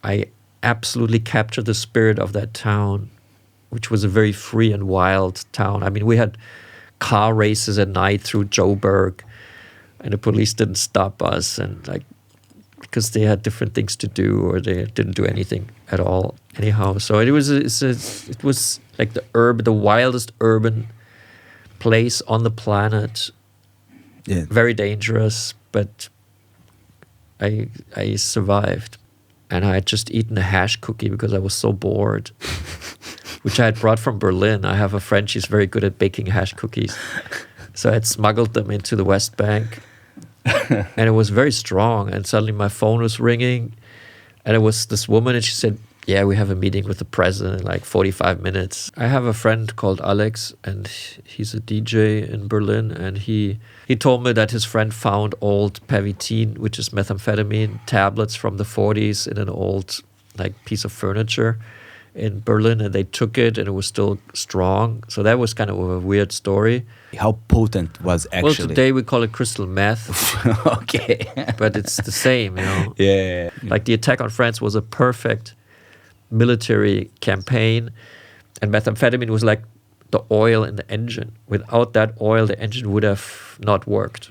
I absolutely captured the spirit of that town, which was a very free and wild town. I mean, we had car races at night through Joburg, and the police didn't stop us, and like, because they had different things to do, or they didn't do anything at all anyhow. So it was like the wildest urban place on the planet. Yeah. Very dangerous, but I survived. And I had just eaten a hash cookie because I was so bored, which I had brought from Berlin. I have a friend, she's very good at baking hash cookies. So I had smuggled them into the West Bank. And it was very strong. And suddenly my phone was ringing. And it was this woman, and she said, yeah, we have a meeting with the president in like 45 minutes. I have a friend called Alex, and he's a DJ in Berlin, and he told me that his friend found old Pervitin, which is methamphetamine tablets from the 40s in an old like piece of furniture in Berlin, and they took it and it was still strong. So that was kind of a weird story. How potent was actually? Well, today we call it crystal meth. Okay. But it's the same, you know. Yeah. Like the attack on France was a perfect military campaign, and methamphetamine was like the oil in the engine. Without that oil, the engine would have not worked.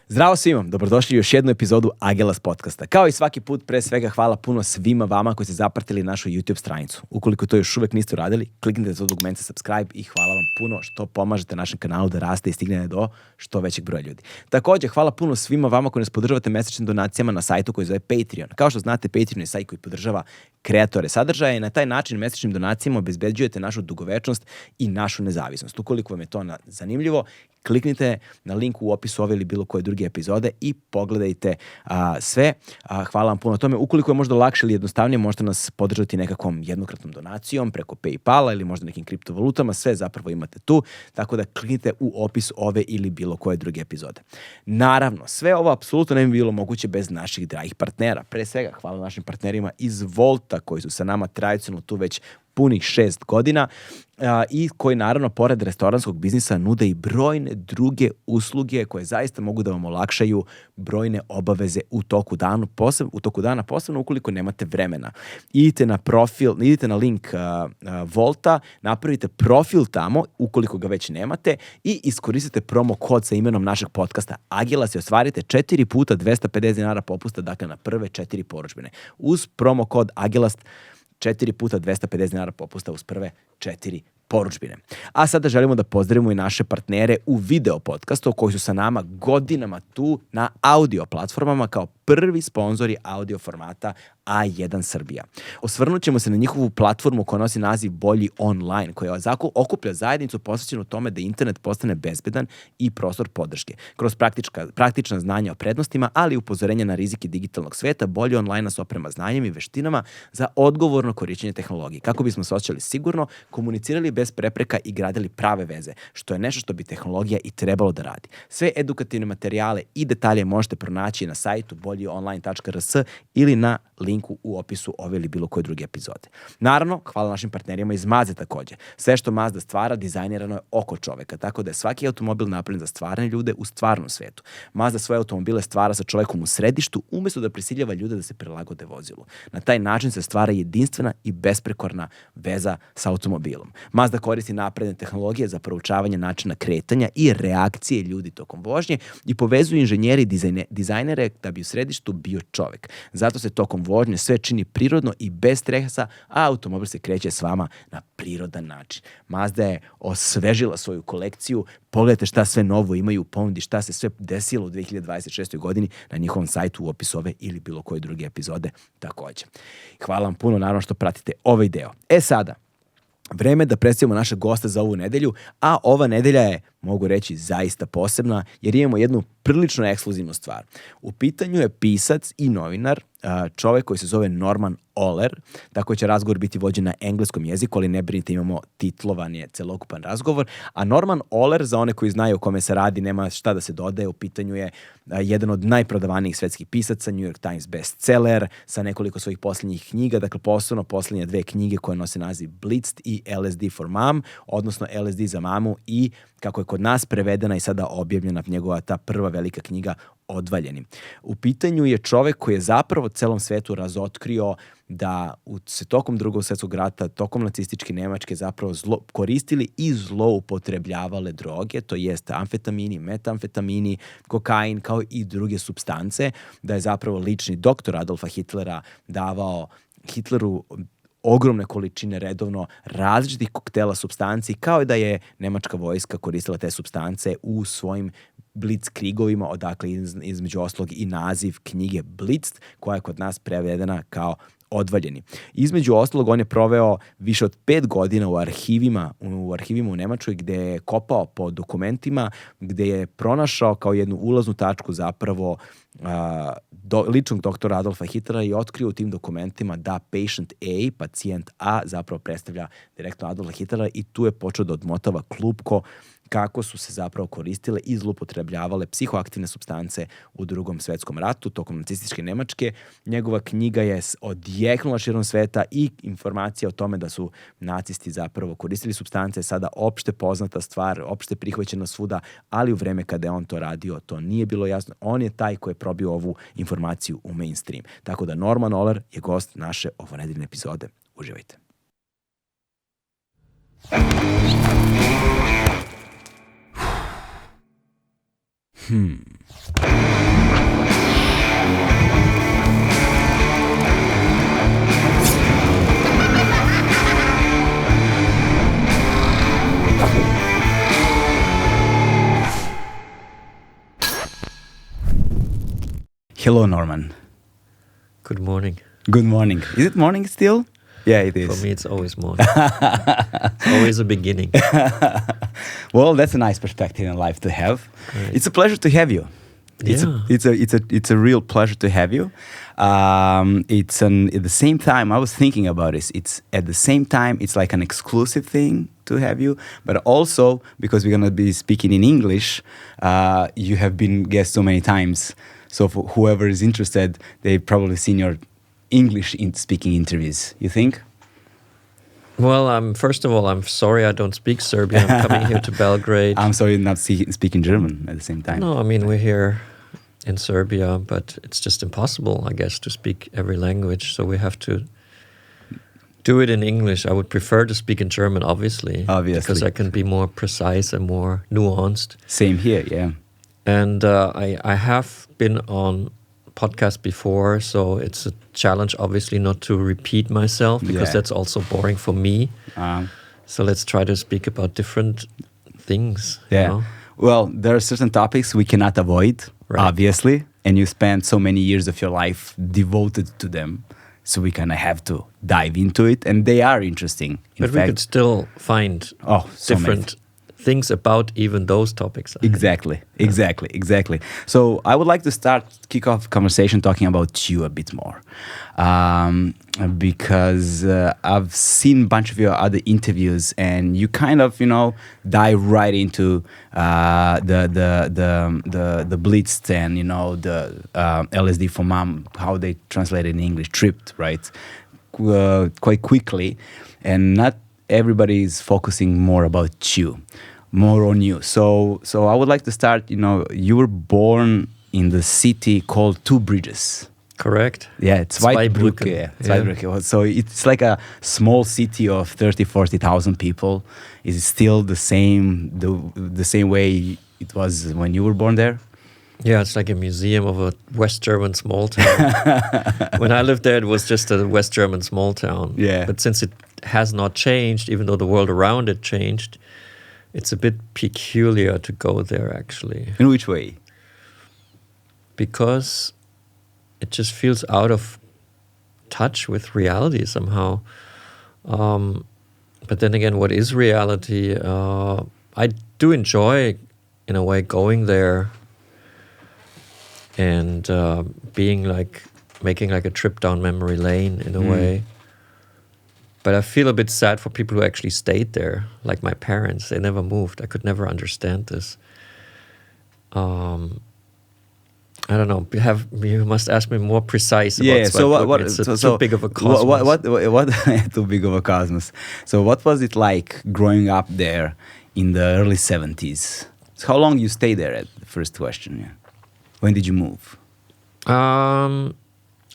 Zdravo svima, dobrodošli u još jednu epizodu Agelast podcasta. Kao i svaki put, pre svega hvala puno svima vama koji ste zapratili našu YouTube stranicu. Ukoliko to još uvek niste uradili, kliknite za dugmence subscribe i hvala vam puno što pomažete našem kanalu da raste i stigne do što većeg broja ljudi. Također, hvala puno svima vama koji nas podržavate mesečnim donacijama na sajtu koji zove Patreon. Kao što znate, Patreon je sajt koji podržava kreatore sadržaja i na taj način mesečnim donacijama obezbeđujete našu dugovečnost i našu nezavisnost. Ukoliko vam je to zanimljivo, kliknite na link u opisu ove ili bilo koje druge epizode i pogledajte sve. Hvala vam puno na tome. Ukoliko je možda lakše ili jednostavnije, možete nas podržati nekakvom jednokratnom donacijom preko PayPala ili možda nekim kriptovalutama. Sve zapravo imate tu, tako da kliknite u opis ove ili bilo koje druge epizode. Naravno, sve ovo apsolutno ne bi bilo moguće bez naših dragih partnera. Pre svega, hvala našim partnerima iz Volta koji su sa nama tradicionalno tu već punih 6 godina i koji naravno pored restoranskog biznisa nude i brojne druge usluge koje zaista mogu da vam olakšaju brojne obaveze u toku dana, posebno ukoliko nemate vremena. Idite na link Volta, napravite profil tamo ukoliko ga već nemate i iskoristite promo kod sa imenom našeg podcasta Agelast i ostvarite 4 puta 250 dinara popusta, dakle na prve 4 porudžbine. Uz promo kod Agelast 4 puta 250 dinara popusta uz prve 4 porudžbine. A sada želimo da pozdravimo i naše partnere u video podcastu koji su sa nama godinama tu na audio platformama kao prvi sponzori audio formata A1 Srbija. Osvrnut ćemo se na njihovu platformu koja nosi naziv Bolji online, koja okuplja zajednicu posvećenu tome da internet postane bezbedan i prostor podrške. Kroz praktična znanja o prednostima, ali i upozorenja na rizike digitalnog sveta, Bolji online nas oprema znanjem i veštinama za odgovorno korišćenje tehnologije. Kako bismo se osjećali sigurno, komunicirali bez prepreka i gradili prave veze, što je nešto što bi tehnologija i trebalo da radi. Sve edukativne materijale i detalje možete pronaći na sajtu boljionline.rs ili na linku u opisu ove ili bilo koje druge epizode. Naravno, hvala našim partnerima iz Mazde također. Sve što Mazda stvara dizajnirano je oko čoveka, tako da je svaki automobil napravljen za stvarne ljude u stvarnom svetu. Mazda svoje automobile stvara sa čovekom u središtu, umjesto da prisiljava ljude da se prilagode vozilu. Na taj način se stvara jedinstvena i besprekorna veza sa automobilom. Mazda koristi napredne tehnologije za proučavanje načina kretanja i reakcije ljudi tokom vožnje i povezuju inženjeri i dizajnere da bi u središtu bio čovek. Zato se tokom vožnje sve čini prirodno i bez stresa, a automobil se kreće s vama na prirodan način. Mazda je osvežila svoju kolekciju. Pogledajte šta sve novo imaju u ponudi, šta se sve desilo u 2026. godini na njihovom sajtu u opisu ove ili bilo koje druge epizode također. Hvala vam puno, naravno, što pratite ovaj deo. Sada, vreme da predstavimo našeg gosta za ovu nedelju, a ova nedelja je, mogu reći, zaista posebna, jer imamo jednu prilično ekskluzivnu stvar. U pitanju je pisac i novinar, čovjek koji se zove Norman Ohler. Tako će razgovor biti vođen na engleskom jeziku, ali ne brinite, imamo titlovan je celokupan razgovor. A Norman Ohler, za one koji znaju o kome se radi, nema šta da se dodaje, u pitanju je jedan od najprodavanijih svetskih pisaca, Njujork Times bestseller, sa nekoliko svojih posljednjih knjiga, dakle posebno posljednje 2 knjige koje nose naziv Blitzed i LSD for Mom, odnosno LSD za mamu, i kako je kod nas prevedena i sada objavljena njegova ta prva velika knjiga Odvaljeni. U pitanju je čovek koji je zapravo celom svetu razotkrio da se tokom Drugog svjetskog rata, tokom nacističke Nemačke zapravo koristili i zloupotrebljavale droge, to jest amfetamini, metamfetamini, kokain, kao i druge supstance, da je zapravo lični doktor Adolfa Hitlera davao Hitleru ogromne količine redovno različitih koktela supstanci, kao i da je nemačka vojska koristila te supstance u svojim blitzkrigovima, odakle između ostalog i naziv knjige Blitzed, koja je kod nas prevedena kao Odvaljeni. Između ostalog, on je proveo više od 5 godina u arhivima u Nemačkoj, gde je kopao po dokumentima, gde je pronašao kao jednu ulaznu tačku zapravo ličnog doktora Adolfa Hitlera i otkrio u tim dokumentima da patient A, pacijent A, zapravo predstavlja direktno Adolfa Hitlera, i tu je počeo da odmotava klupko kako su se zapravo koristile i zloupotrebljavale psihoaktivne supstance u Drugom svjetskom ratu tokom nacističke Nemačke. Njegova knjiga je odjeknula širom sveta i informacija o tome da su nacisti zapravo koristili supstance je sada opšte poznata stvar, opšte prihvaćena svuda, ali u vreme kada je on to radio, to nije bilo jasno. On je taj koji je probio ovu informaciju u mainstream. Tako da Norman Ohler je gost naše ovonedeljne epizode. Uživajte. Hello, Norman. Good morning. Good morning. Is it morning still? Yeah, it is. For me, it's always morning. It's always a beginning. Well, that's a nice perspective in life to have. Right. It's a pleasure to have you. It's a real pleasure to have you. At the same time, I was thinking about this. At the same time, it's like an exclusive thing to have you, but also because we're gonna be speaking in English, you have been guest so many times. So for whoever is interested, they've probably seen your English speaking interviews. You think? Well, first of all, I'm sorry I don't speak Serbian. I'm coming here to Belgrade. I'm sorry not speaking German at the same time. No, I mean, we're here in Serbia, but it's just impossible, I guess, to speak every language. So we have to do it in English. I would prefer to speak in German, obviously. Because I can be more precise and more nuanced. Same here, yeah. And I have been on podcast before, so it's a challenge, obviously, not to repeat myself, because that's also boring for me. So let's try to speak about different things. Yeah. You know? Well, there are certain topics we cannot avoid, obviously, and you spent so many years of your life devoted to them. So we kind of have to dive into it, and they are interesting. But we could still find different things about even those topics. Exactly. So I would like to kick off conversation talking about you a bit more, because I've seen a bunch of your other interviews, and you kind of dive right into the Blitz and the LSD for Mom, how they translate it in English, tripped, right, quite quickly, and not everybody is focusing more on you. So I would like to start, you were born in the city called Two Bridges. Correct. Yeah, it's Zweibrücken. Yeah. So it's like a small city of 30,000-40,000 people. Is it still the same way it was when you were born there? Yeah, it's like a museum of a West German small town. When I lived there, it was just a West German small town. Yeah. But since it has not changed, even though the world around it changed, it's a bit peculiar to go there, actually. In which way? Because it just feels out of touch with reality somehow. But then again, what is reality? I do enjoy, in a way, going there and being like making like a trip down memory lane in a way. But I feel a bit sad for people who actually stayed there, like my parents. They never moved. I could never understand this. I don't know. You must ask me more precise about Zapadnu. It's too big of a cosmos. What too big of a cosmos? So what was it like growing up there in the early 70s? So how long you stayed there? At the first question. Yeah. When did you move?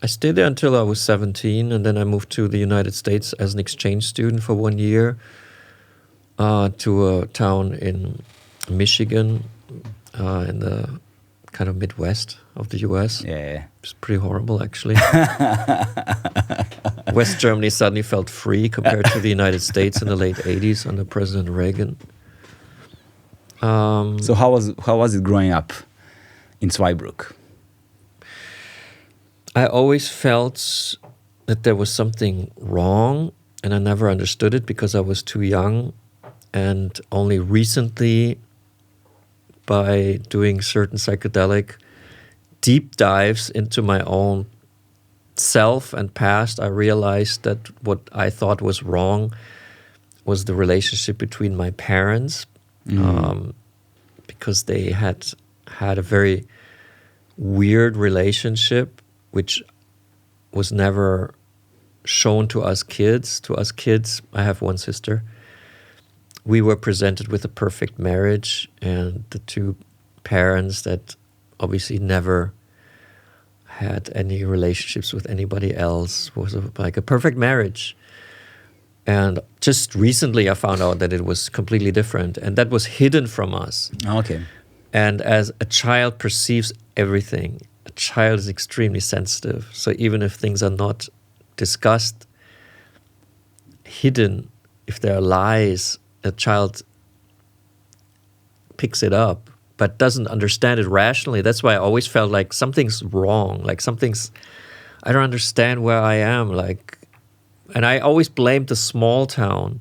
I stayed there until I was 17, and then I moved to the United States as an exchange student for 1 year to a town in Michigan, in the kind of Midwest of the US. Yeah. It's pretty horrible, actually. West Germany suddenly felt free compared to the United States in the late 80s under President Reagan. So how was it growing up in Zweibrück? I always felt that there was something wrong, and I never understood it because I was too young. And only recently, by doing certain psychedelic deep dives into my own self and past, I realized that what I thought was wrong was the relationship between my parents, because they had a very weird relationship, which was never shown to us kids. To us kids, I have one sister. We were presented with a perfect marriage, and the two parents that obviously never had any relationships with anybody else was like a perfect marriage. And just recently I found out that it was completely different, and that was hidden from us. Okay. And as a child perceives everything, a child is extremely sensitive. So even if things are not discussed, hidden, if there are lies, a child picks it up, but doesn't understand it rationally. That's why I always felt like something's wrong, like I don't understand where I am, and I always blamed the small town,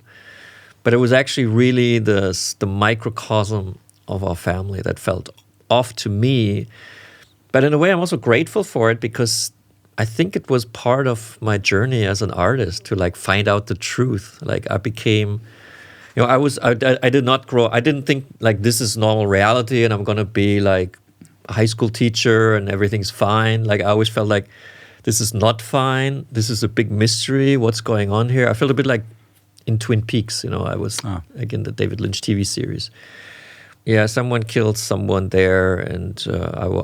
but it was actually really the microcosm of our family that felt off to me. But in a way, I'm also grateful for it, because I think it was part of my journey as an artist to find out the truth. I became, I did not grow, I didn't think this is normal reality and I'm going to be a high school teacher and everything's fine. I always felt like this is not fine. This is a big mystery. What's going on here? I felt a bit like in Twin Peaks, I was, again, the David Lynch TV series. Yeah, someone killed someone there, and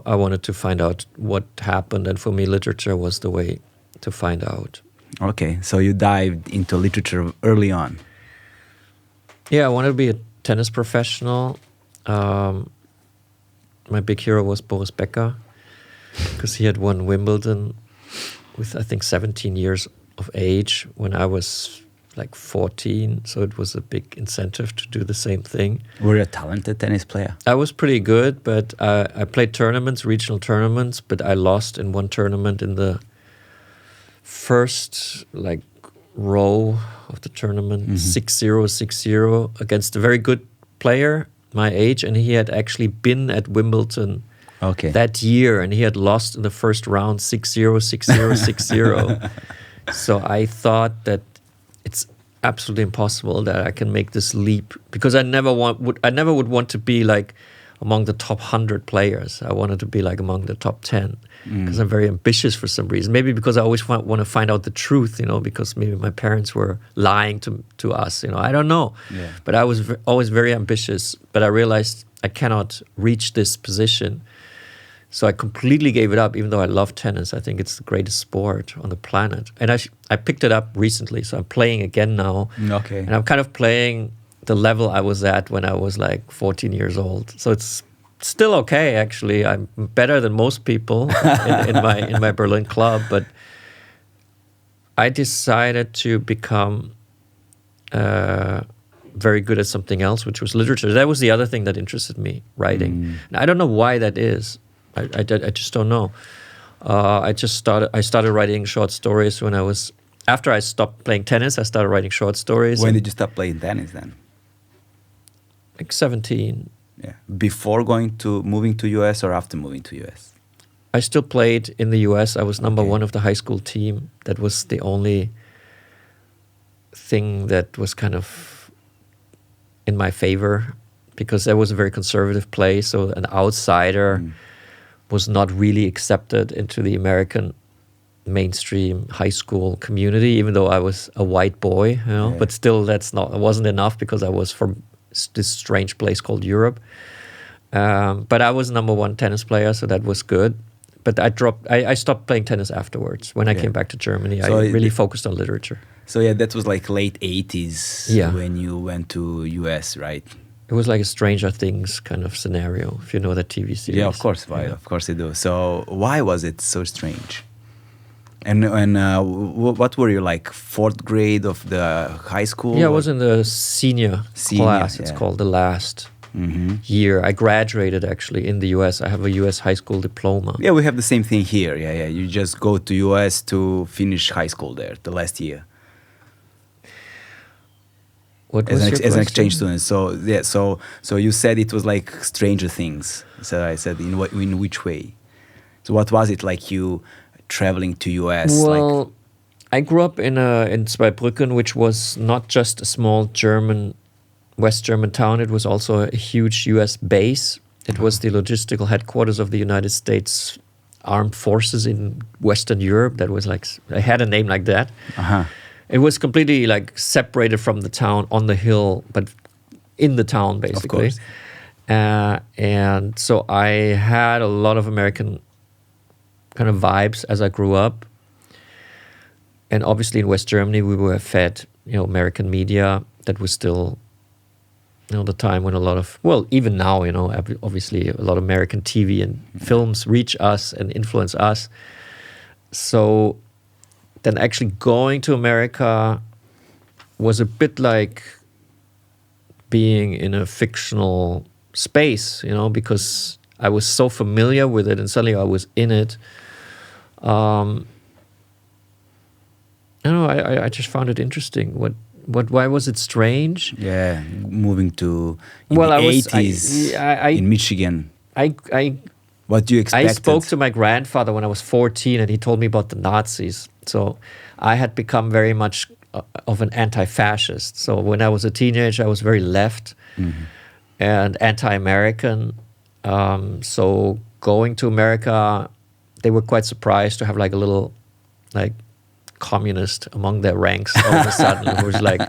I wanted to find out what happened. And for me, literature was the way to find out. Okay, so you dived into literature early on. Yeah, I wanted to be a tennis professional. My big hero was Boris Becker, because he had won Wimbledon with, I think, 17 years of age when I was 14, so it was a big incentive to do the same thing. Were you a talented tennis player? I was pretty good, but I played tournaments, regional tournaments, but I lost in one tournament in the first row of the tournament, 6-0, 6-0, against a very good player my age, and he had actually been at Wimbledon that year, and he had lost in the first round 6-0, 6-0, 6-0. So I thought that it's absolutely impossible that I can make this leap, because I never would want to be among the top 100 players. I wanted to be among the top 10, because I'm very ambitious for some reason. Maybe because I always want to find out the truth, because maybe my parents were lying to us. I don't know. Yeah. But I was always very ambitious. But I realized I cannot reach this position. So I completely gave it up, even though I love tennis. I think it's the greatest sport on the planet. And I picked it up recently, so I'm playing again now. Okay. And I'm kind of playing the level I was at when I was 14 years old. So it's still okay, actually. I'm better than most people in my Berlin club. But I decided to become very good at something else, which was literature. That was the other thing that interested me, writing. And I don't know why that is. I just don't know. I started writing short stories when after I stopped playing tennis, I started writing short stories. When did you stop playing tennis then? 17. Yeah. Before moving to US or after moving to US? I still played in the US. I was number one of the high school team. That was the only thing that was kind of in my favor, because that was a very conservative place. So an outsider was not really accepted into the American mainstream high school community, even though I was a white boy, but still it wasn't enough, because I was from this strange place called Europe. But I was number one tennis player, so that was good. But I stopped playing tennis afterwards. When I came back to Germany, so I really focused on literature. So that was like late 80s when you went to US, right? It was like a Stranger Things kind of scenario, if you know that TV series. Yeah, of course. Of course I do. So why was it so strange? And what were you, like, fourth grade of the high school? Yeah, I was in the senior class. It's called the last year. I graduated actually in the US. I have a US high school diploma. Yeah, we have the same thing here. Yeah. You just go to US to finish high school there, the last year. What was as an exchange student. So you said it was like Stranger Things. So I said, in which way? So what was it like, you traveling to US? Well, I grew up in Zweibrücken, which was not just a small West German town. It was also a huge US base. It was the logistical headquarters of the United States Armed Forces in Western Europe. That was like, I had a name like that. It was completely like separated from the town on the hill, but in the town basically. Of course. And so I had a lot of American kind of vibes as I grew up. And obviously in West Germany, we were fed, American media. That was still, the time when a lot of, well, even now, obviously a lot of American TV and films reach us and influence us. So then actually going to America was a bit like being in a fictional space, because I was so familiar with it and suddenly I was in it. I just found it interesting. Why was it strange? Yeah, moving to the 80s in Michigan. What do you expect? I spoke to my grandfather when I was 14 and he told me about the Nazis. So I had become very much of an anti-fascist. So when I was a teenager, I was very left and anti-American. So going to America, they were quite surprised to have like a little communist among their ranks all of a sudden, who was like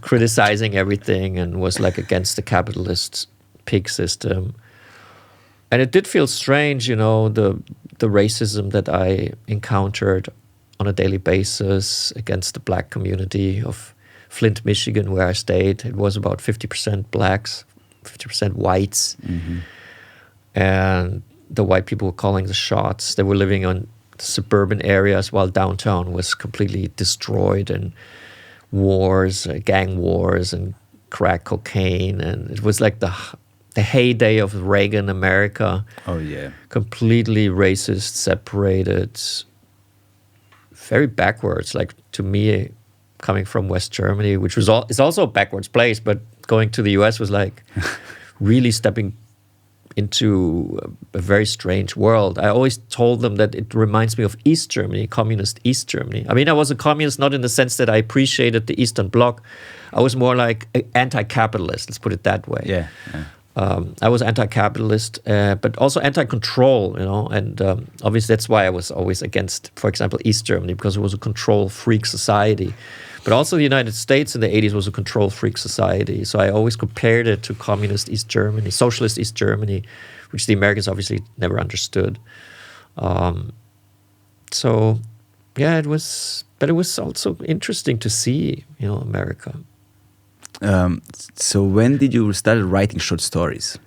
criticizing everything and was like against the capitalist pig system. And it did feel strange, the racism that I encountered on a daily basis against the black community of Flint, Michigan, where I stayed. It was about 50% blacks, 50% whites. And the white people were calling the shots. They were living on suburban areas while downtown was completely destroyed, and wars, gang wars and crack cocaine. And it was like the heyday of Reagan America. Oh, yeah. Completely racist, separated, very backwards. Like, to me, coming from West Germany, which was is also a backwards place, but going to the US was like really stepping into a very strange world. I always told them that it reminds me of East Germany, communist East Germany. I mean, I was a communist not in the sense that I appreciated the Eastern Bloc. I was more like anti-capitalist, let's put it that way. Yeah. I was anti-capitalist, but also anti-control, and obviously that's why I was always against, for example, East Germany, because it was a control freak society. But also the United States in the 80s was a control freak society. So I always compared it to communist East Germany, socialist East Germany, which the Americans obviously never understood. So yeah, it was also interesting to see, America. So when did you start writing short stories?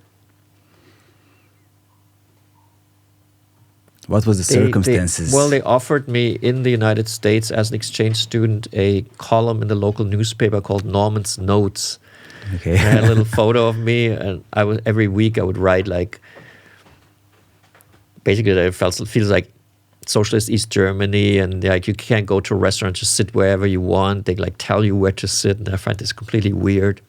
What was the circumstances? They offered me in the United States as an exchange student a column in the local newspaper called Norman's Notes. Okay. I had a little photo of me, and every week I would write basically it feels like socialist East Germany, and you can't go to a restaurant, just sit wherever you want. They tell you where to sit, and I find this completely weird.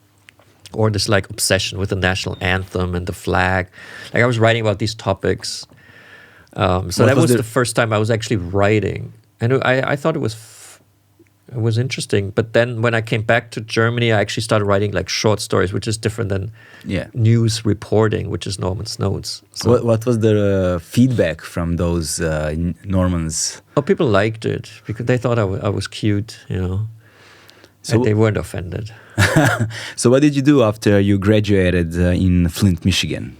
Or this obsession with the national anthem and the flag. I was writing about these topics. So that was the first time I was actually writing. And I thought it was interesting. But then when I came back to Germany, I actually started writing like short stories, which is different than news reporting, which is Norman's notes. So what was the feedback from those Normans? Oh, people liked it because they thought I was cute, So and they weren't offended. So what did you do after you graduated in Flint, Michigan?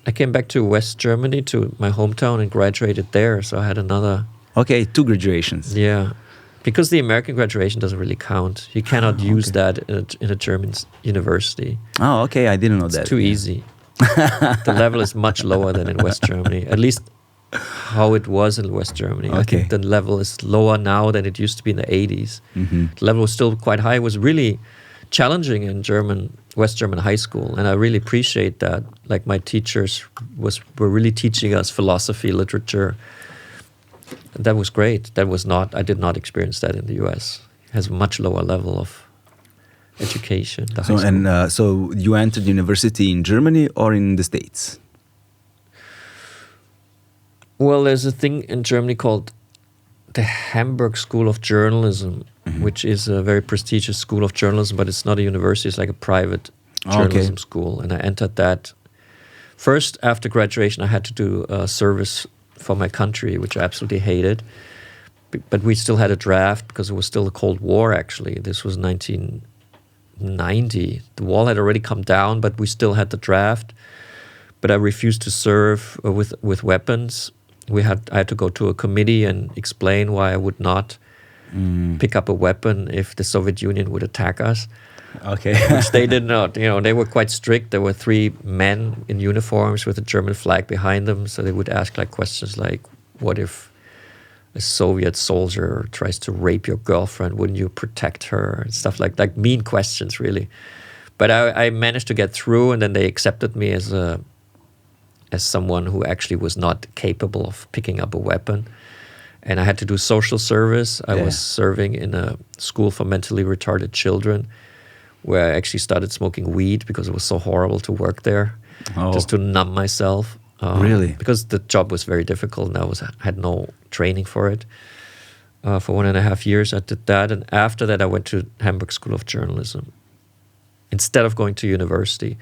I came back to West Germany, to my hometown, and graduated there. So I had another... Okay, 2 graduations. Yeah. Because the American graduation doesn't really count. You cannot use that in a German university. Oh, okay. I didn't know that. It's too easy. The level is much lower than in West Germany. At least how it was in West Germany. Okay. I think the level is lower now than it used to be in the 80s. Mm-hmm. The level was still quite high. It was really challenging in West German high school. And I really appreciate that. Like my teachers were really teaching us philosophy, literature. That was great. I did not experience that in the US. It has a much lower level of education. So you entered university in Germany or in the States? Well, there's a thing in Germany called the Hamburg School of Journalism, which is a very prestigious school of journalism, but it's not a university. It's like a private journalism school. And I entered that. First, after graduation, I had to do a service for my country, which I absolutely hated. But we still had a draft because it was still the Cold War, actually. This was 1990. The wall had already come down, but we still had the draft. But I refused to serve with weapons. I had to go to a committee and explain why I would not pick up a weapon if the Soviet Union would attack us. Okay. Which they did not. They were quite strict. There were 3 men in uniforms with a German flag behind them. So they would ask questions like, what if a Soviet soldier tries to rape your girlfriend? Wouldn't you protect her? And stuff like mean questions, really. But I managed to get through, and then they accepted me as someone who actually was not capable of picking up a weapon. And I had to do social service. I was serving in a school for mentally retarded children, where I actually started smoking weed because it was so horrible to work there, just to numb myself. Really? Because the job was very difficult, and I had no training for it. For 1.5 years, I did that. And after that, I went to Hamburg School of Journalism instead of going to university.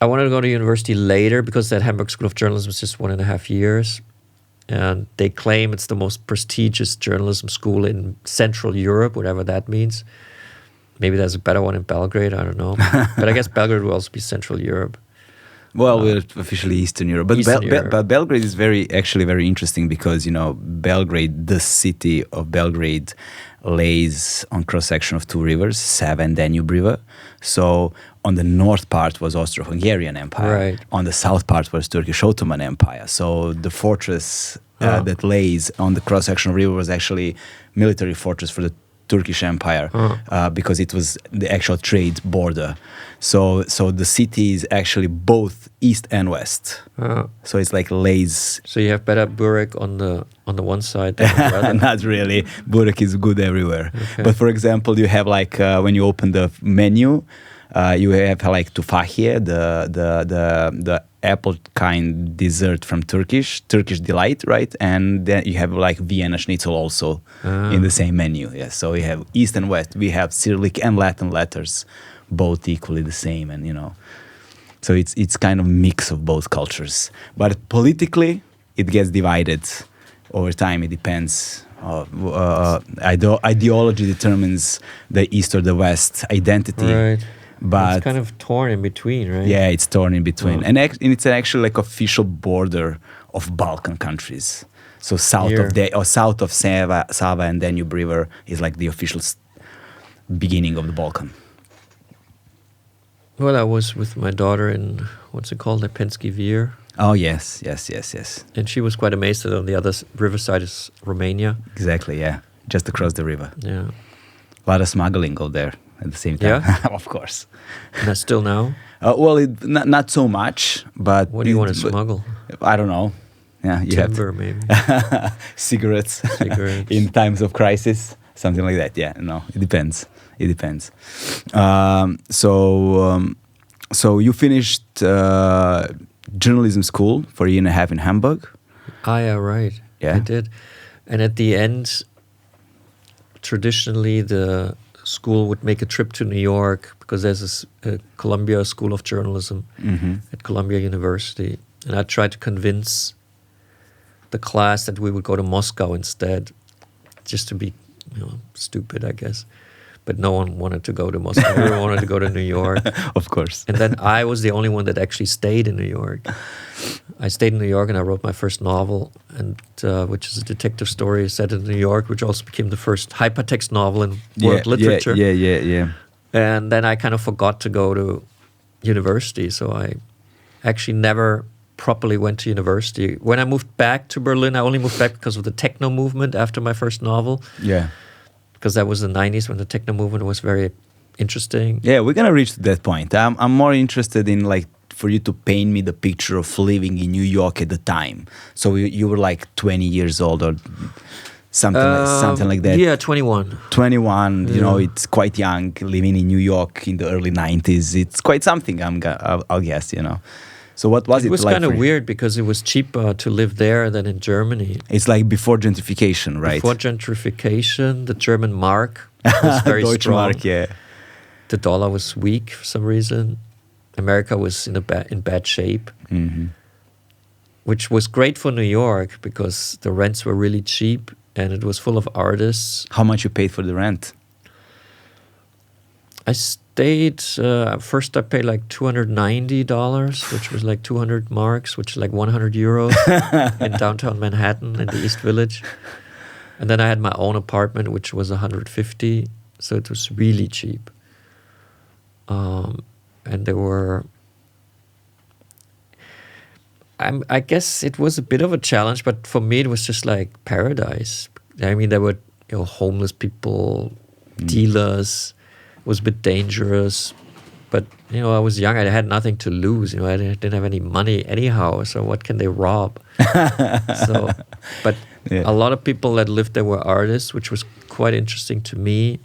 I wanted to go to university later because that Hamburg School of Journalism was just 1.5 years. And they claim it's the most prestigious journalism school in Central Europe, whatever that means. Maybe there's a better one in Belgrade, I don't know. But I guess Belgrade will also be Central Europe. Well, we're officially Eastern Europe. But but Belgrade is very interesting because, Belgrade, the city of Belgrade, lays on cross-section of 2 rivers, Sava and Danube River. So on the north part was Austro-Hungarian Empire. Right. On the south part was Turkish Ottoman Empire. So the fortress that lays on the cross-section of river was actually military fortress for the Turkish Empire because it was the actual trade border. So the city is actually both east and west. So it's like lays. So you have better burek on the one side than the other? Not really. Burek is good everywhere. Okay. But for example, you have when you open the menu, you have tufahiye, the apple kind dessert from Turkish delight, right? And then you have Vienna schnitzel also in the same menu. Yes, so we have East and West. We have Cyrillic and Latin letters, both equally the same, and so it's kind of mix of both cultures. But politically, it gets divided over time. It depends. Ideology determines the East or the West identity. Right. But it's kind of torn in between, right? Yeah, it's torn in between. And it's actually official border of Balkan countries. So south of Sava and Danube River is the official beginning of the Balkan. Well, I was with my daughter in, what's it called, Lepenski Vir. Oh, yes. And she was quite amazed that on the other riverside is Romania. Exactly, yeah. Just across the river. Yeah. A lot of smuggling go there at the same time. Yeah? Of course. And that's still now? Well, not so much, but... What do you want to smuggle? I don't know. Yeah, you Timber, maybe. Cigarettes. In times of crisis, something like that. Yeah, no, it depends. So you finished journalism school for a year and a half in Hamburg. Ah, yeah, right. Yeah. I did. And at the end, traditionally, the school would make a trip to New York because there's a Columbia School of Journalism at Columbia University. And I tried to convince the class that we would go to Moscow instead, just to be, stupid, I guess. But no one wanted to go to Moscow. Everyone wanted to go to New York. Of course. And then I was the only one that actually stayed in New York. I stayed in New York and I wrote my first novel, and which is a detective story set in New York, which also became the first hypertext novel in world literature. Yeah. And then I kind of forgot to go to university, so I actually never properly went to university. When I moved back to Berlin, I only moved back because of the techno movement after my first novel. Yeah. Because that was the 90s when the techno movement was very interesting. Yeah, we're going to reach to that point. I'm more interested in for you to paint me the picture of living in New York at the time. So you were like 20 years old or something like that. Yeah, 21. 21, it's quite young, living in New York in the early 90s. It's quite something, I'll guess, So what was it like? It was kind of weird because it was cheaper to live there than in Germany. It's like before gentrification, right? Before gentrification, the German mark was very Deutsche strong. Mark, yeah. The dollar was weak for some reason. America was in bad shape, which was great for New York because the rents were really cheap and it was full of artists. How much you paid for the rent? I stayed, first I paid like $290, which was like 200 marks, which is like 100 euros in downtown Manhattan in the East Village. And then I had my own apartment, which was 150, so it was really cheap. And there were, I guess it was a bit of a challenge, but for me it was just like paradise. I mean, there were homeless people, dealers. It was a bit dangerous, but I was young. I had nothing to lose. I didn't have any money anyhow. So what can they rob? But a lot of people that lived there were artists, which was quite interesting to me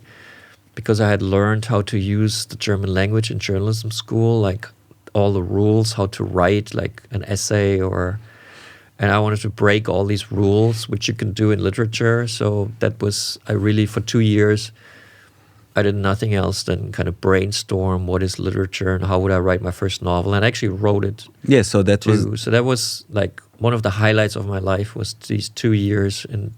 because I had learned how to use the German language in journalism school, like all the rules, how to write like an essay and I wanted to break all these rules, which you can do in literature. So that was, for 2 years, I did nothing else than kind of brainstorm what is literature and how would I write my first novel, and I actually wrote it. Yeah, so that was like one of the highlights of my life was these 2 years in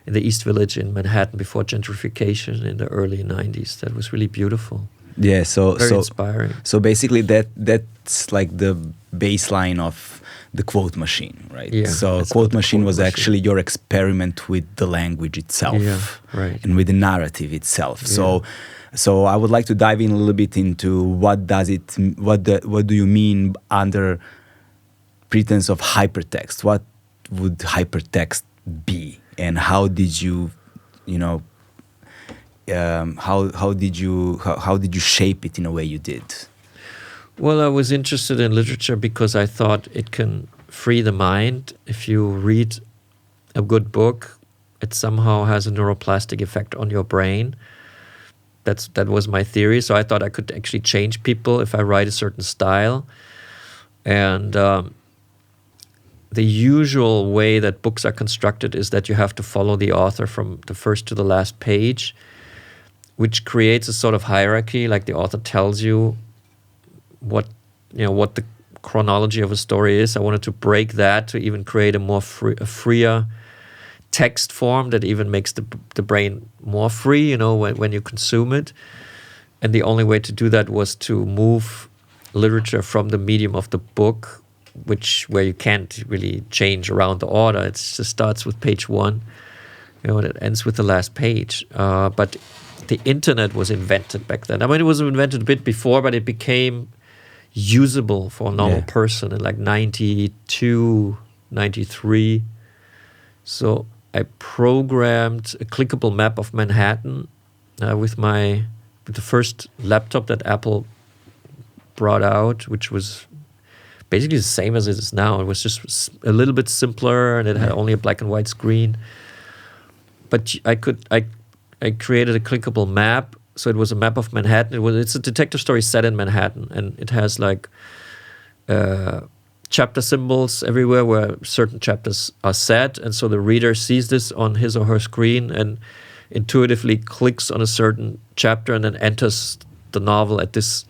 the East Village in Manhattan before gentrification in the early 90s. That was really beautiful. Yeah, very inspiring. So basically that's like the baseline of the quote machine, right? Yeah, so quote machine was actually your experiment with the language itself, right, and with the narrative itself. Yeah. So I would like to dive in a little bit into what do you mean under pretense of hypertext? What would hypertext be, and how did you, how did you shape it in a way you did? Well, I was interested in literature because I thought it can free the mind. If you read a good book, it somehow has a neuroplastic effect on your brain. That was my theory. So I thought I could actually change people if I write a certain style. And the usual way that books are constructed is that you have to follow the author from the first to the last page, which creates a sort of hierarchy, like the author tells you what the chronology of a story is. I wanted to break that to even create a freer text form that even makes the brain more free, when you consume it. And the only way to do that was to move literature from the medium of the book, where you can't really change around the order. It just starts with page 1, and it ends with the last page. But the internet was invented back then. I mean, it was invented a bit before, but it became usable for a normal person in like 92, 93. So I programmed a clickable map of Manhattan with the first laptop that Apple brought out, which was basically the same as it is now. It was just a little bit simpler, and it had only a black and white screen. But I created a clickable map. So it was a map of Manhattan. It's a detective story set in Manhattan, and it has like chapter symbols everywhere where certain chapters are set, and so the reader sees this on his or her screen and intuitively clicks on a certain chapter and then enters the novel at this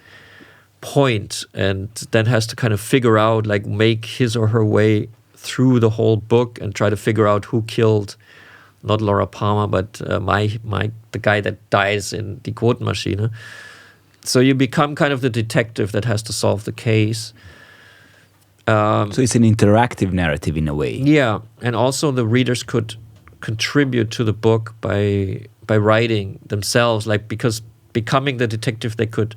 point, and then has to kind of figure out, like, make his or her way through the whole book and try to figure out who killed not Laura Palmer, but the guy that dies in Die Quotenmaschine. So you become kind of the detective that has to solve the case. So it's an interactive narrative in a way. Yeah, and also the readers could contribute to the book by writing themselves, like, because becoming the detective, they could,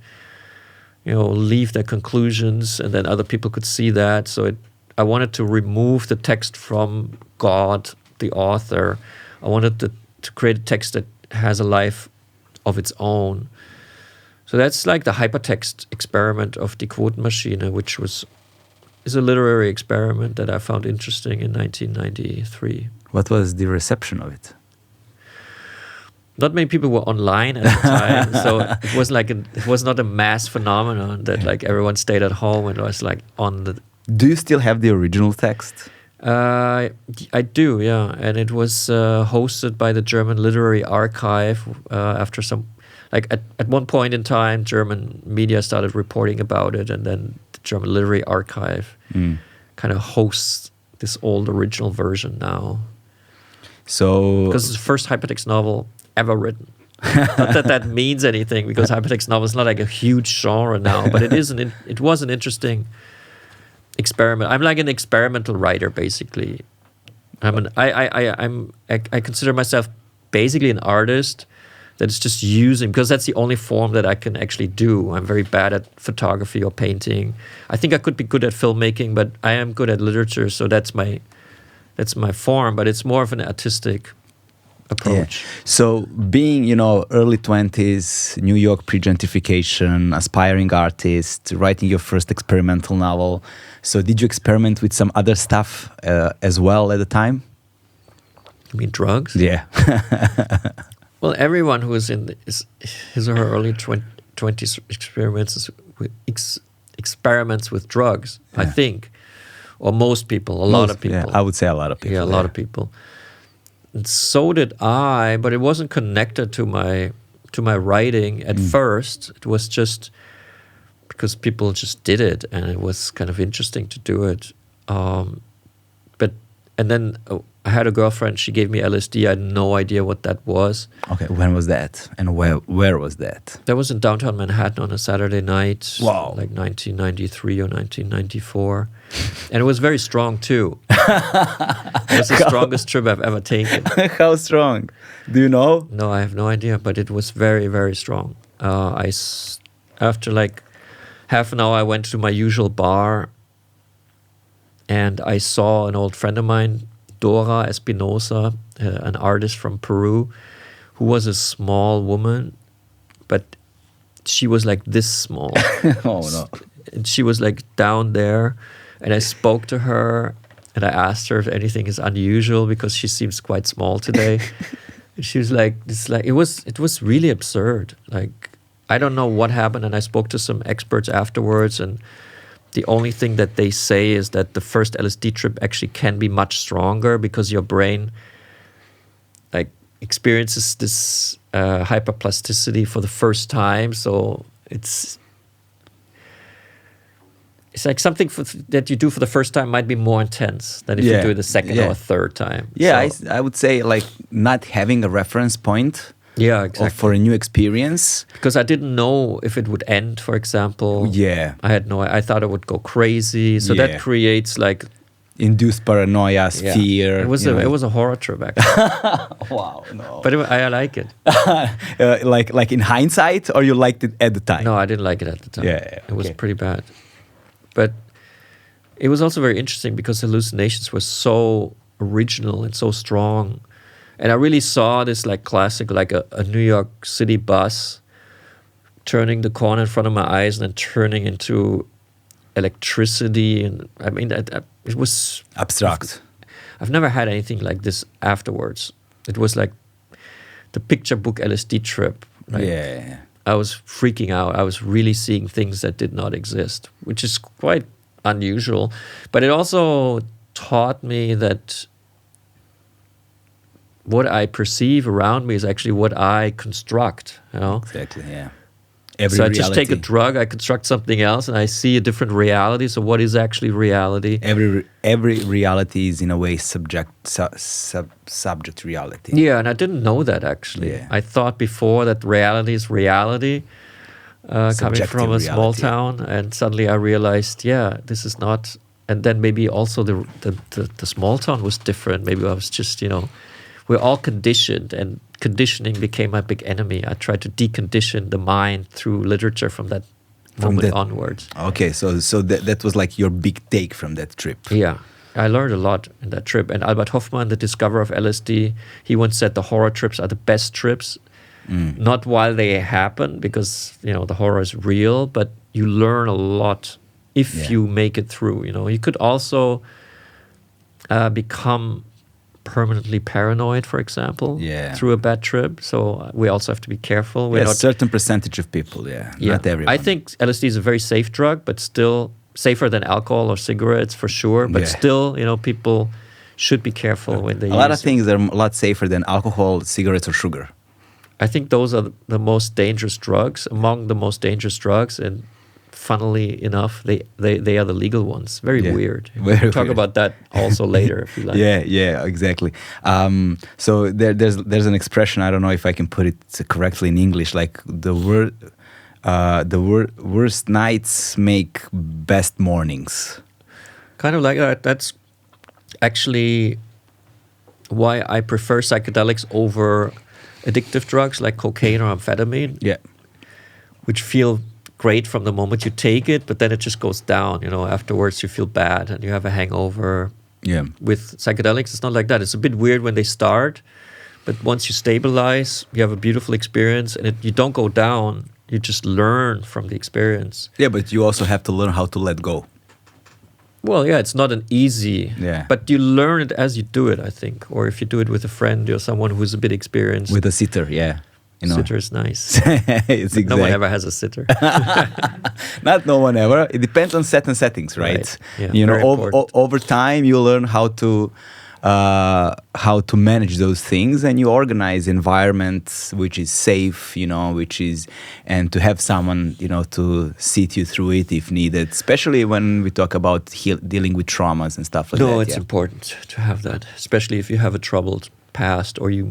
leave their conclusions, and then other people could see that. So I wanted to remove the text from God, the author. I wanted to create a text that has a life of its own. So that's like the hypertext experiment of Die Quotenmaschine, which is a literary experiment that I found interesting in 1993. What was the reception of it? Not many people were online at the time, so it was not a mass phenomenon that like everyone stayed at home and was like on the. Do you still have the original text? I do, yeah, and it was hosted by the German Literary Archive after some. Like at one point in time, German media started reporting about it, and then the German Literary Archive kind of hosts this old original version now. So because it's the first hypertext novel ever written. Not that means anything, because hypertext novel is not like a huge genre now, but it was an interesting experiment. I'm like an experimental writer, basically. I consider myself basically an artist that's just using, because that's the only form that I can actually do. I'm very bad at photography or painting. I think I could be good at filmmaking, but I am good at literature, so that's my form, but it's more of an artistic approach. Yeah. So being, early 20s, New York pre-gentrification, aspiring artist, writing your first experimental novel. So did you experiment with some other stuff as well at the time? You mean drugs? Yeah. Well, everyone who is in his or her early 20s experiments with drugs, I think. Or most people, a lot of people. Yeah, I would say a lot of people. Yeah, a lot of people. And so did I, but it wasn't connected to my writing at first. It was just because people just did it, and it was kind of interesting to do it. And then I had a girlfriend. She gave me LSD. I had no idea what that was. Okay, when was that, and where was that? That was in downtown Manhattan on a Saturday night, Wow. like 1993 or 1994. And it was very strong too. It was the strongest trip I've ever taken. How strong? Do you know? No, I have no idea, but it was very, very strong. After like half an hour, I went to my usual bar, and I saw an old friend of mine, Dora Espinosa, an artist from Peru, who was a small woman, but she was like this small. Oh no! And she was like down there, and I spoke to her, and I asked her if anything is unusual, because she seems quite small today. And she was like, it was really absurd. Like, I don't know what happened, and I spoke to some experts afterwards, and the only thing that they say is that the first LSD trip actually can be much stronger, because your brain like experiences this hyperplasticity for the first time. So it's like something that you do for the first time might be more intense than if you do it the second or third time. Yeah, so, I would say like not having a reference point. Yeah, exactly. For a new experience. Because I didn't know if it would end, for example. Yeah. I thought it would go crazy. So that creates like induced paranoia, fear. It was a horror trip, actually. Wow, no. But I like it. Like in hindsight, or you liked it at the time? No, I didn't like it at the time. Yeah, it was pretty bad. But it was also very interesting because hallucinations were so original and so strong. And I really saw this like classic, like a New York City bus turning the corner in front of my eyes and then turning into electricity. And I mean, it was abstract. I've never had anything like this afterwards. It was like the picture book LSD trip. Like, I was freaking out. I was really seeing things that did not exist, which is quite unusual. But it also taught me that what I perceive around me is actually what I construct, you know? Exactly, yeah. So I just take a drug, I construct something else, and I see a different reality. So what is actually reality? Every reality is in a way subject reality. Yeah, and I didn't know that actually. Yeah. I thought before that reality is reality, coming from a small town, and suddenly I realized, this is not. And then maybe also the small town was different. Maybe I was just, we're all conditioned, and conditioning became my big enemy. I tried to decondition the mind through literature from that moment onwards. Okay, so that was like your big take from that trip. Yeah, I learned a lot in that trip. And Albert Hofmann, the discoverer of LSD, he once said the horror trips are the best trips. Not while they happen, because the horror is real, but you learn a lot if you make it through. You could also become permanently paranoid, for example, through a bad trip. So we also have to be careful. A certain percentage of people, not everyone. I think LSD is a very safe drug, but still safer than alcohol or cigarettes for sure. But still, people should be careful when they use it. A lot of things are a lot safer than alcohol, cigarettes, or sugar. I think those are the most dangerous drugs, among the most dangerous drugs, and funnily enough, they are the legal ones. Very weird. We'll talk about that also later if you like. Yeah, exactly. So there's an expression, I don't know if I can put it correctly in English, like the worst nights make best mornings. Kind of like that. That's actually why I prefer psychedelics over addictive drugs like cocaine or amphetamine. Yeah. Which feel great from the moment you take it, but then it just goes down. Afterwards you feel bad and you have a hangover. Yeah. With psychedelics, it's not like that. It's a bit weird when they start, but once you stabilize, you have a beautiful experience, and you don't go down. You just learn from the experience. Yeah, but you also have to learn how to let go. Well, it's not an easy, but you learn it as you do it, I think. Or if you do it with a friend or someone who's a bit experienced. With a sitter, Sitter is nice. No one ever has a sitter. Not no one ever. It depends on certain settings, right? Yeah, over time you learn how to manage those things, and you organize environments which is safe, and to have someone, to sit you through it if needed, especially when we talk about dealing with traumas and stuff like that. No, it's important to have that, especially if you have a troubled past, or you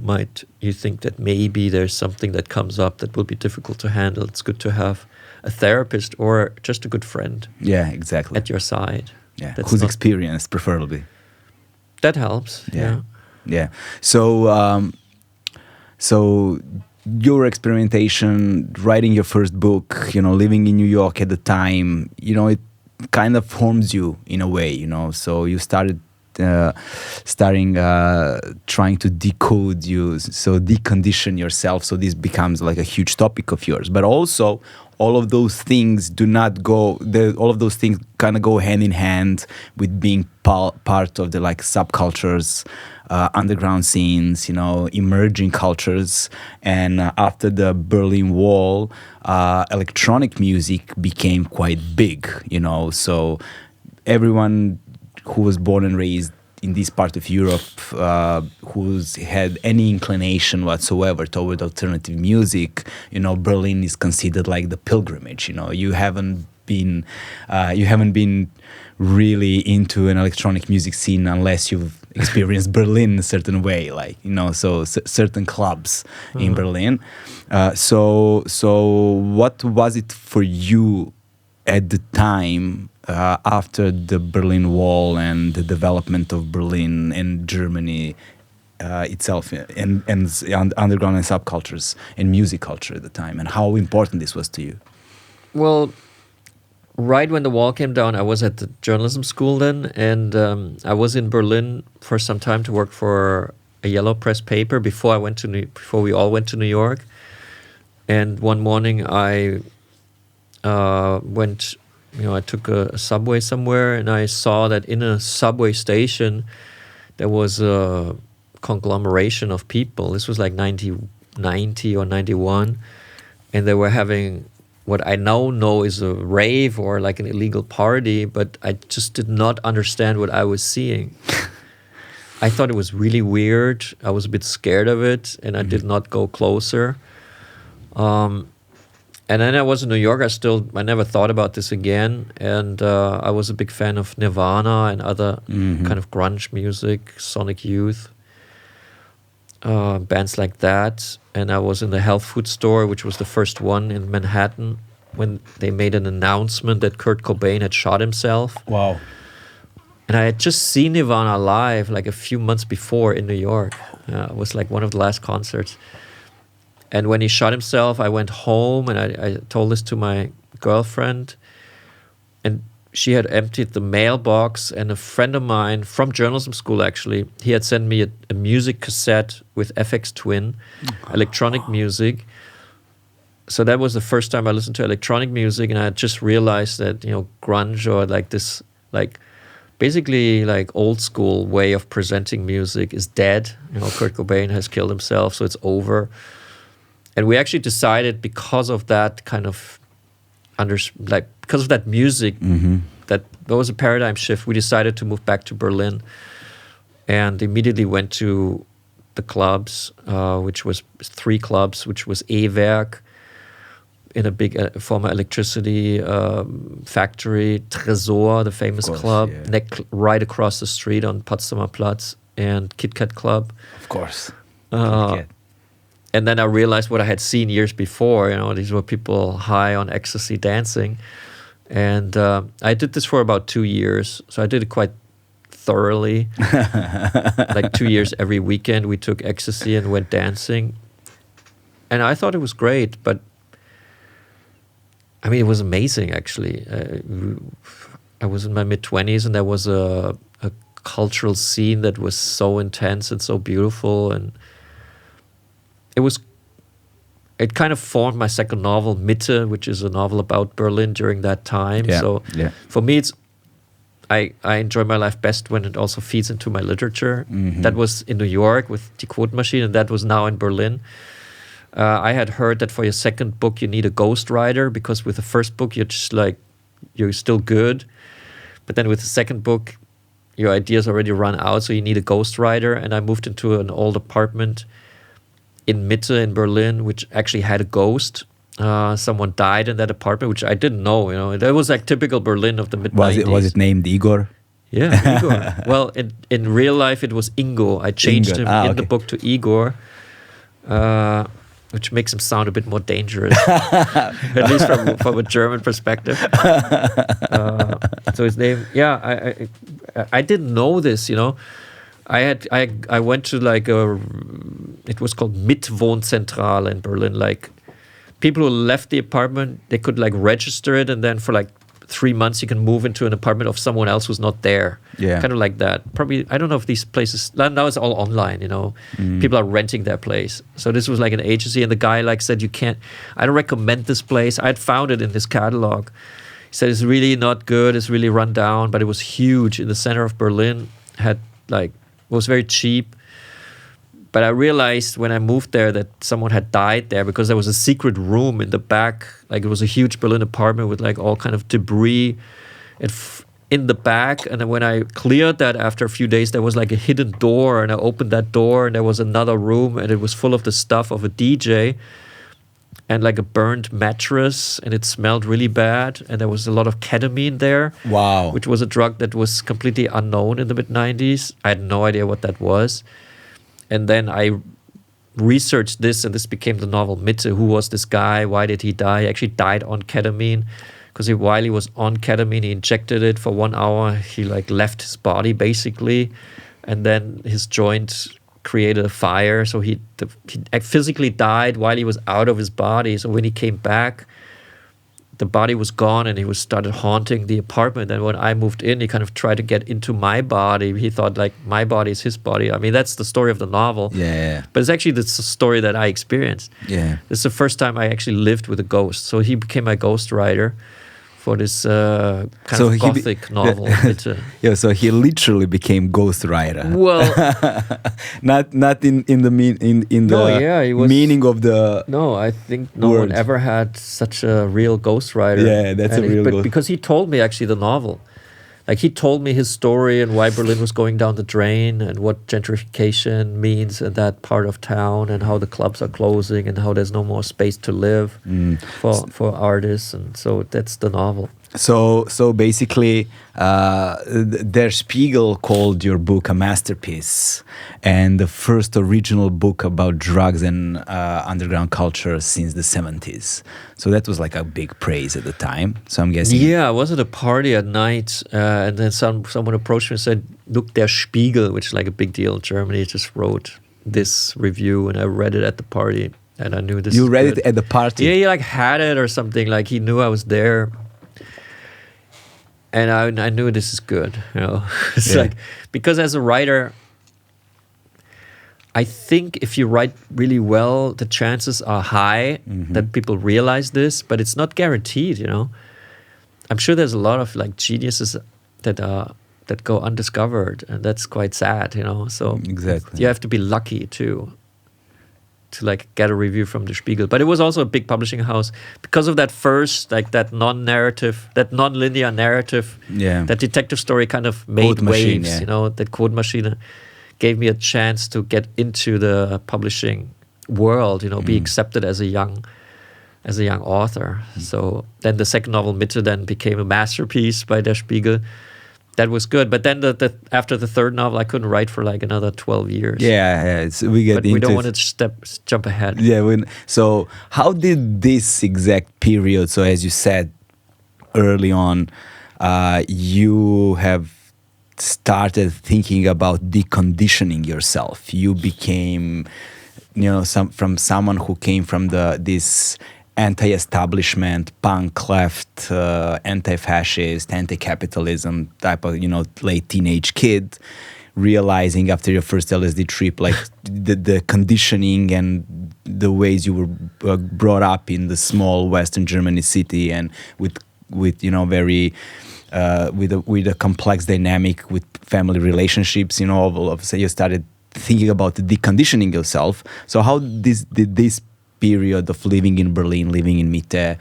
think that maybe there's something that comes up that will be difficult to handle. It's good to have a therapist or just a good friend. Yeah, exactly. At your side. Yeah, who's experienced, preferably. That helps. Yeah. So your experimentation, writing your first book, living in New York at the time, it kind of forms you in a way, So you started trying to decode you, so decondition yourself, so this becomes like a huge topic of yours. But also all of those things all of those things kind of go hand in hand with being part of the subcultures, underground scenes, emerging cultures. And after the Berlin Wall, electronic music became quite big, so everyone who was born and raised in this part of Europe, who's had any inclination whatsoever toward alternative music, Berlin is considered like the pilgrimage. You haven't been really into an electronic music scene unless you've experienced Berlin a certain way, so certain clubs in Berlin. So what was it for you at the time? After the Berlin Wall and the development of Berlin and Germany itself, and underground and subcultures and music culture at the time, and how important this was to you? Well, right when the wall came down, I was at the journalism school then, and I was in Berlin for some time to work for a yellow press paper before we all went to New York. And one morning I went. I took a subway somewhere, and I saw that in a subway station there was a conglomeration of people. This was like 1990 or 91, and they were having what I now know is a rave or like an illegal party, but I just did not understand what I was seeing. I thought it was really weird. I was a bit scared of it, and I did not go closer. And then I was in New York. I never thought about this again. And I was a big fan of Nirvana and other kind of grunge music, Sonic Youth, bands like that. And I was in the health food store, which was the first one in Manhattan, when they made an announcement that Kurt Cobain had shot himself. Wow. And I had just seen Nirvana live like a few months before in New York. It was like one of the last concerts. And when he shot himself, I went home and I told this to my girlfriend. And she had emptied the mailbox. And a friend of mine from journalism school, actually, he had sent me a music cassette with FX Twin, electronic music. So that was the first time I listened to electronic music. And I had just realized that, grunge or like this, like, basically like old school way of presenting music is dead. Kurt Cobain has killed himself, so it's over. And we actually decided, because of that kind of because of that music, that there was a paradigm shift. We decided to move back to Berlin, and immediately went to the clubs, which was 3 clubs, which was E-Werk, in a big former electricity factory, Tresor, the famous club, right across the street on Potsdamer Platz, and Kit Kat Club. Of course. And then I realized what I had seen years before. These were people high on ecstasy dancing. And I did this for about 2 years. So I did it quite thoroughly. Like 2 years every weekend, we took ecstasy and went dancing. And I thought it was great, but I mean, it was amazing, actually. I was in my mid-20s, and there was a cultural scene that was so intense and so beautiful. And it kind of formed my second novel, Mitte, which is a novel about Berlin during that time. For me, I enjoy my life best when it also feeds into my literature. That was in New York with Die Quotenmaschine, and that was now in Berlin. I had heard that for your second book, you need a ghostwriter, because with the first book, you're still good. But then with the second book, your ideas already run out, so you need a ghostwriter. And I moved into an old apartment in Mitte in Berlin, which actually had a ghost. Someone died in that apartment, which I didn't know. That was like typical Berlin of the mid-90s. Was it named Igor? Yeah, Igor. Well, in real life, it was Ingo. I changed him in the book to Igor. Which makes him sound a bit more dangerous, at least from a German perspective. So his name, I didn't know this, I went to like it was called Mitwohnzentrale in Berlin. Like, people who left the apartment, they could like register it, and then for like 3 months you can move into an apartment of someone else who's not there. Yeah. Kind of like that. Probably, I don't know if these places, now it's all online, People are renting their place. So this was like an agency, and the guy like said, I don't recommend this place. I had found it in his catalog. He said, it's really not good, it's really run down, but it was huge in the center of Berlin, was very cheap. But I realized when I moved there that someone had died there, because there was a secret room in the back. Like, it was a huge Berlin apartment with like all kind of debris in the back. And then when I cleared that after a few days, there was like a hidden door, and I opened that door, and there was another room, and it was full of the stuff of a DJ and like a burned mattress, and it smelled really bad. And there was a lot of ketamine there. Wow. Which was a drug that was completely unknown in the mid-90s. I had no idea what that was. And then I researched this, and this became the novel Mitte. Who was this guy? Why did he die? He actually died on ketamine, because while he was on ketamine, he injected it for 1 hour. He like left his body basically, and then his joint created a fire. So he physically died while he was out of his body. So when he came back, the body was gone, and he started haunting the apartment. And when I moved in, he kind of tried to get into my body. He thought like my body is his body. I mean, that's the story of the novel. Yeah. But it's actually the story that I experienced. Yeah. This is the first time I actually lived with a ghost. So he became my ghostwriter for this kind of gothic novel. Yeah, so he literally became ghostwriter. Well, not in the meaning of the. No, I think no word. one ever had such a real ghostwriter. Yeah, that's but because he told me actually the novel. Like he told me his story and why Berlin was going down the drain and what gentrification means in that part of town and how the clubs are closing and how there's no more space to live for artists. And so that's the novel. So basically, Der Spiegel called your book a masterpiece and the first original book about drugs and underground culture since the 70s. So that was like a big praise at the time. So I'm guessing. Yeah, I was at a party at night and then someone approached me and said, look, Der Spiegel, which is like a big deal in Germany, just wrote this review and I read it at the party and I knew this. You read it at the party? Yeah, he like had it or something. Like he knew I was there. And I knew this is good, you know. It's like, because as a writer, I think if you write really well, the chances are high that people realize this, but it's not guaranteed, you know. I'm sure there's a lot of like geniuses that go undiscovered, and that's quite sad, you know. So exactly, you have to be lucky to like get a review from the Spiegel. But it was also a big publishing house because of that first, like that non-narrative, that non-linear narrative. Yeah. That detective story kind of made waves, you know. That Quotenmaschine gave me a chance to get into the publishing world, you know, be accepted as a young author. So then the second novel, Mitte, then became a masterpiece by Der Spiegel. That was good, but then after the third novel, I couldn't write for like another 12 years. Yeah, we don't want to jump ahead. Yeah, so how did this exact period? So as you said early on, you have started thinking about deconditioning yourself. You became, you know, from someone who came from this anti-establishment, punk left, anti-fascist, anti-capitalism type of, you know, late teenage kid, realizing after your first LSD trip, like the conditioning and the ways you were brought up in the small Western Germany city and with you know, very with a complex dynamic with family relationships, you know, all of a sudden you started thinking about deconditioning yourself. So how did this period of living in Berlin, living in Mitte,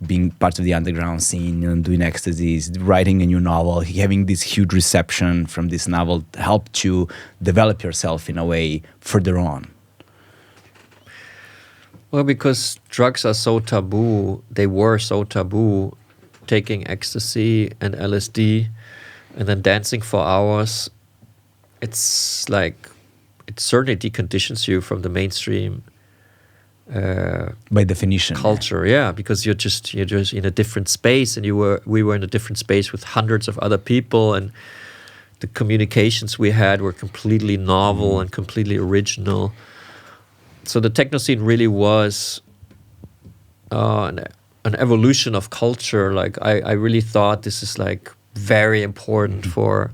being part of the underground scene, you know, doing ecstasies, writing a new novel, having this huge reception from this novel helped you develop yourself in a way further on? Well, because drugs are so taboo, they were so taboo, taking ecstasy and LSD and then dancing for hours, it's like, it certainly deconditions you from the mainstream by definition culture, yeah, because you're just in a different space, and we were in a different space with hundreds of other people, and the communications we had were completely novel and completely original. So the techno scene really was an evolution of culture. Like I really thought this is like very important for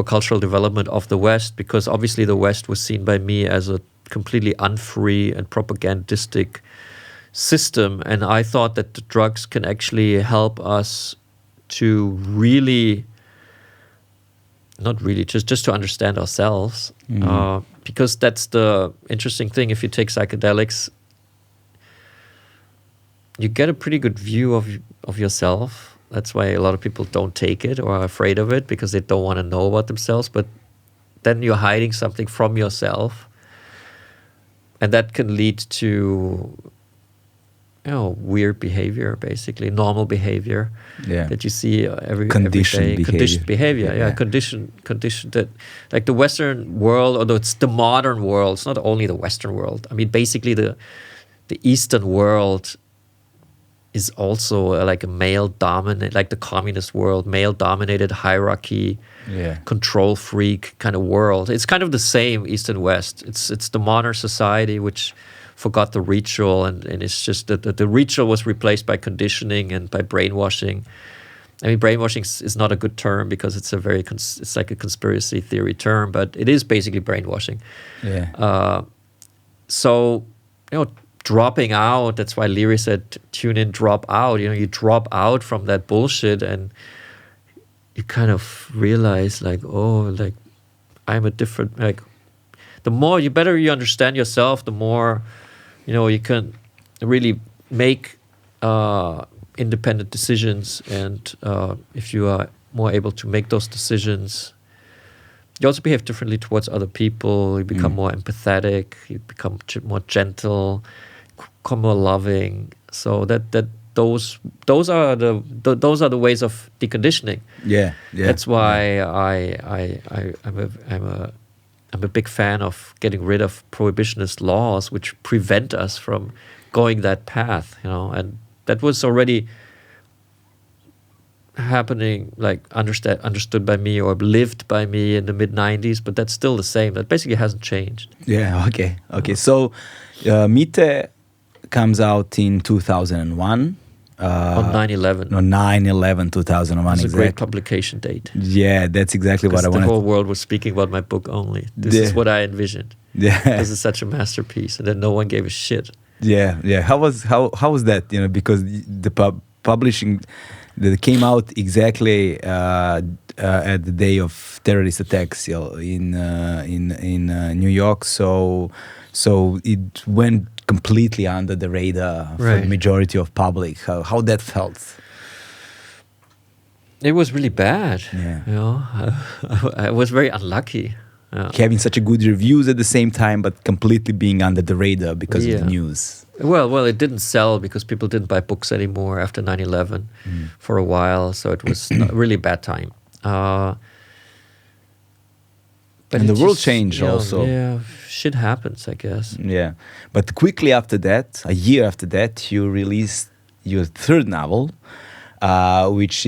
cultural development of the West, because obviously the West was seen by me as a completely unfree and propagandistic system, and I thought that the drugs can actually help us to really, not really, just to understand ourselves, because that's the interesting thing. If you take psychedelics, you get a pretty good view of yourself. That's why a lot of people don't take it or are afraid of it, because they don't want to know about themselves, but then you're hiding something from yourself. And that can lead to, you know, weird behavior, basically normal behavior that you see every day. Conditioned behavior, conditioned that, like the Western world, although it's the modern world, it's not only the Western world. I mean, basically the Eastern world is also like a male-dominated, like the communist world, male-dominated hierarchy, control freak kind of world. It's kind of the same East and West. It's the modern society which forgot the ritual, and it's just that the ritual was replaced by conditioning and by brainwashing. I mean, brainwashing is not a good term because it's it's like a conspiracy theory term, but it is basically brainwashing. So, you know, dropping out. That's why Leary said, tune in, drop out. You drop out from that bullshit and you kind of realize I'm a different, the more you understand yourself, the more, you can really make independent decisions. And if you are more able to make those decisions, you also behave differently towards other people. You become more empathetic. You become more gentle, become more loving. So those are the ways of deconditioning. Yeah. That's why I'm a big fan of getting rid of prohibitionist laws which prevent us from going that path. And that was already happening, understood by me or lived by me in the mid-90s, but that's still the same. That basically hasn't changed. Yeah, okay. So, Mite comes out in 2001. On 9/11. No, 9/11, 2001. It's a great publication date. Yeah, that's exactly what I wanted. The whole world was speaking about my book only. This is what I envisioned. Yeah. This is such a masterpiece, and then no one gave a shit. Yeah. How was that? Because the publishing that came out exactly at the day of terrorist attacks in New York. So it went completely under the radar for the majority of public. How that felt? It was really bad. Yeah. I was very unlucky. Having such a good reviews at the same time, but completely being under the radar because of the news. Well, it didn't sell because people didn't buy books anymore after 9/11 for a while. So it was a really bad time. But and the world changed also. Yeah, shit happens, I guess. Yeah, but quickly after that, a year after that, you released your third novel, which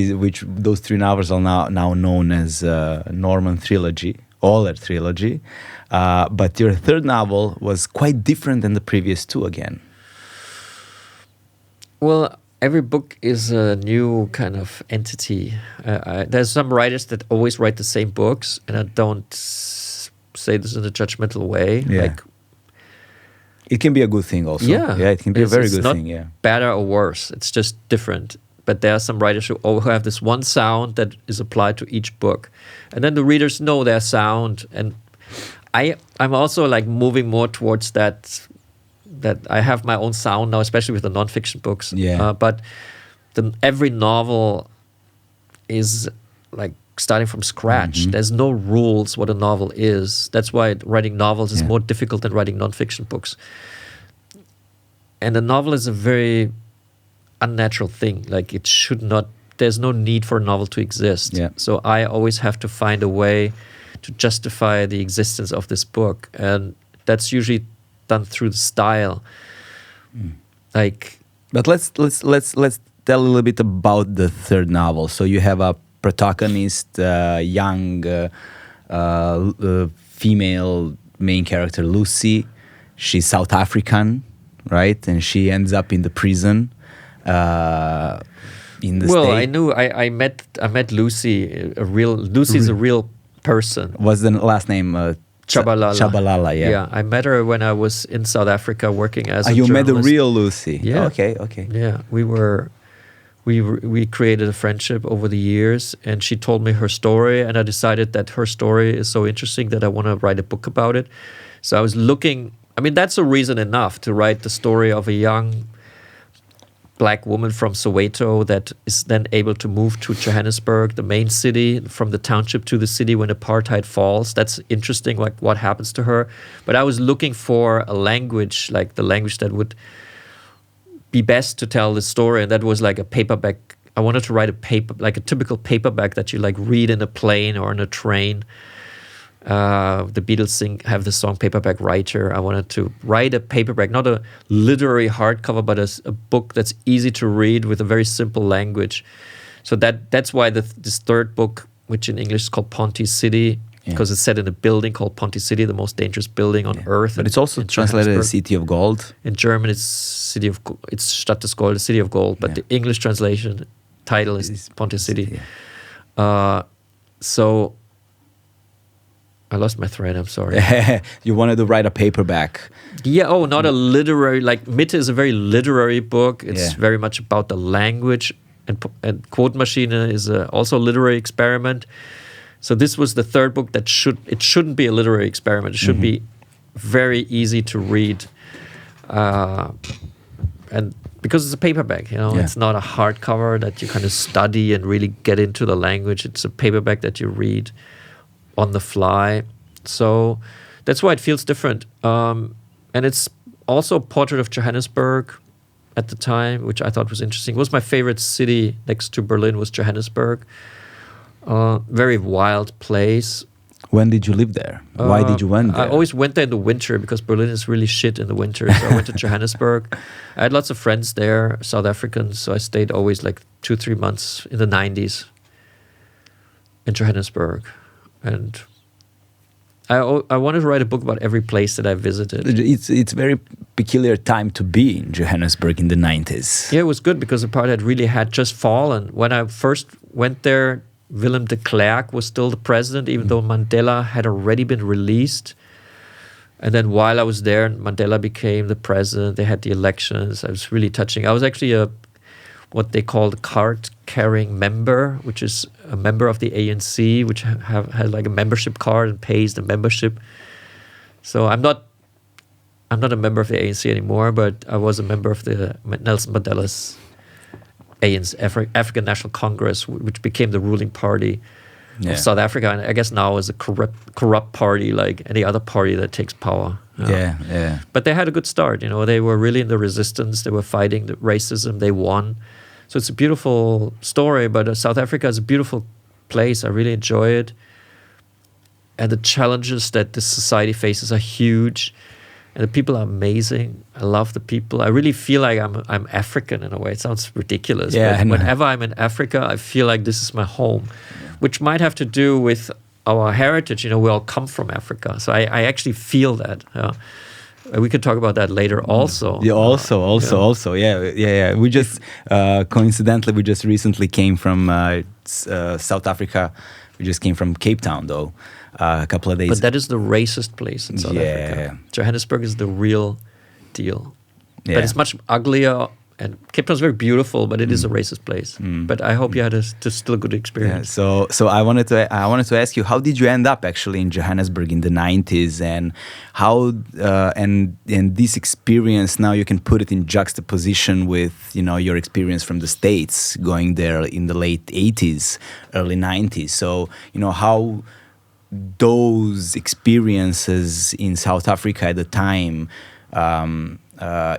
those three novels are now known as Norman trilogy, Ohler trilogy. But your third novel was quite different than the previous two again. Well, every book is a new kind of entity. There's some writers that always write the same books, and I don't say this in a judgmental way. Yeah. It can be a good thing also. Yeah, it can be a very good thing. Yeah, better or worse. It's just different. But there are some writers who have this one sound that is applied to each book, and then the readers know their sound. And I'm also moving more towards that I have my own sound now, especially with the nonfiction books. Yeah. But every novel is starting from scratch. Mm-hmm. There's no rules what a novel is. That's why writing novels is more difficult than writing nonfiction books. And a novel is a very unnatural thing. It should not. There's no need for a novel to exist. Yeah. So I always have to find a way to justify the existence of this book, and that's usually done through the style. But let's tell a little bit about the third novel. So you have a protagonist, young female main character, Lucy. She's South African, right? And she ends up in the prison. In the state. I met Lucy. Lucy's a real person. What's the last name? Chabalala, yeah. Yeah, I met her when I was in South Africa working as a you journalist. met the real Lucy. Yeah. Okay. Yeah, we created a friendship over the years, and she told me her story, and I decided that her story is so interesting that I want to write a book about it. So I was looking. I mean, that's a reason enough to write the story of a young Black woman from Soweto that is then able to move to Johannesburg, the main city, from the township to the city when apartheid falls. That's interesting, what happens to her. But I was looking for a language, the language that would be best to tell the story, and that was a paperback. I wanted to write a typical paperback that you read in a plane or on a train. The Beatles have the song Paperback Writer. I wanted to write a paperback, not a literary hardcover, but a book that's easy to read with a very simple language. So that's why this third book, which in English is called Ponty City, because it's set in a building called Ponty City, the most dangerous building on earth. But it's also translated as City of Gold. In German, it's Stadt des Gold, the City of Gold. But the English translation title is Ponty City. So I lost my thread, I'm sorry. You wanted to write a paperback. Yeah, not a literary, like Mitte is a very literary book. It's very much about the language, and Quotenmaschine is also a literary experiment. So this was the third book that shouldn't be a literary experiment. It should be very easy to read. And because it's a paperback, it's not a hardcover that you kind of study and really get into the language. It's a paperback that you read on the fly. So that's why it feels different. And it's also a portrait of Johannesburg at the time, which I thought was interesting. It was my favorite city next to Berlin was Johannesburg. Very wild place. When did you live there? Why did you went there? I always went there in the winter because Berlin is really shit in the winter. So I went to Johannesburg. I had lots of friends there, South Africans. So I stayed always like 2-3 months in the 90s in Johannesburg. And I wanted to write a book about every place that I visited. It's a very peculiar time to be in Johannesburg in the 90s. Yeah, it was good because apartheid had just fallen. When I first went there, Willem de Klerk was still the president, even though Mandela had already been released. And then while I was there, Mandela became the president. They had the elections. I was really touching. I was actually what they call the card-carrying member, which is a member of the ANC, which has like a membership card and pays the membership. So I'm not a member of the ANC anymore, but I was a member of the Nelson Mandela's ANC, African National Congress, which became the ruling party of South Africa, and I guess now is a corrupt party like any other party that takes power. Yeah. But they had a good start. They were really in the resistance. They were fighting the racism. They won. So it's a beautiful story. But South Africa is a beautiful place. I really enjoy it. And the challenges that this society faces are huge. And the people are amazing. I love the people. I really feel like I'm African in a way. It sounds ridiculous. Yeah, but whenever I'm in Africa, I feel like this is my home, which might have to do with our heritage. We all come from Africa. So I actually feel that. We could talk about that later also. Yeah, also. Yeah. We just, coincidentally, we just recently came from South Africa. We just came from Cape Town, though. A couple of days. But that is the racist place in South Africa. Johannesburg is the real deal. Yeah. But it's much uglier, and Cape Town is very beautiful, but it is a racist place. But I hope you had still a good experience. Yeah, so I wanted to ask you, how did you end up actually in Johannesburg in the 90s, and how and this experience now you can put it in juxtaposition with your experience from the States, going there in the late 80s, early 90s. So how those experiences in South Africa at the time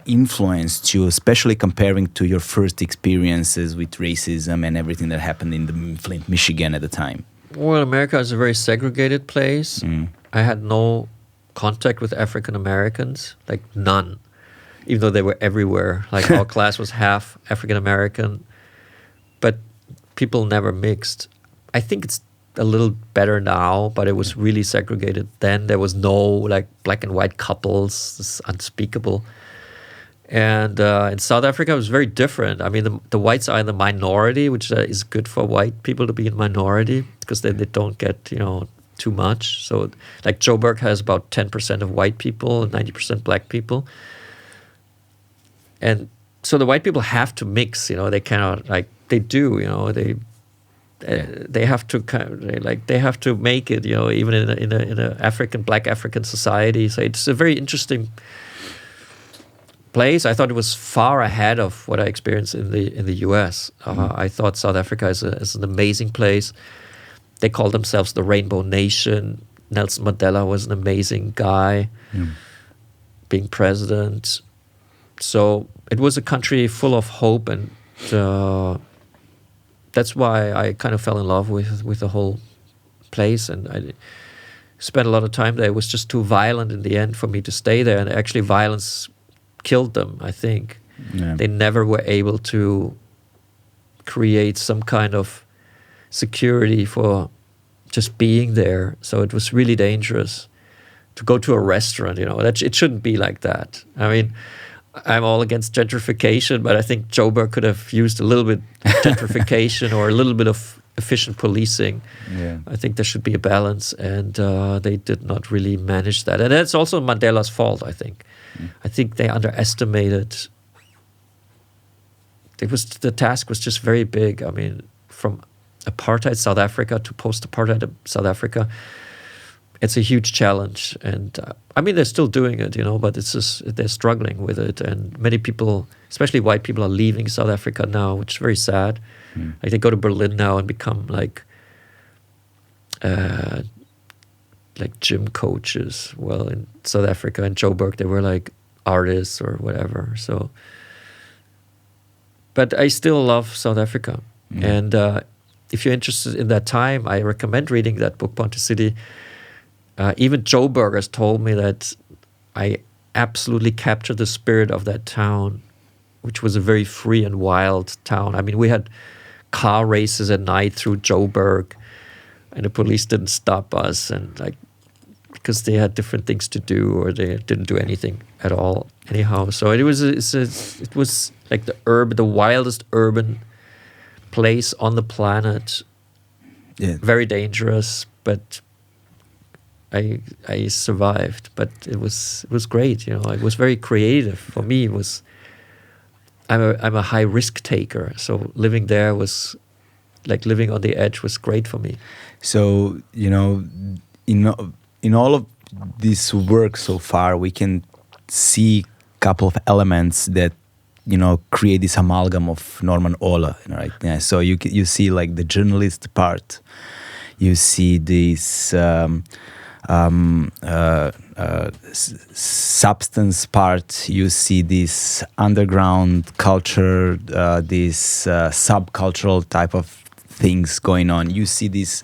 influenced you, especially comparing to your first experiences with racism and everything that happened in Flint, Michigan at the time? Well, America is a very segregated place. I had no contact with African Americans, like none, even though they were everywhere. Like our class was half African American, but people never mixed. I think it's a little better now, but it was really segregated then. There was no like black and white couples. It's unspeakable. And in South Africa, it was very different. I mean, the whites are in the minority, which is good for white people to be in minority because then they don't get, too much. So like Joburg has about 10% of white people and 90% black people. And so the white people have to mix, they cannot, they do, they have to they have to make it, even in a black African society. So it's a very interesting place. I thought it was far ahead of what I experienced in the U.S. I thought South Africa is an amazing place. They call themselves the Rainbow Nation. Nelson Mandela was an amazing guy, being president. So it was a country full of hope, and that's why I kind of fell in love with the whole place, and I spent a lot of time there. It was just too violent in the end for me to stay there, and actually violence killed them, I think. Yeah. They never were able to create some kind of security for just being there. So it was really dangerous to go to a restaurant, it shouldn't be like that. I mean, I'm all against gentrification, but I think Joburg could have used a little bit gentrification or a little bit of efficient policing. Yeah. I think there should be a balance, and they did not really manage that. And that's also Mandela's fault, I think. I think they underestimated. The task was just very big. I mean, from apartheid South Africa to post-apartheid South Africa, it's a huge challenge. And I mean, they're still doing it, but it's just they're struggling with it. And many people, especially white people, are leaving South Africa now, which is very sad. Like they go to Berlin now and become like gym coaches. Well, in South Africa and Joburg, they were like artists or whatever. So, but I still love South Africa. And if you're interested in that time, I recommend reading that book, Ponte City. Even Joburg has told me that I absolutely captured the spirit of that town, which was a very free and wild town. I mean, we had car races at night through Joburg, and the police didn't stop us, and because they had different things to do, or they didn't do anything at all anyhow. So it was like the wildest urban place on the planet. Yeah. Very dangerous, but I survived. But it was great. It was very creative for me. It was. I'm a high risk taker, so living there was like living on the edge was great for me. So in all of this work so far, we can see a couple of elements that create this amalgam of Norman Ohler, right? Yeah. So you see like the journalist part, you see this substance part, you see this underground culture, this subcultural type of things going on. You see these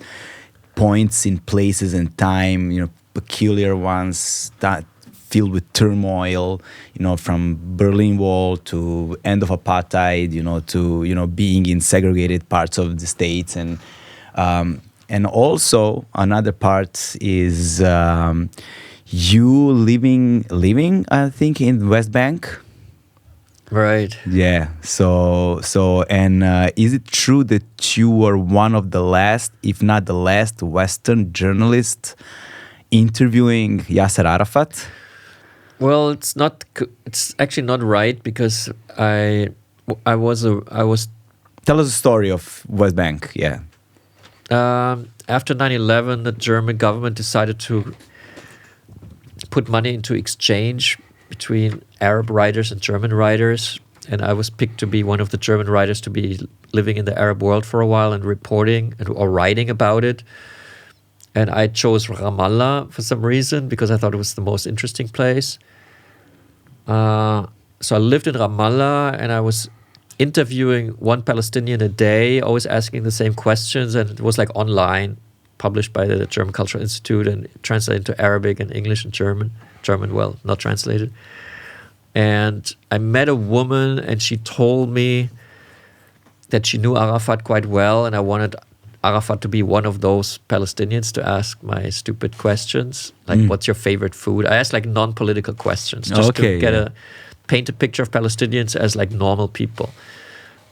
points in places and time, peculiar ones that filled with turmoil, from Berlin Wall to end of apartheid, to being in segregated parts of the states, and also another part is you living I think in West Bank. Right. Yeah. So is it true that you were one of the last, if not the last, Western journalist interviewing Yasser Arafat? Well, it's actually not right, because I was. Tell us the story of West Bank. Yeah. After 9/11, the German government decided to put money into exchange between Arab writers and German writers, and I was picked to be one of the German writers to be living in the Arab world for a while and reporting or writing about it. And I chose Ramallah for some reason, because I thought it was the most interesting place. So I lived in Ramallah, and I was interviewing one Palestinian a day, always asking the same questions, and it was like online, published by the German Cultural Institute and translated to Arabic and English and German, well, not translated. And I met a woman, and she told me that she knew Arafat quite well, and I wanted Arafat to be one of those Palestinians to ask my stupid questions, like what's your favorite food? I asked like non-political questions, just to paint a picture of Palestinians as like normal people.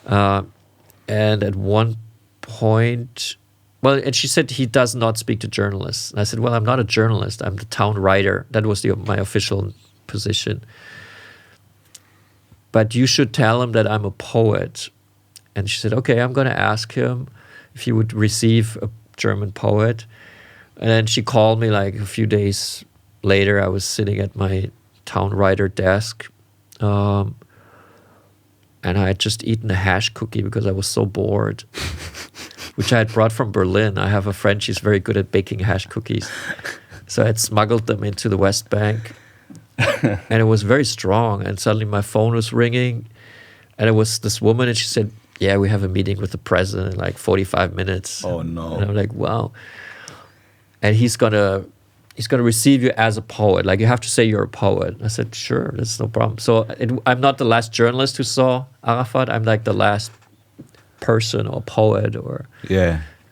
And at one point, and she said he does not speak to journalists. And I said, well, I'm not a journalist. I'm the town writer. That was my official position. But you should tell him that I'm a poet. And she said, okay, I'm going to ask him if he would receive a German poet. And then she called me like a few days later. I was sitting at my town writer desk. And I had just eaten a hash cookie because I was so bored, which I had brought from Berlin. I have a friend, she's very good at baking hash cookies. So I had smuggled them into the West Bank. And it was very strong. And suddenly my phone was ringing. And it was this woman, and she said, yeah, we have a meeting with the president in like 45 minutes. Oh, no. And I'm like, wow. And he's gonna receive you as a poet. Like, you have to say you're a poet. I said, sure, that's no problem. So I'm not the last journalist who saw Arafat. I'm like the last person or poet,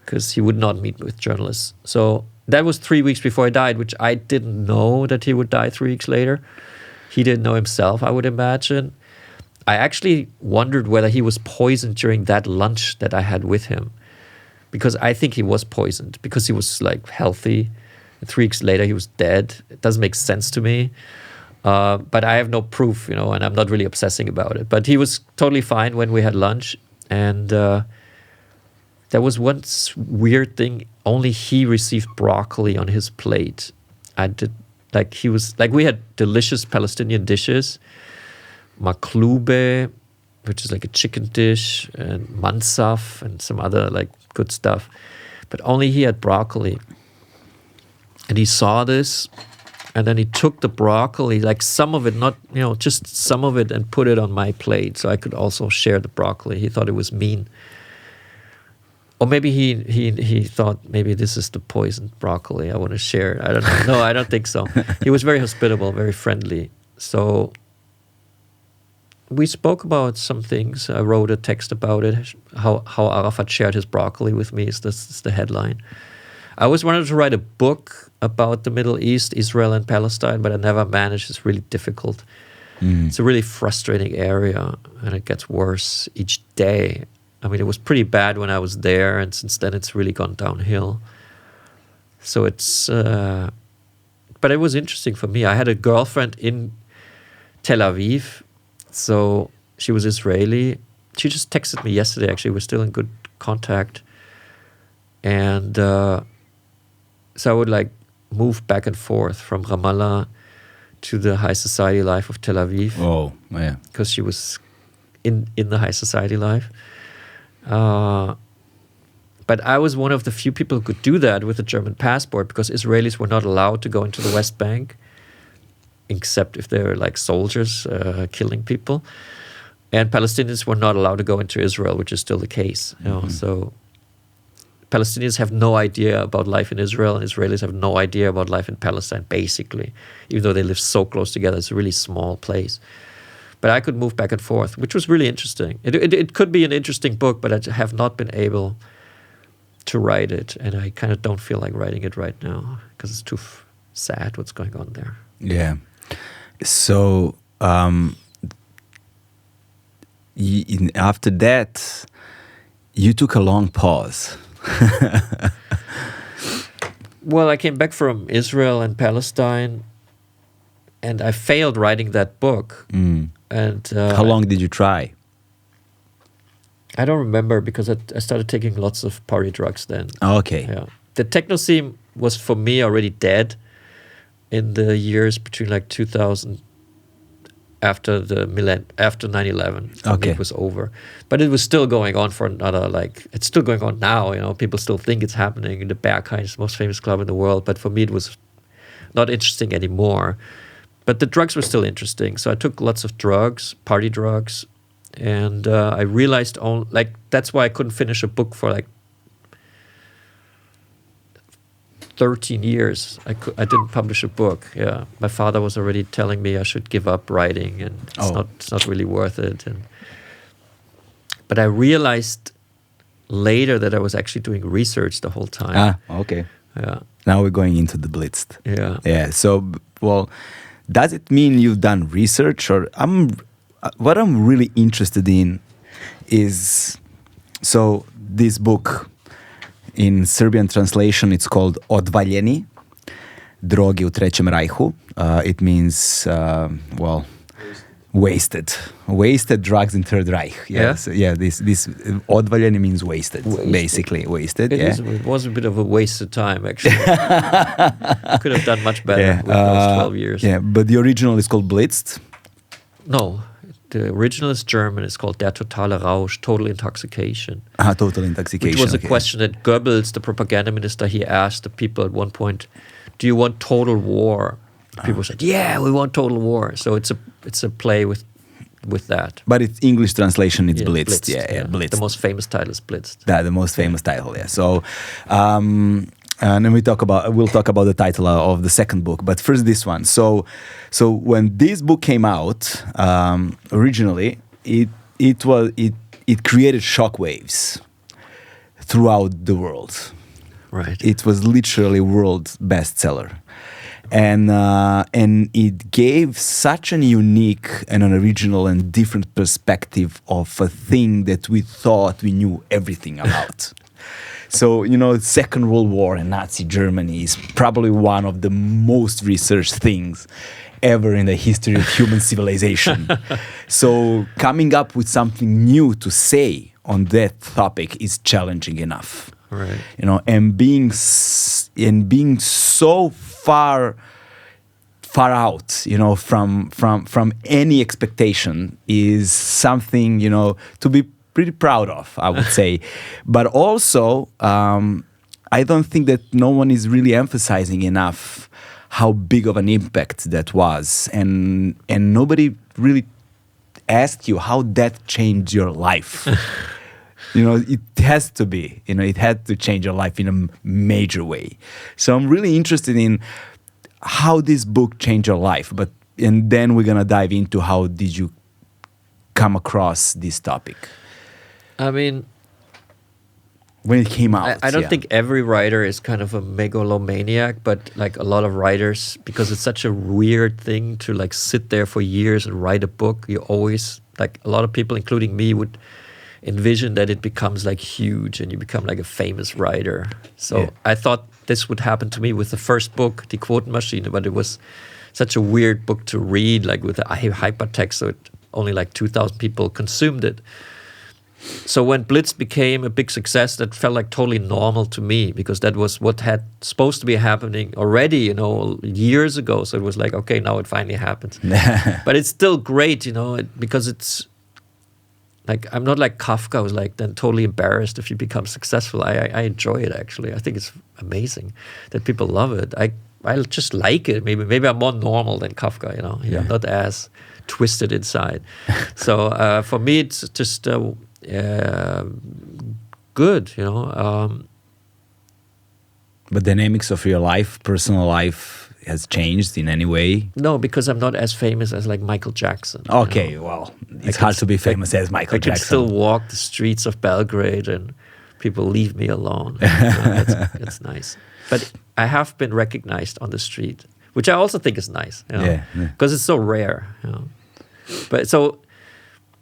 because he would not meet with journalists. So that was 3 weeks before he died, which I didn't know that he would die 3 weeks later. He didn't know himself, I would imagine. I actually wondered whether he was poisoned during that lunch that I had with him, because I think he was poisoned, because he was like healthy. 3 weeks later, he was dead. It doesn't make sense to me. But I have no proof, and I'm not really obsessing about it. But he was totally fine when we had lunch. And there was one weird thing. Only he received broccoli on his plate. I did, we had delicious Palestinian dishes. Maklube, which is like a chicken dish, and mansaf, and some other good stuff. But only he had broccoli. And he saw this, and then he took the broccoli, some of it, not, just some of it, and put it on my plate so I could also share the broccoli. He thought it was mean. Or maybe he thought maybe this is the poisoned broccoli I want to share. I don't know. No, I don't think so. He was very hospitable, very friendly. So we spoke about some things. I wrote a text about it, how Arafat shared his broccoli with me is the headline. I always wanted to write a book about the Middle East, Israel and Palestine, but I never managed. It's really difficult. It's a really frustrating area, and it gets worse each day. I mean, it was pretty bad when I was there, and since then it's really gone downhill. So it's... but it was interesting for me. I had a girlfriend in Tel Aviv, so she was Israeli. She just texted me yesterday, actually. We're still in good contact. And so I would move back and forth from Ramallah to the high society life of Tel Aviv. Oh, yeah. Because she was in the high society life. But I was one of the few people who could do that with a German passport, because Israelis were not allowed to go into the West Bank, except if they were soldiers killing people. And Palestinians were not allowed to go into Israel, which is still the case. So Palestinians have no idea about life in Israel, and Israelis have no idea about life in Palestine, basically, even though they live so close together. It's a really small place. But I could move back and forth, which was really interesting. It could be an interesting book, but I have not been able to write it. And I kind of don't feel like writing it right now because it's too sad what's going on there. Yeah. So after that, you took a long pause. Well, I came back from Israel and Palestine, and I failed writing that book. And how long did you try? I don't remember, because I started taking lots of party drugs then. Okay. Yeah. The techno scene was for me already dead in the years between 2000 after 9/11. Okay. It was over. But it was still going on for another it's still going on now, people still think it's happening. The Berghain is the most famous club in the world, but for me it was not interesting anymore. But the drugs were still interesting. So I took lots of drugs, party drugs, and I realized that's why I couldn't finish a book for 13 years. I didn't publish a book. Yeah, my father was already telling me I should give up writing, and it's not really worth it. But I realized later that I was actually doing research the whole time. Okay. Yeah. Now we're going into the blitzed. Yeah. Yeah. So, does it mean you've done research, or what I'm really interested in is, so this book, in Serbian translation, it's called Odvaljeni, Droge u Trećem rajhu. It means, wasted drugs in Third Reich. Yes. Yeah. This Odvaljeni means wasted. Basically wasted. It was a bit of a wasted time, actually. Could have done much better with those 12 years. Yeah, but the original is called Blitzed. No, the original is German. It's called Der totale Rausch, total intoxication. Total intoxication. Which was a question that Goebbels, the propaganda minister, he asked the people at one point, "Do you want total war?" The people said, "Yeah, we want total war." So it's a play with that. But its English translation, it's Blitzed. Yeah, Blitzed. The most famous title is Blitzed. The most famous title, yeah. So, and then we'll talk about the title of the second book. But first, this one. So when this book came out, originally, it created shockwaves throughout the world. Right. It was literally world bestseller. And it gave such an unique and an original and different perspective of a thing that we thought we knew everything about. So, Second World War and Nazi Germany is probably one of the most researched things. ever in the history of human civilization. So coming up with something new to say on that topic is challenging enough. Right. You know, and being so far out, you know, from any expectation is something, you know, to be pretty proud of, I would say. But also, I don't think that no one is really emphasizing enough how big of an impact that was, and nobody really asked you how that changed your life. You know, it has to be, you know, it had to change your life in a major way. So I'm really interested in how this book changed your life, and then we're gonna dive into how did you come across this topic. I mean, when it came out, I don't think every writer is kind of a megalomaniac, but like a lot of writers, because it's such a weird thing to like sit there for years and write a book. You always, like a lot of people, including me, would envision that it becomes like huge and you become like a famous writer. So I thought this would happen to me with the first book, Die Quotenmaschine, but it was such a weird book to read, like with the hypertext, so only like 2,000 people consumed it. So when Blitz became a big success, that felt like totally normal to me, because that was what had supposed to be happening already, you know, years ago. So it was like, okay, now it finally happens. But it's still great, you know, because it's like, I'm not like Kafka, who's like then totally embarrassed if you become successful. I enjoy it, actually. I think it's amazing that people love it. I just like it. Maybe I'm more normal than Kafka, you know. I'm not as twisted inside. So for me, it's just good, you know. But dynamics of your life, personal life, has changed in any way? No, because I'm not as famous as like Michael Jackson. Okay, you know? Well, it's hard to be famous as Michael Jackson. I can still walk the streets of Belgrade and people leave me alone. That's nice. But I have been recognized on the street, which I also think is nice, you know, because it's so rare. You know. But so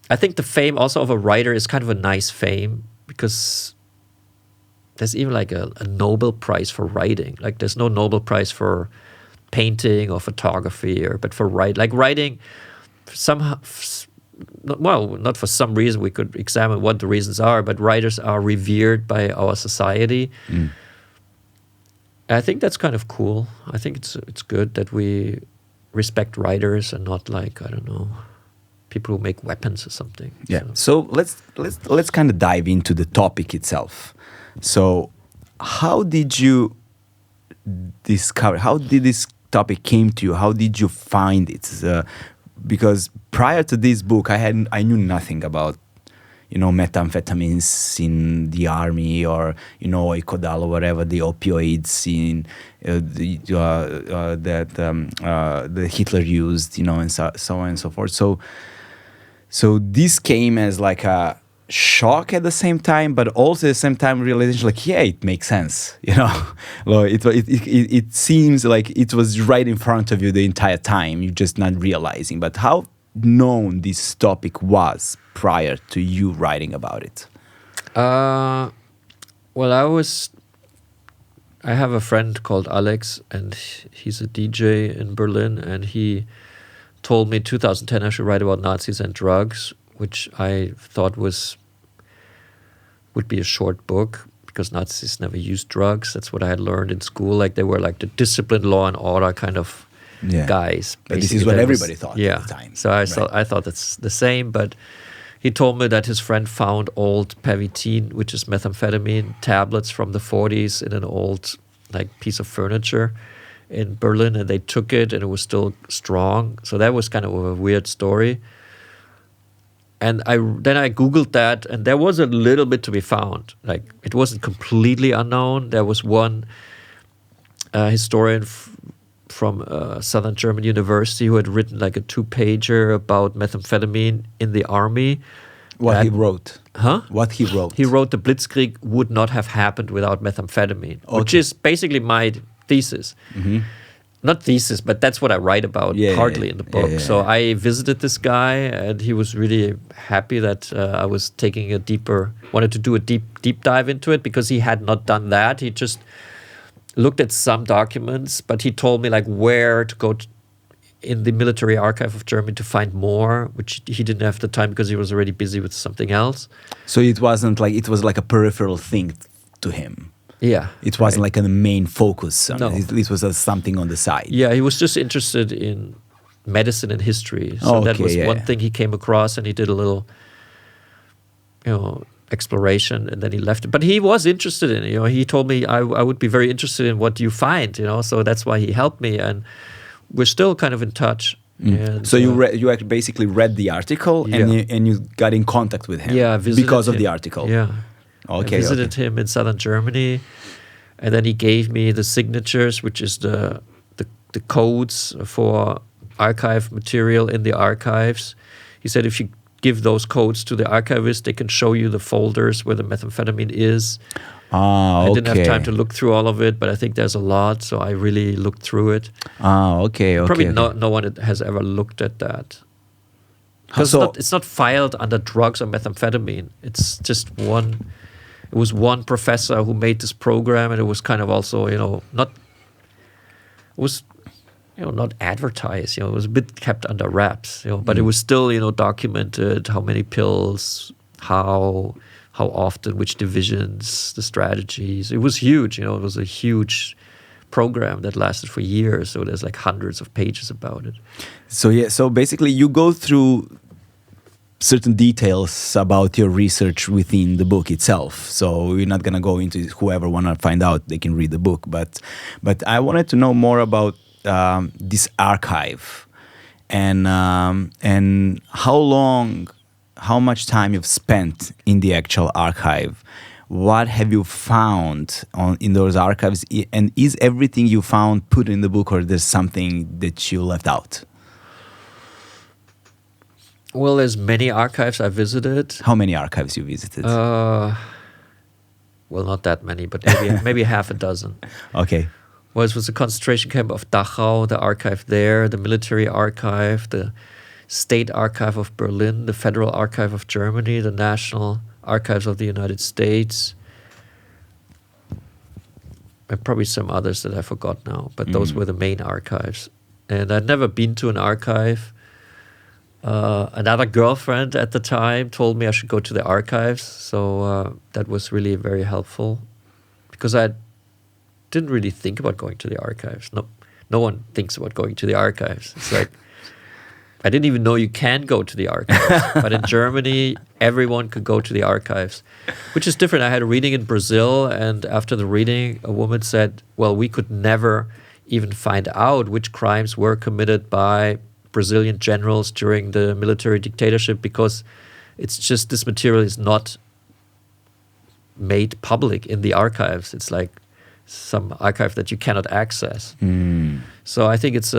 I think the fame also of a writer is kind of a nice fame, because there's even like a Nobel Prize for writing. Like there's no Nobel Prize for painting or photography, but for writing somehow, well, not for some reason, we could examine what the reasons are, but writers are revered by our society. I think that's kind of cool. I think it's good that we respect writers and not like, I don't know, people who make weapons or something. Yeah. So let's kind of dive into the topic itself. So how did you discover, how did this topic came to you? How did you find it? Because prior to this book, I knew nothing about, you know, methamphetamines in the army, or, you know, Oikodal or whatever, the opioids in that Hitler used, you know, and so on and so forth. So this came as like a shock at the same time, but also at the same time realization, like, yeah, it makes sense, you know. It seems like it was right in front of you the entire time, you're just not realizing. But how known this topic was prior to you writing about it? Well, I have a friend called Alex, and he's a DJ in Berlin, and he told me in 2010 I should write about Nazis and drugs, which I thought would be a short book, because Nazis never used drugs. That's what I had learned in school. Like they were like the disciplined law and order kind of guys. But this is what everybody thought at the time. So I thought that's the same. But he told me that his friend found old Pervitin, which is methamphetamine tablets from the 40s, in an old like piece of furniture in Berlin, and they took it and it was still strong. So that was kind of a weird story. And then I Googled that, and there was a little bit to be found. Like, it wasn't completely unknown. There was one historian from Southern German University who had written like a 2-pager about methamphetamine in the army. What he wrote? Huh? What he wrote? He wrote the Blitzkrieg would not have happened without methamphetamine, which is basically my thesis. Mm-hmm. Not thesis, but that's what I write about partly in the book. So I visited this guy, and he was really happy that I was taking wanted to do a deep dive into it, because he had not done that. He just looked at some documents, but he told me like where to go in the military archive of Germany to find more, which he didn't have the time because he was already busy with something else. So it was like a peripheral thing to him. Yeah. It wasn't like a main focus. No. It was something on the side. Yeah, he was just interested in medicine and history. So that was one thing he came across, and he did a little, exploration, and then he left it. But he was interested in it. He told me I would be very interested in what you find. So that's why he helped me, and we're still kind of in touch. And, so you basically read the article, and you got in contact with him. Yeah, I visited because of him. the article. Yeah. Okay. I visited him in southern Germany, and then he gave me the signatures, which is the codes for archive material in the archives. He said if you give those codes to the archivist, they can show you the folders where the methamphetamine is. I didn't have time to look through all of it, but I think there's a lot, so I really looked through it. Probably no one has ever looked at that. Because it's not filed under drugs or methamphetamine. It's just one. It was one professor who made this program, and it was kind of also, not advertised. It was a bit kept under wraps. But it was still, documented how many pills, how often, which divisions, the strategies. It was huge. It was a huge program that lasted for years. So there's like hundreds of pages about it. So basically, you go through certain details about your research within the book itself. So we're not gonna go into whoever wanna find out, they can read the book. But I wanted to know more about this archive and how much time you've spent in the actual archive. What have you found in those archives? And is everything you found put in the book, or there's something that you left out? Well, there's many archives I visited. How many archives you visited? Well, not that many, but maybe half a dozen. Okay. Well, it was the concentration camp of Dachau, the archive there, the military archive, the state archive of Berlin, the federal archive of Germany, the national archives of the United States, and probably some others that I forgot now. But those were the main archives. And I'd never been to an archive. Another girlfriend at the time told me I should go to the archives, so that was really very helpful, because I didn't really think about going to the archives. No one thinks about going to the archives. It's like, I didn't even know you can go to the archives. But in Germany, everyone could go to the archives, which is different. I had a reading in Brazil, and after the reading, a woman said, well, we could never even find out which crimes were committed by Brazilian generals during the military dictatorship, because it's just, this material is not made public in the archives. It's like some archive that you cannot access. So I think it's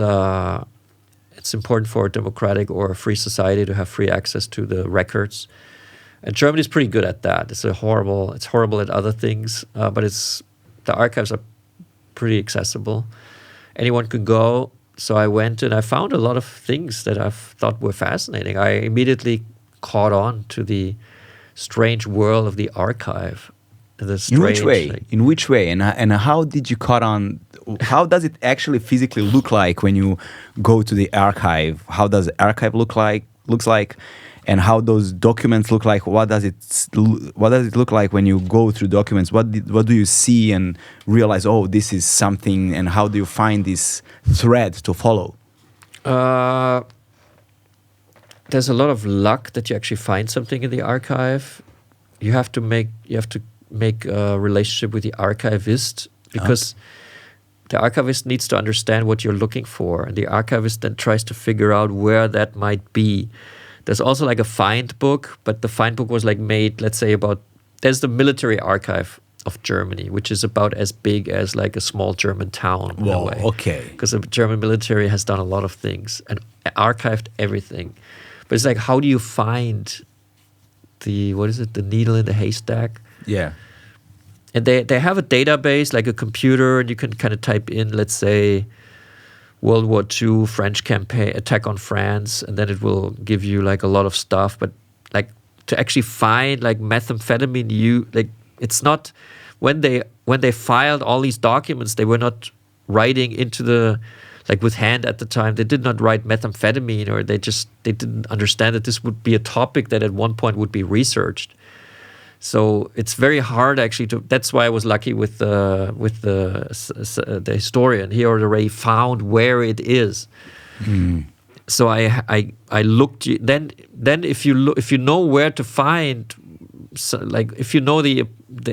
important for a democratic or a free society to have free access to the records. And Germany is pretty good at that. It's horrible at other things, but the archives are pretty accessible. Anyone can go. So I went and I found a lot of things that I thought were fascinating. I immediately caught on to the strange world of the archive. In which way? And how did you caught on? How does it actually physically look like when you go to the archive? How does the archive looks like? And how those documents look like? What does it look like when you go through documents? What do you see and realize, oh, this is something, and how do you find this thread to follow? There's a lot of luck that you actually find something in the archive. You have to make a relationship with the archivist, because the archivist needs to understand what you're looking for, and the archivist then tries to figure out where that might be. There's also like a find book, but the find book was like made, let's say, there's the military archive of Germany, which is about as big as like a small German town in a way. Okay. Because the German military has done a lot of things and archived everything. But it's like, how do you find the needle in the haystack? Yeah. And they have a database, like a computer, and you can kind of type in, let's say, World War II, French campaign, attack on France, and then it will give you like a lot of stuff. But like to actually find like methamphetamine, it's not, when they filed all these documents, they were not writing into the like with hand at the time, they did not write metamfetamine, or they didn't understand that this would be a topic that at one point would be researched. So it's very hard actually to. That's why I was lucky with the historian. He already found where it is. So I looked. Then if you know where to find, so like if you know the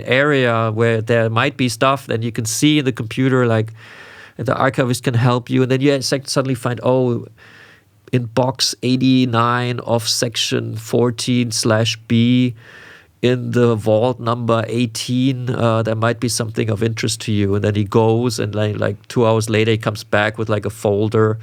area where there might be stuff, then you can see in the computer, like the archivist can help you, and then you suddenly find, in box 89 of section 14/B in the vault number 18, there might be something of interest to you. And then he goes, and like 2 hours later he comes back with like a folder,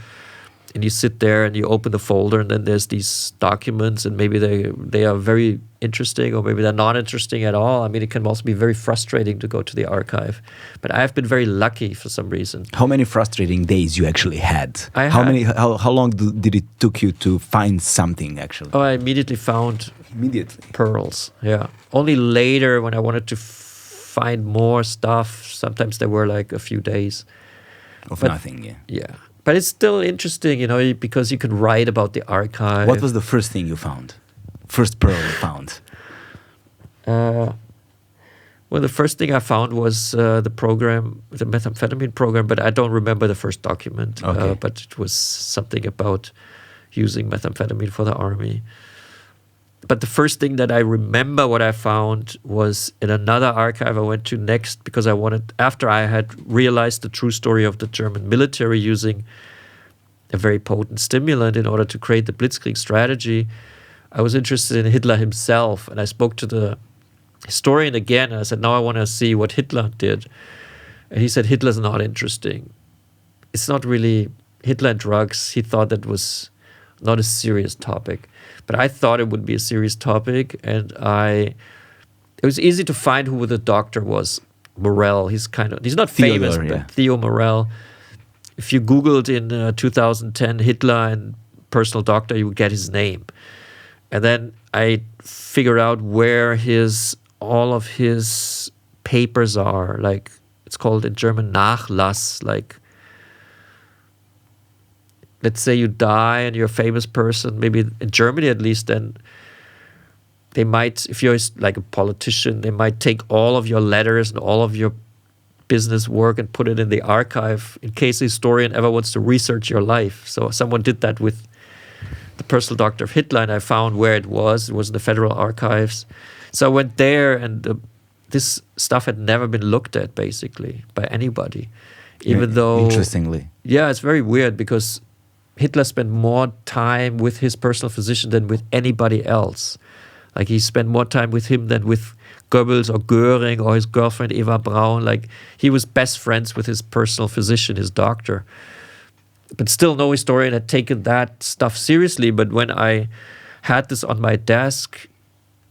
and you sit there and you open the folder, and then there's these documents, and maybe they are very interesting, or maybe they're not interesting at all. I mean, it can also be very frustrating to go to the archive. But I have been very lucky for some reason. How many frustrating days you actually had? How long did it took you to find something actually? Oh, I immediately found pearls. Yeah. Only later, when I wanted to find more stuff, sometimes there were like a few days of nothing. Yeah. But it's still interesting, because you can write about the archive. What was the first thing you found? First pearl you found? Well, the first thing I found was the methamphetamine program, but I don't remember the first document. Okay. But it was something about using methamphetamine for the army. But the first thing that I remember what I found was in another archive I went to next, because after I had realized the true story of the German military using a very potent stimulant in order to create the Blitzkrieg strategy, I was interested in Hitler himself. And I spoke to the historian again, and I said, now I want to see what Hitler did. And he said, Hitler's not interesting. It's not really Hitler and drugs. He thought that was not a serious topic. But I thought it would be a serious topic, and it was easy to find who the doctor was. Morel, he's not famous, but Theo Morel. If you Googled in 2010 Hitler and personal doctor, you would get his name. And then I figured out where all of his papers are. Like, it's called in German Nachlass, like, let's say you die and you're a famous person, maybe in Germany at least, then they might, if you're like a politician, they might take all of your letters and all of your business work and put it in the archive in case a historian ever wants to research your life. So someone did that with the personal doctor of Hitler, and I found where it was. It was in the Federal Archives. So I went there, and this stuff had never been looked at, basically, by anybody. Even though... Interestingly. Yeah, it's very weird, because Hitler spent more time with his personal physician than with anybody else. Like, he spent more time with him than with Goebbels or Goering or his girlfriend Eva Braun. Like, he was best friends with his personal physician, his doctor. But still, no historian had taken that stuff seriously. But when I had this on my desk,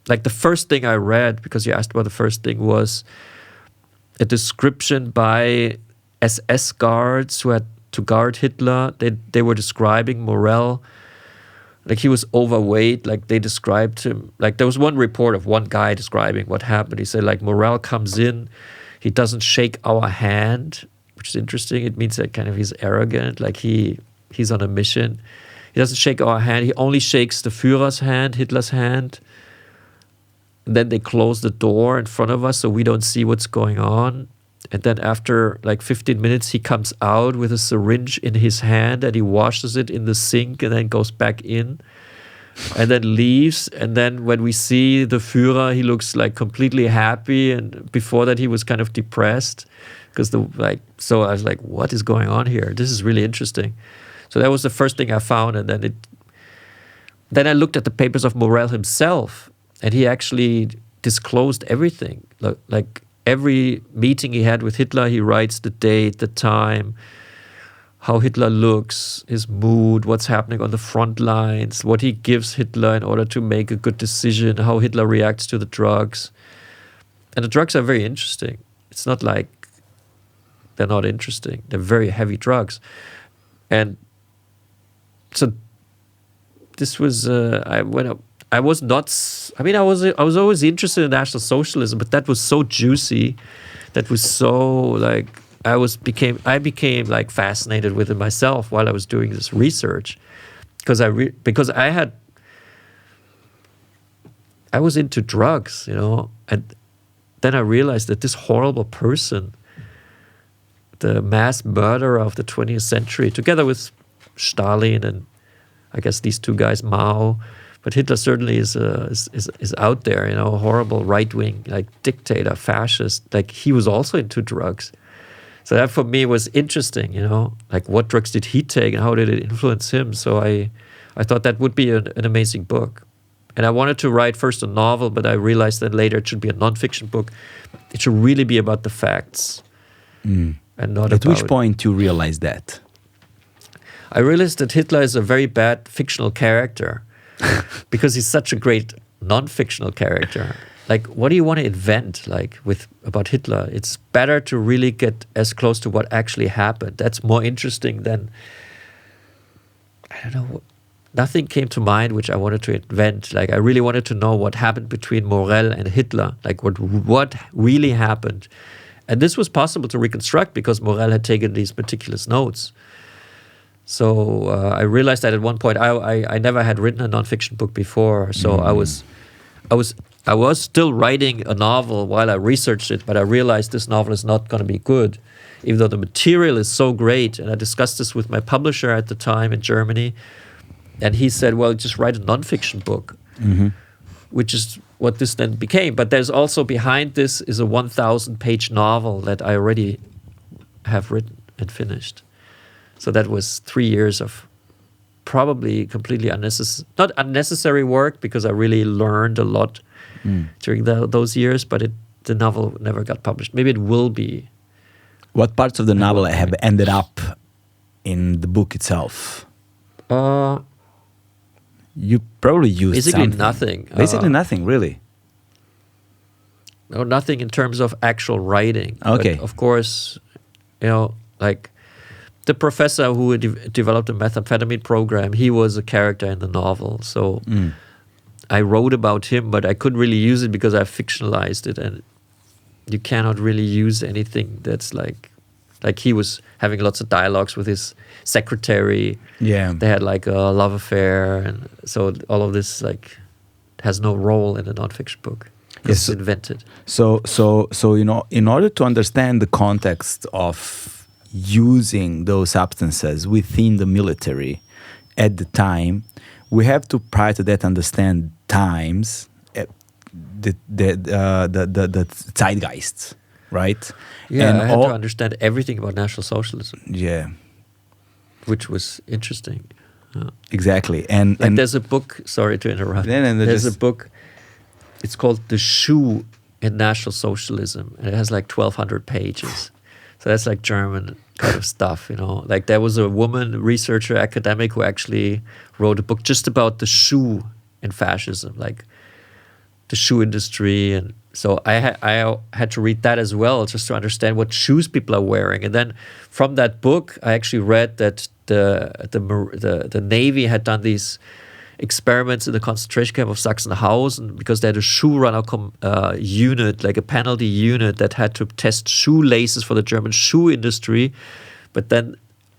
like, the first thing I read, because you asked about the first thing, was a description by SS guards who had to guard Hitler. They were describing Morel. Like, he was overweight. Like, they described him. Like, there was one report of one guy describing what happened. He said, like, Morel comes in, he doesn't shake our hand, which is interesting. It means that kind of he's arrogant, like he's on a mission. He doesn't shake our hand. He only shakes the Führer's hand, Hitler's hand. And then they close the door in front of us so we don't see what's going on. And then after like 15 minutes, he comes out with a syringe in his hand and he washes it in the sink and then goes back in and then leaves. And then when we see the Führer, he looks like completely happy. And before that, he was kind of depressed so I was like, what is going on here? This is really interesting. So that was the first thing I found. And then I looked at the papers of Morel himself, and he actually disclosed everything. Like every meeting he had with Hitler, he writes the date, the time, how Hitler looks, his mood, what's happening on the front lines, what he gives Hitler in order to make a good decision, how Hitler reacts to the drugs. And the drugs are very interesting. It's not like they're not interesting. They're very heavy drugs. And so this was, I was always interested in National Socialism, but that was so juicy, that was so like I became like fascinated with it myself while I was doing this research, because I was into drugs, and then I realized that this horrible person, the mass murderer of the 20th century, together with Stalin and I guess these two guys, Mao, but Hitler certainly is out there, a horrible right-wing, like dictator, fascist. Like he was also into drugs. So that for me was interesting, like what drugs did he take and how did it influence him? So I thought that would be an amazing book. And I wanted to write first a novel, but I realized that later it should be a nonfiction book. It should really be about the facts and not At about... which point you realized that? I realized that Hitler is a very bad fictional character because he's such a great non-fictional character. Like, what do you want to invent, about Hitler? It's better to really get as close to what actually happened. That's more interesting than, I don't know, nothing came to mind which I wanted to invent. Like, I really wanted to know what happened between Morel and Hitler, like what really happened. And this was possible to reconstruct because Morel had taken these meticulous notes. So I realized that at one point I never had written a nonfiction book before. So I was still writing a novel while I researched it, but I realized this novel is not going to be good, even though the material is so great. And I discussed this with my publisher at the time in Germany, and he said, "Well, just write a nonfiction book," which is what this then became. But there's also behind this is a 1,000-page novel that I already have written and finished. So that was 3 years of probably completely not unnecessary work, because I really learned a lot during those years, but the novel never got published. Maybe it will be. What parts of the novel have ended up in the book itself? You probably used basically something. Nothing. Basically nothing, really. No, nothing in terms of actual writing. Okay. But of course, like the professor who developed a methamphetamine program, he was a character in the novel. So I wrote about him, but I couldn't really use it because I fictionalized it, and you cannot really use anything that's like he was having lots of dialogues with his secretary. Yeah. They had like a love affair, and so all of this has no role in a nonfiction book. It's invented. So in order to understand the context of using those substances within the military at the time, we have to prior to that understand times, the zeitgeist, right? Yeah, and I had to understand everything about National Socialism. Yeah, which was interesting. Exactly. And there's a book. Sorry to interrupt. There's a book. It's called The Shoe in National Socialism, and it has like 1,200 pages. So that's like German kind of stuff, Like there was a woman researcher, academic, who actually wrote a book just about the shoe in fascism, like the shoe industry. And so I had to read that as well, just to understand what shoes people are wearing. And then from that book, I actually read that the Navy had done these experiments in the concentration camp of Sachsenhausen, because they had a shoe runner unit, like a penalty unit, that had to test shoelaces for the German shoe industry. But then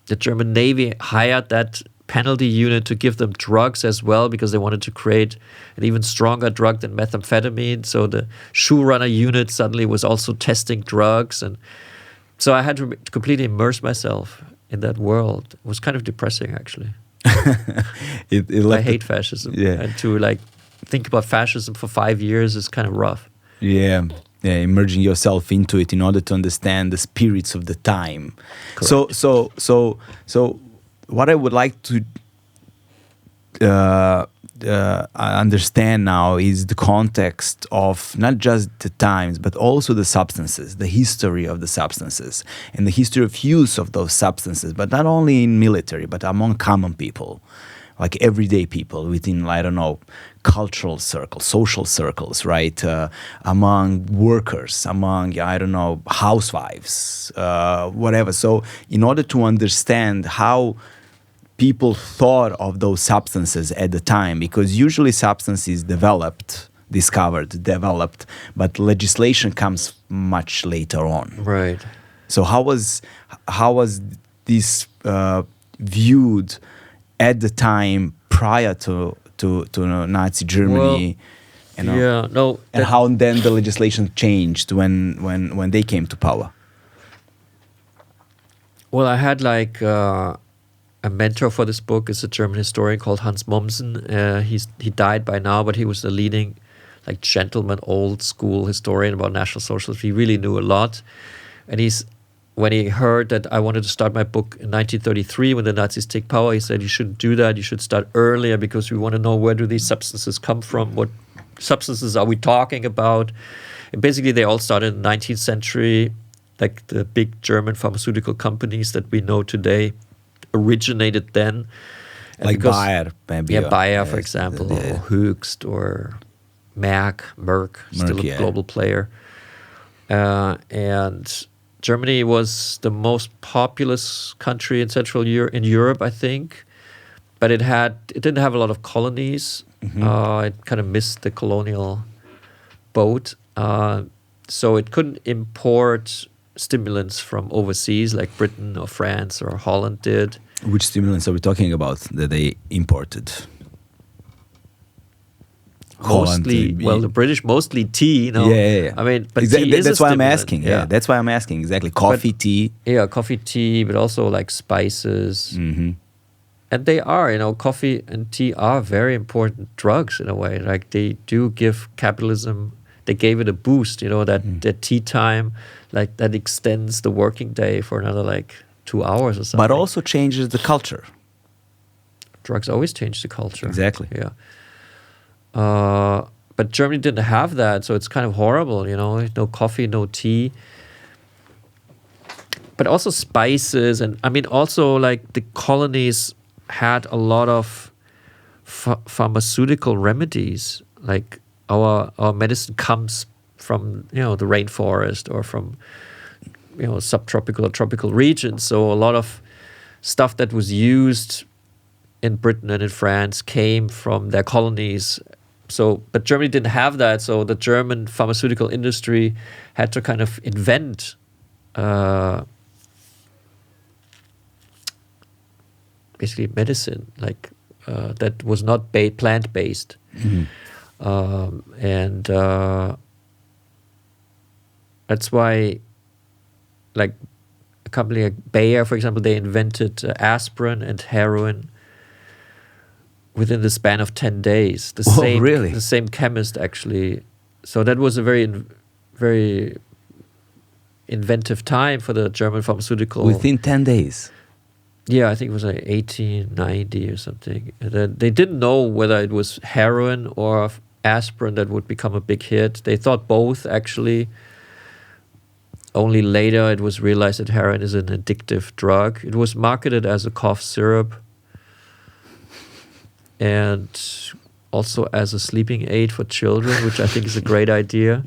the German Navy hired that penalty unit to give them drugs as well, because they wanted to create an even stronger drug than methamphetamine. So the shoe runner unit suddenly was also testing drugs. And so I had to completely immerse myself in that world. It was kind of depressing, actually. I hate fascism. Yeah. And to think about fascism for 5 years is kind of rough. Yeah, immersing yourself into it in order to understand the spirits of the time. Correct. So what I would like to understand now is the context of not just the times, but also the substances, the history of the substances, and the history of use of those substances, but not only in military, but among common people, like everyday people within, I don't know, cultural circles, social circles, right? Among workers, among, I don't know, housewives, whatever. So in order to understand how people thought of those substances at the time, because usually substances developed, but legislation comes much later on. Right. So how was this viewed at the time prior to Nazi Germany? Well, and how then the legislation changed when they came to power? Well, I had like a mentor for this book is a German historian called Hans Mommsen. He died by now, but he was the leading, like, gentleman, old school historian about National Socialism. He really knew a lot, and when he heard that I wanted to start my book in 1933 when the Nazis take power, he said, "You shouldn't do that. You should start earlier because we want to know where do these substances come from. What substances are we talking about?" And basically, they all started in the 19th century. Like the big German pharmaceutical companies that we know today originated then. And like Bayer, maybe. Yeah, Bayer, for example, or Höchst, or Merck, still a global player. And Germany was the most populous country in Central Europe, I think. But it didn't have a lot of colonies. It kind of missed the colonial boat. So it couldn't import stimulants from overseas like Britain or France or Holland did. Which stimulants are we talking about that they imported? Mostly, the British mostly tea. Yeah. I mean, but exactly, tea is that's a why I'm stimulant. asking. Yeah, that's why I'm asking. Exactly, tea. Yeah, coffee, tea, but also like spices. And they are, coffee and tea are very important drugs in a way. Like they do give capitalism. They gave it a boost, that tea time, like that extends the working day for another like 2 hours or something. But also changes the culture. Drugs always change the culture. Exactly. Yeah. But Germany didn't have that, so it's kind of horrible, no coffee, no tea. But also spices, and I mean also like the colonies had a lot of pharmaceutical remedies, like our medicine comes from the rainforest or from subtropical or tropical regions. So a lot of stuff that was used in Britain and in France came from their colonies. So, but Germany didn't have that. So the German pharmaceutical industry had to kind of invent basically medicine like that was not plant-based. And that's why, like a company like Bayer, for example, they invented aspirin and heroin within the span of 10 days. The same chemist, actually. So that was a very inventive time for the German pharmaceutical. Within 10 days? Yeah, I think it was like 1890 or something. And then they didn't know whether it was heroin or aspirin that would become a big hit. They thought both, actually. Only later it was realized that heroin is an addictive drug. It was marketed as a cough syrup and also as a sleeping aid for children, which I think is a great idea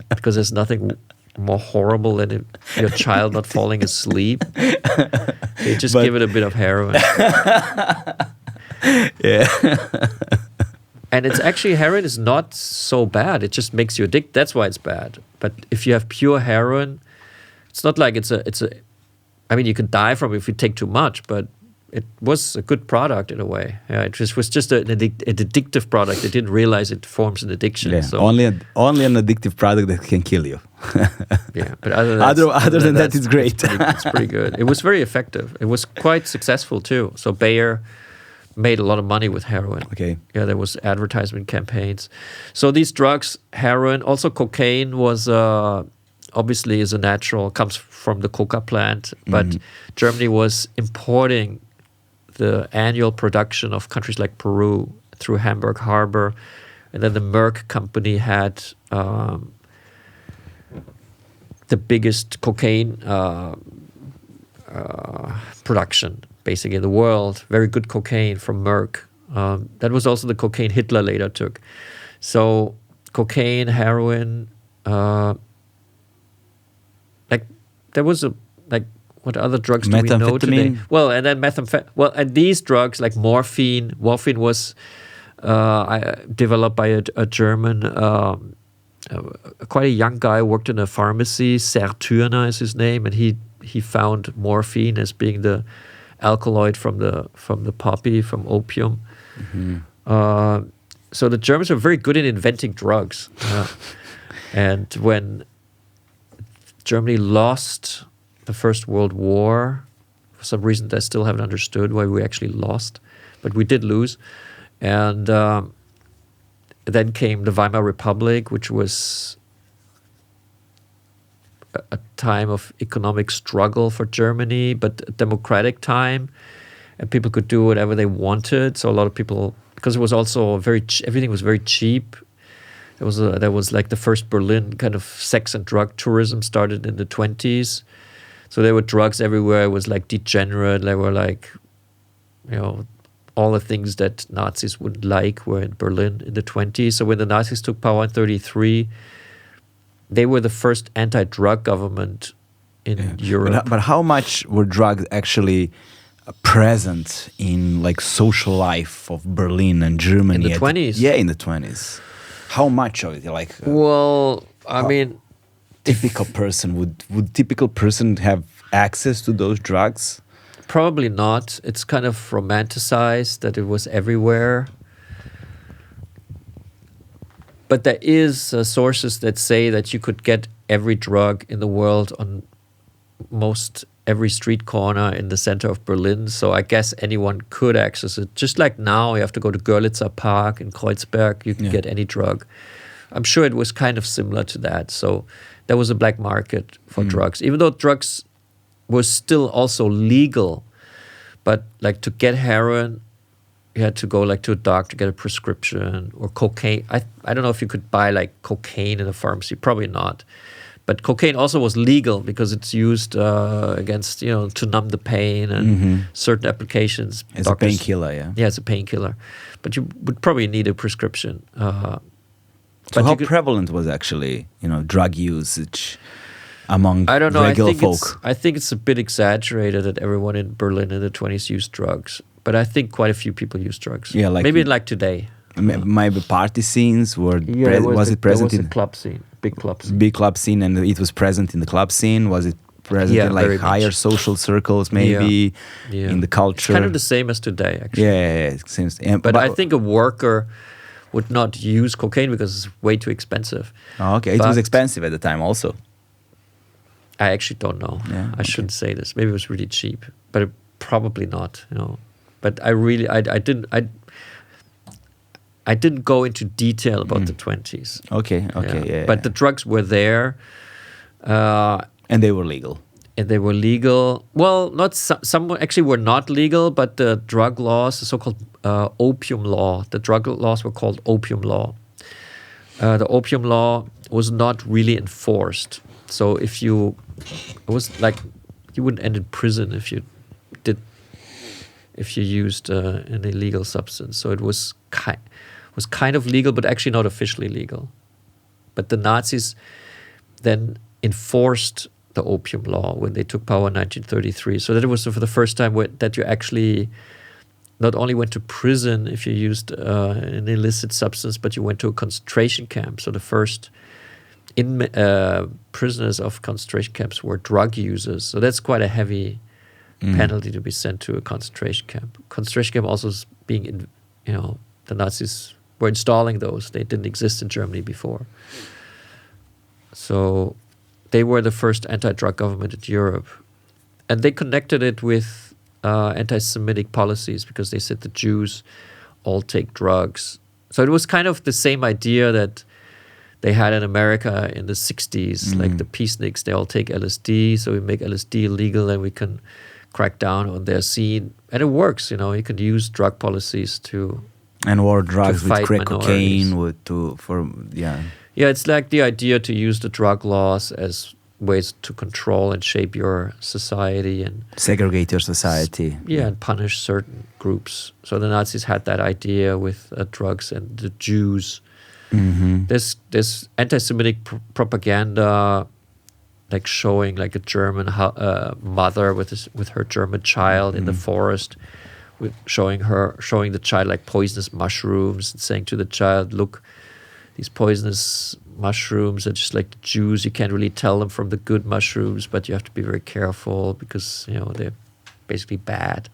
because there's nothing more horrible than your child not falling asleep. They just give it a bit of heroin. Yeah. And it's actually, heroin is not so bad. It just makes you addicted. That's why it's bad. But if you have pure heroin, it's not like it's a. I mean, you can die from it if you take too much, but it was a good product in a way. Yeah, it was just an addictive product. They didn't realize it forms an addiction. Yeah, so only an addictive product that can kill you. Yeah, but other than that, it's great. It's pretty good. It was very effective. It was quite successful too. So Bayer made a lot of money with heroin. Okay. Yeah, there was advertisement campaigns. So these drugs, heroin, also cocaine was obviously is a natural, comes from the coca plant, but Germany was importing the annual production of countries like Peru through Hamburg Harbor, and then the Merck company had the biggest cocaine production basically in the world. Very good cocaine from Merck. That was also the cocaine Hitler later took. So cocaine, heroin, like there was what other drugs do we know today? Well, and then and these drugs like morphine. Morphine was developed by a German quite a young guy, worked in a pharmacy. Serturner is his name, and he found morphine as being the alkaloid from the poppy, from opium. So the Germans are very good in inventing drugs. And when Germany lost the First World War, for some reason I still haven't understood why we actually lost, but we did lose. And then came the Weimar Republic, which was a time of economic struggle for Germany, but a democratic time, and people could do whatever they wanted. So a lot of people, because it was also everything was very cheap. There was like the first Berlin kind of sex and drug tourism started in the 1920s. So there were drugs everywhere. It was like degenerate. There were like, all the things that Nazis would like were in Berlin in the 1920s. So when the Nazis took power in 1933, they were the first anti-drug government in Europe. But how much were drugs actually present in like social life of Berlin and Germany? In the 1920s? Yeah, in the 1920s. How much of it? Like, typical person would typical person have access to those drugs? Probably not. It's kind of romanticized that it was everywhere. But there is sources that say that you could get every drug in the world on most every street corner in the center of Berlin. So I guess anyone could access it. Just like now, you have to go to Görlitzer Park in Kreuzberg. You can get any drug. I'm sure it was kind of similar to that. So there was a black market for drugs, even though drugs were still also legal. But like to get heroin, you had to go like to a doctor to get a prescription, or cocaine. I don't know if you could buy like cocaine in a pharmacy. Probably not. But cocaine also was legal because it's used against, to numb the pain and certain applications. It's a painkiller, yeah. Yeah, it's a painkiller. But you would probably need a prescription. So how prevalent was actually, drug usage among regular folk? I think it's a bit exaggerated that everyone in Berlin in the 1920s used drugs. But I think quite a few people used drugs. Yeah, maybe like today. Maybe party scenes were was it present there was in a club scene, big club scene, and it was present in the club scene. Was it present in like higher social circles, maybe in the culture? It's kind of the same as today, actually. Yeah, it seems. But I think a worker would not use cocaine because it's way too expensive. Oh, okay, it was expensive at the time, also. I actually don't know. Yeah, I shouldn't say this. Maybe it was really cheap, but probably not. But I didn't go into detail about the 1920s. Okay, yeah. But the drugs were there. And they were legal. Well, not some actually were not legal, but the drug laws, the so-called opium law, the drug laws were called opium law. The opium law was not really enforced. So it was like you wouldn't end in prison if you used an illegal substance. So it was kind of legal, but actually not officially legal. But the Nazis then enforced the opium law when they took power in 1933. So that it was for the first time that you actually not only went to prison if you used an illicit substance, but you went to a concentration camp. So the first prisoners of concentration camps were drug users. So that's quite a heavy penalty to be sent to a concentration camp. Concentration camp also is being, the Nazis were installing those. They didn't exist in Germany before. So they were the first anti-drug government in Europe. And they connected it with anti-Semitic policies because they said the Jews all take drugs. So it was kind of the same idea that they had in America in the 60s, like the peaceniks, they all take LSD, so we make LSD illegal and we can crack down on their scene. And it works, you can use drug policies to and war drugs with crack cocaine Yeah, it's like the idea to use the drug laws as ways to control and shape your society and segregate your society. And punish certain groups. So the Nazis had that idea with drugs and the Jews. There's anti-Semitic propaganda, like showing like a German mother with her German child in the forest, showing the child like poisonous mushrooms and saying to the child, "Look, these poisonous mushrooms are just like the Jews. You can't really tell them from the good mushrooms, but you have to be very careful because, they're basically bad.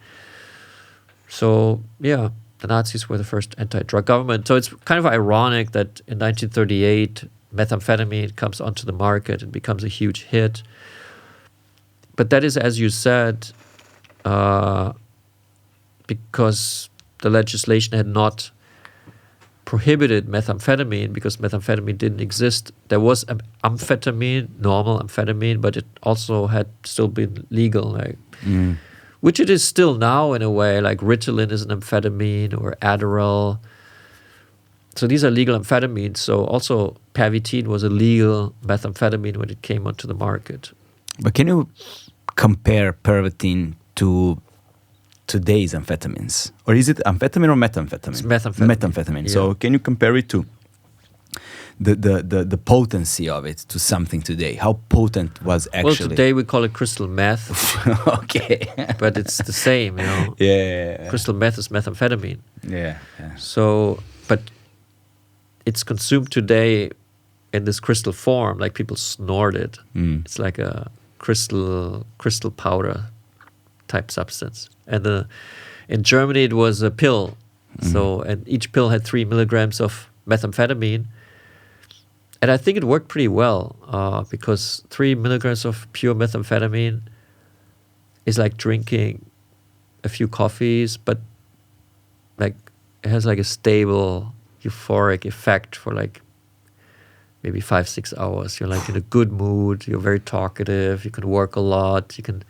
So, yeah, the Nazis were the first anti-drug government. So it's kind of ironic that in 1938, methamphetamine comes onto the market and becomes a huge hit. But that is, as you said, because the legislation had not prohibited methamphetamine, because methamphetamine didn't exist. There was amphetamine, normal amphetamine, but it also had still been legal, which it is still now in a way. Like Ritalin is an amphetamine, or Adderall. So these are legal amphetamines. So also Pervitin was a legal methamphetamine when it came onto the market. But can you compare Pervitin to today's amphetamines? Or is it amphetamine or methamphetamine? It's methamphetamine. Yeah. So can you compare it to the potency of it to something today? How potent was actually? Well, today we call it crystal meth. Okay. But it's the same, Yeah. Crystal meth is methamphetamine. Yeah. So, but it's consumed today in this crystal form, like people snort it. It's like a crystal powder type substance. And in Germany it was a pill. So, and each pill had 3 milligrams of methamphetamine. And I think it worked pretty well because 3 milligrams of pure methamphetamine is like drinking a few coffees, but like it has like a stable euphoric effect for like maybe 5-6 hours. You're like in a good mood, you're very talkative, you can work a lot, you can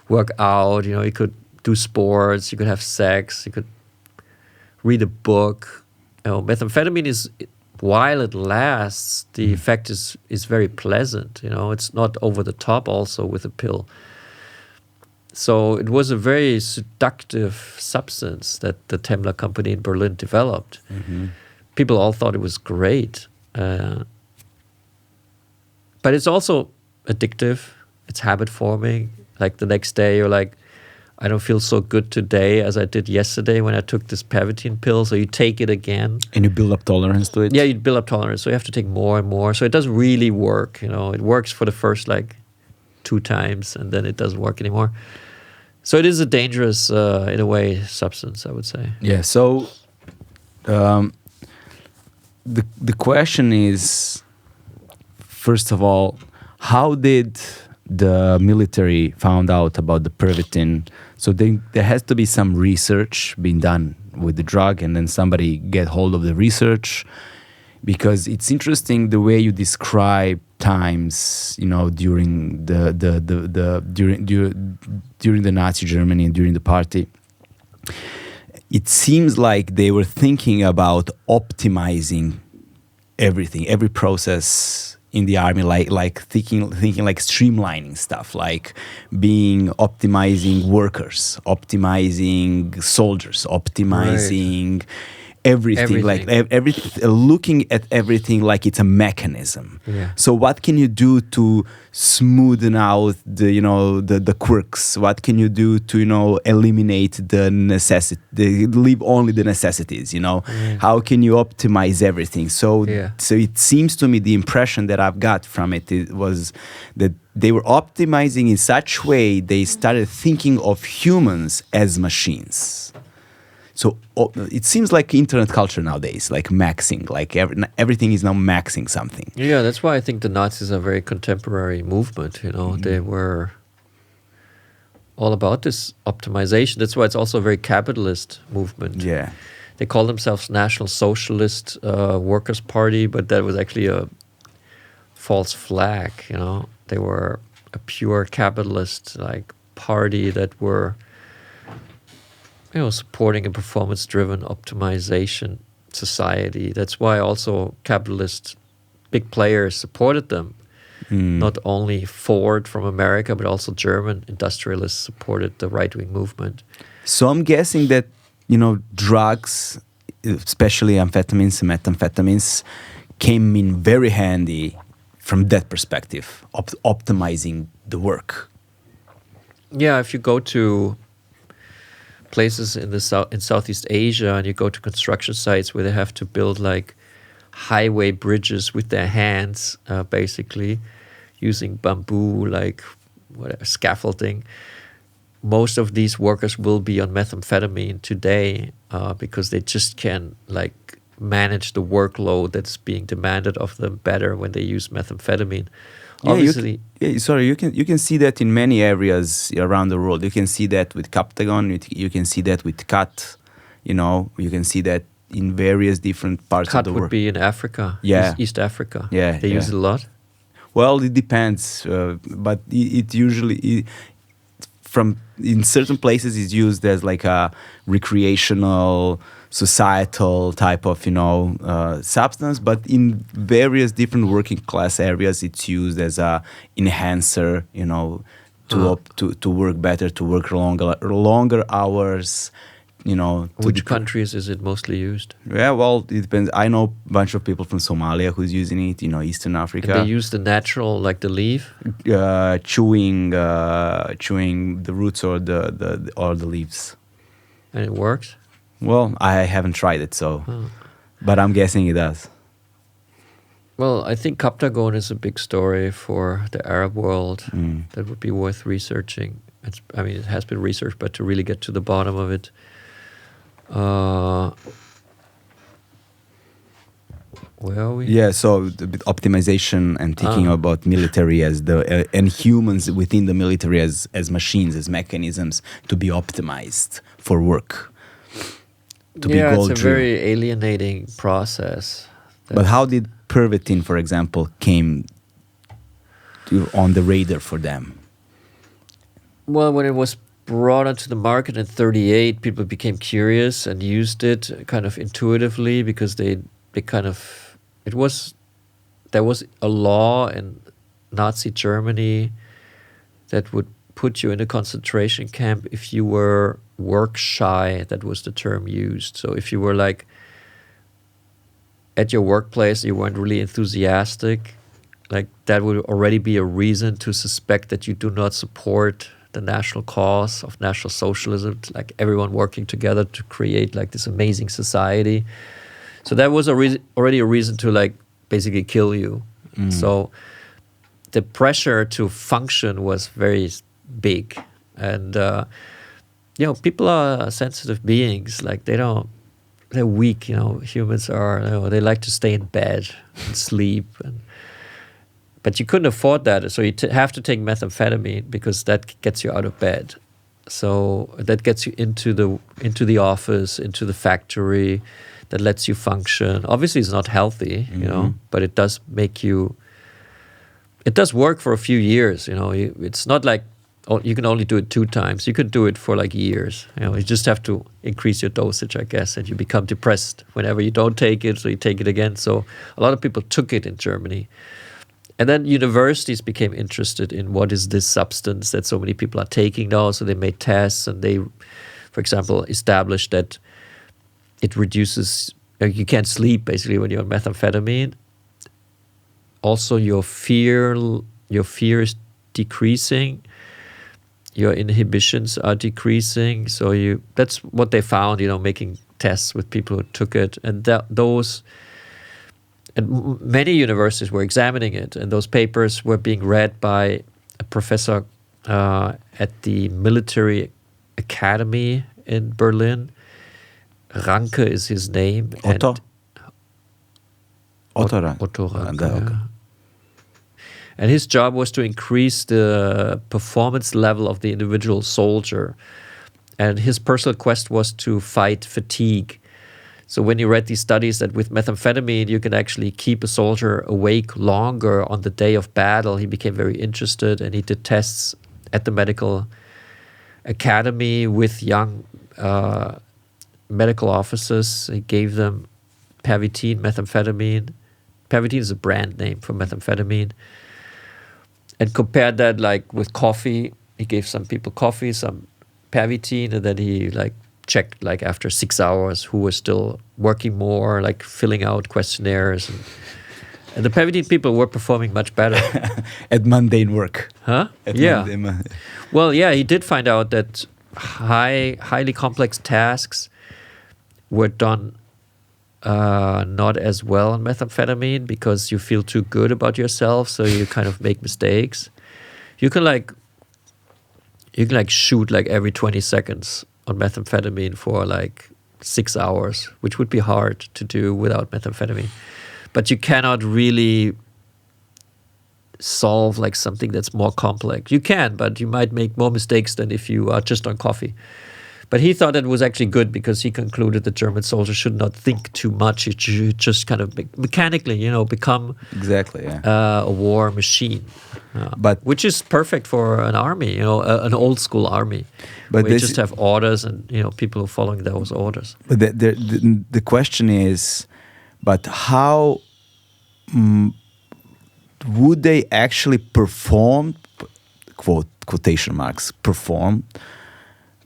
work out, you could do sports, you could have sex, you could read a book. Methamphetamine is, while it lasts, the effect is very pleasant. It's not over the top also with a pill. So it was a very seductive substance that the Temmler company in Berlin developed. People all thought it was great. But it's also addictive. It's habit forming. Like the next day you're like, I don't feel so good today as I did yesterday when I took this Pervitin pill. So you take it again. And you build up tolerance to it? Yeah, you build up tolerance. So you have to take more and more. So it doesn't really work. It works for the first 2 times and then it doesn't work anymore. So it is a dangerous, in a way, substance, I would say. Yeah, so the question is, first of all, how did the military found out about the Pervitin? So there has to be some research being done with the drug, and then somebody get hold of the research, because it's interesting the way you describe times, during during the Nazi Germany and during the party. It seems like they were thinking about optimizing everything, every process in the army, like thinking like streamlining stuff, like optimizing workers, optimizing soldiers, optimizing everything. Like looking at everything like it's a mechanism. Yeah. So what can you do to smoothen out the quirks? What can you do to eliminate the leave only the necessities? How can you optimize everything? So it seems to me the impression that I've got from it was that they were optimizing in such way they started thinking of humans as machines. So it seems like internet culture nowadays, like maxing, like everything is now maxing something. Yeah, that's why I think the Nazis are a very contemporary movement. They were all about this optimization. That's why it's also a very capitalist movement. Yeah, they call themselves National Socialist Workers' Party, but that was actually a false flag. They were a pure capitalist party that were supporting a performance-driven optimization society. That's why also capitalist big players supported them. Not only Ford from America, but also German industrialists supported the right-wing movement. So I'm guessing that, drugs, especially amphetamines and methamphetamines, came in very handy from that perspective, optimizing the work. Yeah, if you go to places in Southeast Asia and you go to construction sites where they have to build highway bridges with their hands, basically, using bamboo, like whatever, scaffolding. Most of these workers will be on methamphetamine today because they just can like manage the workload that's being demanded of them better when they use methamphetamine. Obviously, you can see that in many areas around the world. You can see that with Captagon. You can see that with Cut. You can see that in various different parts of the world. Cut would be in Africa, East Africa. Yeah, they use it a lot. Well, it depends, but it usually in certain places it's used as like a recreational, societal type of substance, but in various different working class areas it's used as a enhancer, to work better, to work longer hours. Which countries is it mostly used? Yeah, well, it depends. I know a bunch of people from Somalia who's using it, Eastern Africa. And they use the natural, like the leaf? Chewing the roots or the leaves. And it works? Well, I haven't tried it, but I'm guessing it does. Well, I think Captagon is a big story for the Arab world that would be worth researching. It has been researched, but to really get to the bottom of it. Where are we? Yeah, so the optimization and thinking about military as and humans within the military as machines, as mechanisms to be optimized for work. It's a very alienating process. But how did Pervitin, for example, came on the radar for them? Well, when it was brought onto the market in 1938, people became curious and used it kind of intuitively because there was a law in Nazi Germany that would put you in a concentration camp if you were work shy. That was the term used. So if you were like at your workplace, you weren't really enthusiastic, like that would already be a reason to suspect that you do not support the national cause of National Socialism, like everyone working together to create like this amazing society. So that was already a reason to like basically kill you. So the pressure to function was very big, and people are sensitive beings. Like they're weak. Humans are. They like to stay in bed and sleep but you couldn't afford that, so you have to take methamphetamine because that gets you out of bed. So that gets you into the office, into the factory, that lets you function. Obviously, it's not healthy, but it does make you. It does work for a few years, It's not like you can only do it 2 times. You could do it for like years. You just have to increase your dosage, I guess, and you become depressed whenever you don't take it, so you take it again. So a lot of people took it in Germany. And then universities became interested in what is this substance that so many people are taking now. So they made tests and they, for example, established that it reduces, you can't sleep basically when you're on methamphetamine. Also, your fear is decreasing. Your inhibitions are decreasing. So that's what they found, making tests with people who took it. And And many universities were examining it, and those papers were being read by a professor at the military academy in Berlin. Ranke is his name. Otto Ranke. Yeah. And his job was to increase the performance level of the individual soldier. And his personal quest was to fight fatigue. So when you read these studies that with methamphetamine, you can actually keep a soldier awake longer on the day of battle, he became very interested, and he did tests at the medical academy with young medical officers. He gave them Pervitin, methamphetamine. Pervitin is a brand name for methamphetamine. And compared that like with coffee. He gave some people coffee, some Pervitin, and then he like checked like after 6 hours who was still working more, like filling out questionnaires. And the Pervitin people were performing much better. At mundane work. Huh? Well, yeah, he did find out that highly complex tasks were done not as well on methamphetamine because you feel too good about yourself, so you kind of make mistakes. You can shoot like every 20 seconds on methamphetamine for like 6 hours, which would be hard to do without methamphetamine. But you cannot really solve like something that's more complex. You can, but you might make more mistakes than if you are just on coffee. But he thought it was actually good because he concluded the German soldiers should not think too much. It should just kind of mechanically, become a war machine. But which is perfect for an army, an old school army. But where you just have orders and people who are following those orders. But the question is, but how would they actually perform? Quotation marks perform.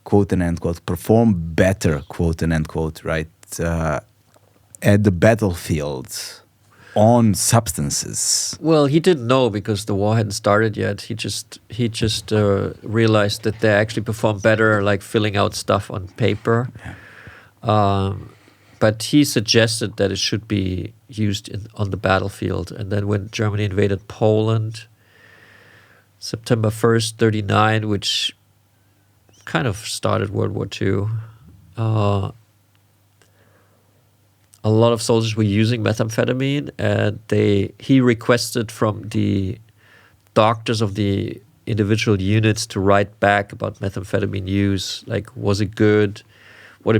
Quote and end quote, perform better, quote and end quote, right? At the battlefield on substances. Well, he didn't know because the war hadn't started yet. He just realized that they actually perform better, like filling out stuff on paper. Yeah. But he suggested that it should be used on the battlefield. And then when Germany invaded Poland, September 1st, 1939, which kind of started World War II. A lot of soldiers were using methamphetamine, and he requested from the doctors of the individual units to write back about methamphetamine use. Like, was it good? How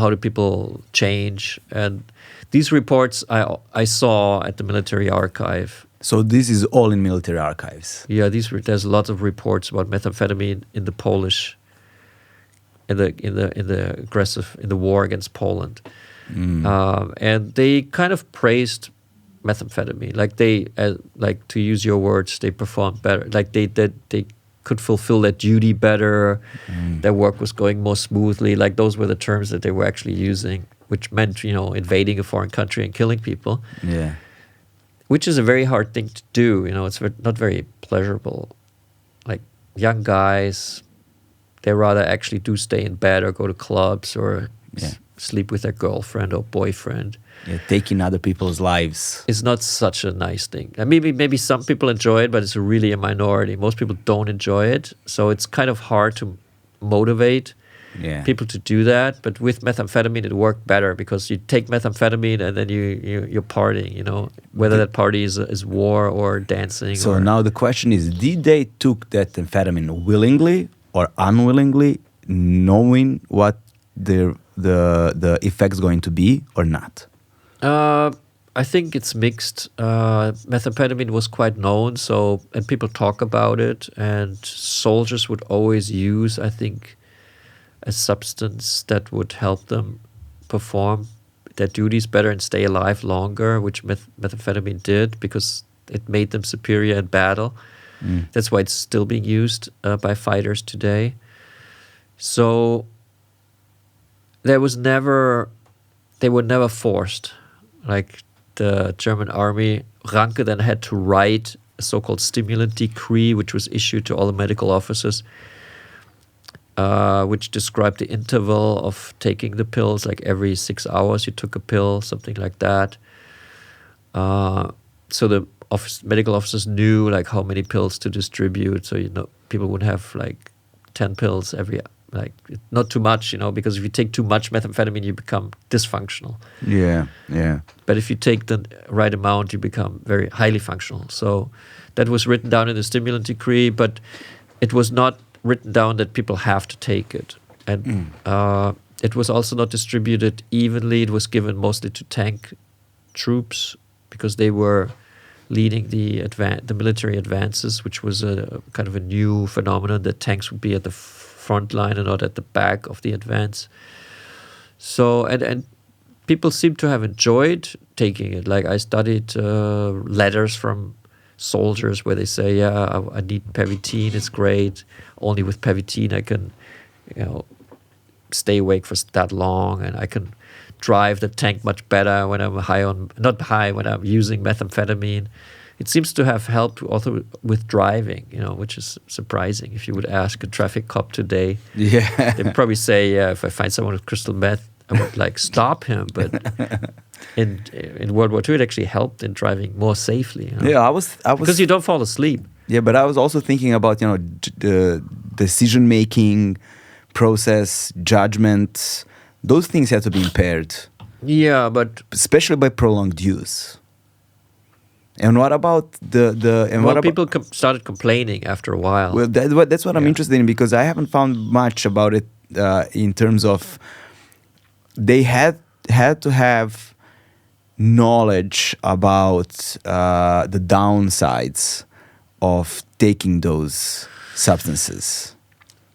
did people change? And these reports I saw at the military archive. So this is all in military archives. Yeah, there's lots of reports about methamphetamine in the Polish. In the war against Poland, and they kind of praised methamphetamine. Like to use your words, they performed better. Like they could fulfill their duty better. Their work was going more smoothly. Like those were the terms that they were actually using, which meant invading a foreign country and killing people. Yeah, which is a very hard thing to do. It's not very pleasurable. Like young guys. They rather actually do stay in bed or go to clubs or sleep with their girlfriend or boyfriend. Yeah, taking other people's lives is not such a nice thing. And maybe some people enjoy it, but it's really a minority. Most people don't enjoy it, so it's kind of hard to motivate people to do that. But with methamphetamine, it worked better because you take methamphetamine and then you're partying. Whether that party is war or dancing. So now the question is: did they took that amphetamine willingly or unwillingly, knowing what the effect's going to be or not? I think it's mixed. Methamphetamine was quite known, and people talk about it, and soldiers would always use, I think, a substance that would help them perform their duties better and stay alive longer, which methamphetamine did because it made them superior in battle. That's why it's still being used by fighters today. So they were never forced. Like the German army, Ranke then had to write a so-called stimulant decree, which was issued to all the medical officers, which described the interval of taking the pills. Like every 6 hours you took a pill, something like that. So the medical officers knew like how many pills to distribute, so people would have like 10 pills every, like not too much, because if you take too much methamphetamine, you become dysfunctional. Yeah. But if you take the right amount, you become very highly functional. So that was written down in the stimulant decree, but it was not written down that people have to take it, and it was also not distributed evenly. It was given mostly to tank troops because they were leading the military advances, which was a kind of a new phenomenon that tanks would be at the front line and not at the back of the advance. So and people seem to have enjoyed taking it. Like I studied letters from soldiers where they say, I need Pervitin, it's great. Only with Pervitin I can stay awake for that long, and I can drive the tank much better when I'm when I'm using methamphetamine. It seems to have helped also with driving, which is surprising. If you would ask a traffic cop today, they'd probably say, if I find someone with crystal meth, I would like stop him. But in World War II, it actually helped in driving more safely. You know? Yeah, I was because you don't fall asleep. Yeah, but I was also thinking about, you know, the decision-making process, judgment. Those things have to be impaired. Yeah, but especially by prolonged use. And what about people started complaining after a while. Well, that's what I'm interested in, because I haven't found much about it in terms of they had to have knowledge about the downsides of taking those substances.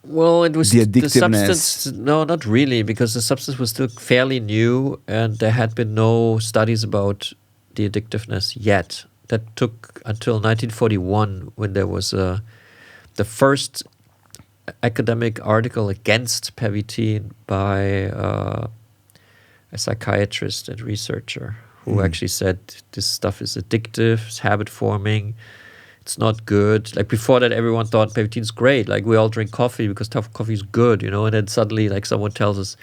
Well, it was the addictiveness. Substance. No, not really, because the substance was still fairly new, and there had been no studies about the addictiveness yet. That took until 1941, when there was the first academic article against Pervitin by a psychiatrist and researcher who actually said this stuff is addictive, it's habit forming, it's not good. Like before that, everyone thought Pervitin's great. Like we all drink coffee because coffee is good, you know. And then suddenly, like someone tells us,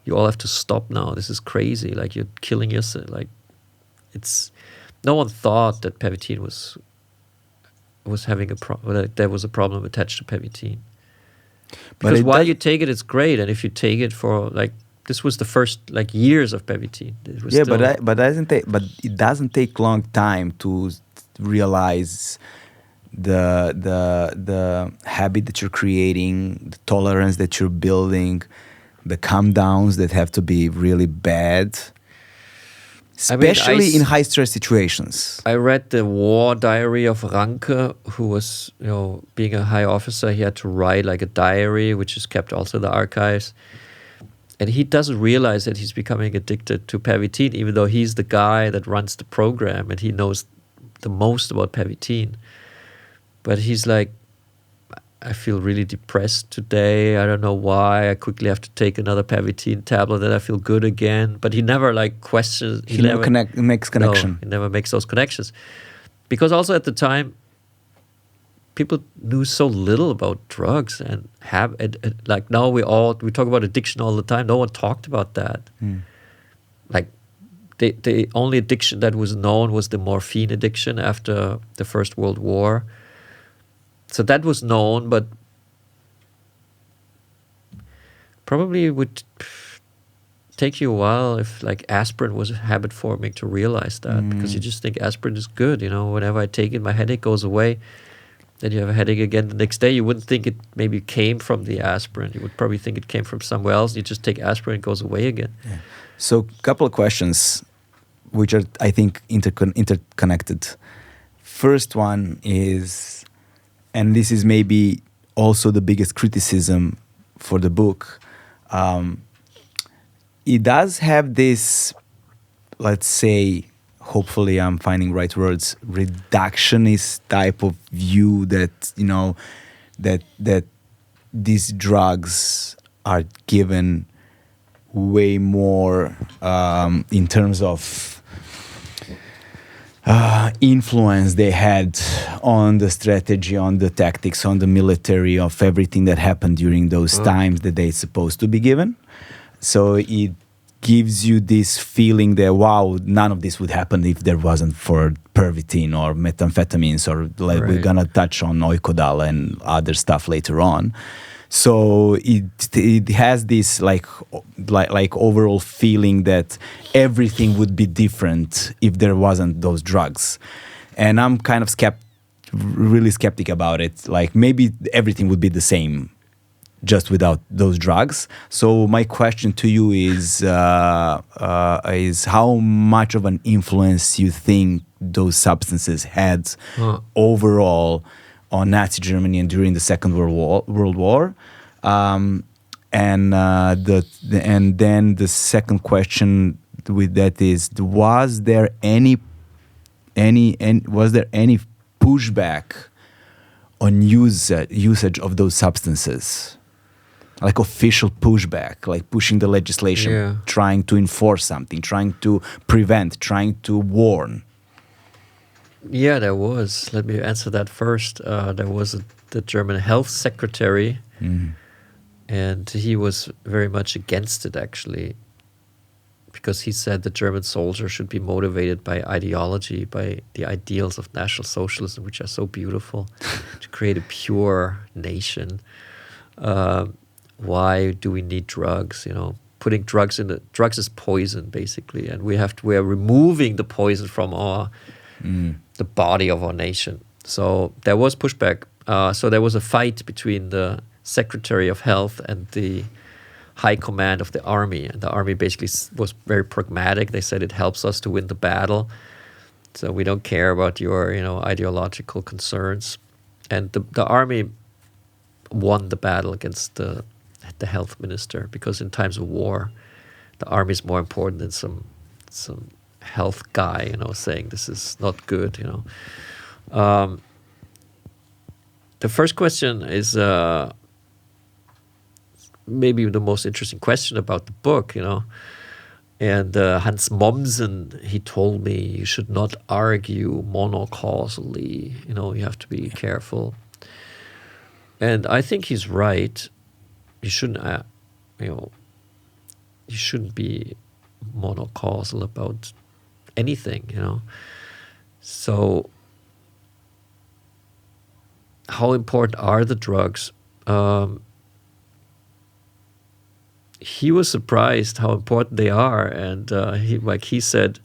you all have to stop now. This is crazy. Like you're killing yourself. Like it's. No one thought that Pervitin was having a problem. That there was a problem attached to Pervitin. Because while you take it, it's great, and if you take it for like this was the first like years of Pervitin. Yeah, but it doesn't take long time to realize the habit that you're creating, the tolerance that you're building, the calm downs that have to be really bad. Especially in high-stress situations. I read the war diary of Ranke, who was, you know, being a high officer, he had to write like a diary, which is kept also in the archives. And he doesn't realize that he's becoming addicted to Pervitin, even though he's the guy that runs the program and he knows the most about Pervitin. But he's like, I feel really depressed today. I don't know why. I quickly have to take another Pervitin tablet and I feel good again. But he never like questions. He never makes connection. No, he never makes those connections. Because also at the time, people knew so little about drugs and like now we talk about addiction all the time. No one talked about that. Like the only addiction that was known was the morphine addiction after the First World War. So that was known, but probably would take you a while if like aspirin was habit forming to realize that, because you just think aspirin is good, you know, whenever I take it, my headache goes away. Then you have a headache again the next day. You wouldn't think it maybe came from the aspirin. You would probably think it came from somewhere else. You just take aspirin, it goes away again. Yeah. So a couple of questions, which are, I think, interconnected. First one is, and this is maybe also the biggest criticism for the book, it does have this, let's say, hopefully I'm finding right words, reductionist type of view that, you know, that these drugs are given way more in terms of influence they had on the strategy, on the tactics, on the military, of everything that happened during those times that they're supposed to be given. So it gives you this feeling that, wow, none of this would happen if there wasn't for Pervitin or metamfetamines, or like we're gonna touch on oikodal and other stuff later on. So it has this like overall feeling that everything would be different if there wasn't those drugs, and I'm kind of really skeptic about it. Like maybe everything would be the same just without those drugs. So my question to you is how much of an influence you think those substances had overall on Nazi Germany and during the Second World War, and then the second question with that is: was there any pushback on usage of those substances, like official pushback, like pushing the legislation, trying to enforce something, trying to prevent, trying to warn? Yeah, there was. Let me answer that first. There was the German health secretary, and he was very much against it, actually. because he said the German soldier should be motivated by ideology, by the ideals of National Socialism, which are so beautiful, to create a pure nation. Why do we need drugs? Putting drugs drugs is poison, basically, and we are removing the poison from the body of our nation. So there was pushback. So there was a fight between the Secretary of Health and the High Command of the army. And the army basically was very pragmatic. They said it helps us to win the battle. So we don't care about your, ideological concerns. And the army won the battle against the health minister, because in times of war, the army is more important than some health guy, saying this is not good, The first question is maybe the most interesting question about the book, And Hans Mommsen, he told me you should not argue monocausally, you have to be careful. And I think he's right. You shouldn't, you shouldn't be monocausal about anything, So, how important are the drugs? He was surprised how important they are, and he said,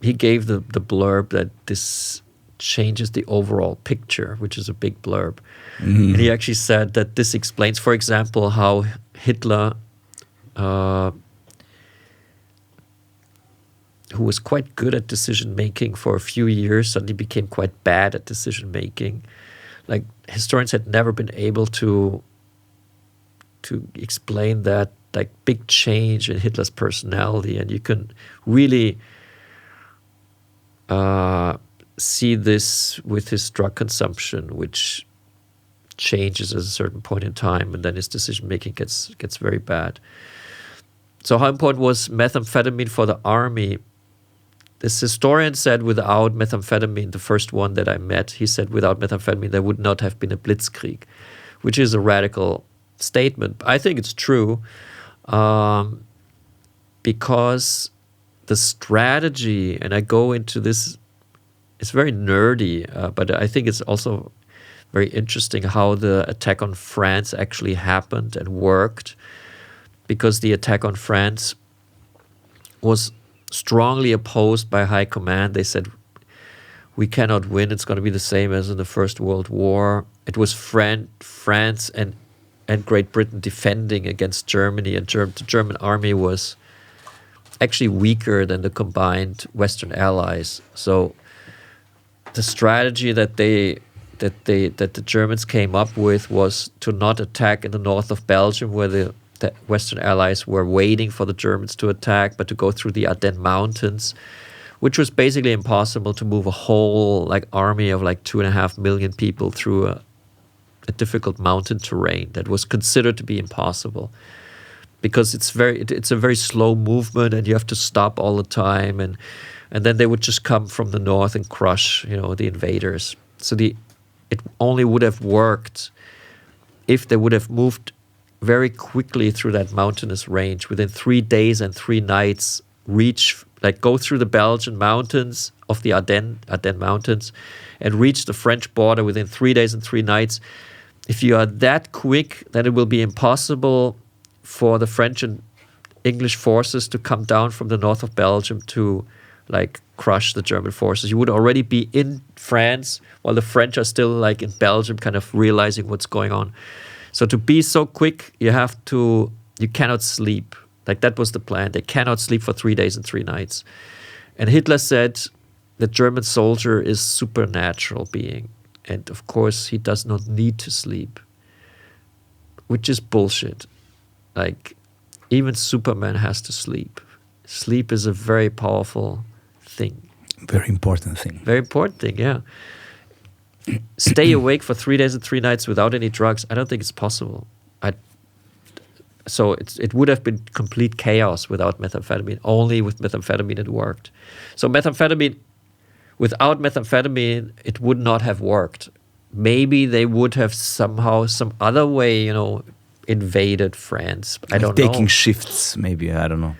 he gave the blurb that this changes the overall picture, which is a big blurb. And he actually said that this explains, for example, how Hitler, who was quite good at decision-making for a few years, suddenly became quite bad at decision-making. Like, historians had never been able to explain that, like, big change in Hitler's personality. And you can really see this with his drug consumption, which changes at a certain point in time, and then his decision-making gets very bad. So how important was methamphetamine for the army? This historian said without methamphetamine, the first one that I met, he said without methamphetamine there would not have been a blitzkrieg, which is a radical statement. I think it's true, because the strategy, and I go into this, it's very nerdy, but I think it's also very interesting how the attack on France actually happened and worked, because the attack on France was strongly opposed by High Command. They said, we cannot win, it's going to be the same as in the First World War. It was France and Great Britain defending against Germany, and the German army was actually weaker than the combined Western allies. So the strategy that the Germans came up with was to not attack in the north of Belgium, where the Western allies were waiting for the Germans to attack, but to go through the Ardennes Mountains, which was basically impossible to move a whole army of 2.5 million people through a difficult mountain terrain that was considered to be impossible, because it's a very slow movement and you have to stop all the time, and then they would just come from the north and crush the invaders. So it only would have worked if they would have moved very quickly through that mountainous range within 3 days and 3 nights, go through the Belgian mountains of the Ardennes Mountains and reach the French border within 3 days and 3 nights. If you are that quick, then it will be impossible for the French and English forces to come down from the north of Belgium to crush the German forces. You would already be in France while the French are still in Belgium, kind of realizing what's going on. So to be so quick, you cannot sleep. That was the plan. They cannot sleep for 3 days and 3 nights. And Hitler said the German soldier is supernatural being. And of course, he does not need to sleep, which is bullshit. Even Superman has to sleep. Sleep is a very powerful thing. Very important thing. Very important thing, yeah. Stay awake for 3 days and 3 nights without any drugs, I don't think it's possible. So it would have been complete chaos without methamphetamine. Only with methamphetamine it worked. So without methamphetamine, it would not have worked. Maybe they would have somehow, some other way, invaded France. I Like don't taking know. shifts, maybe, I don't know.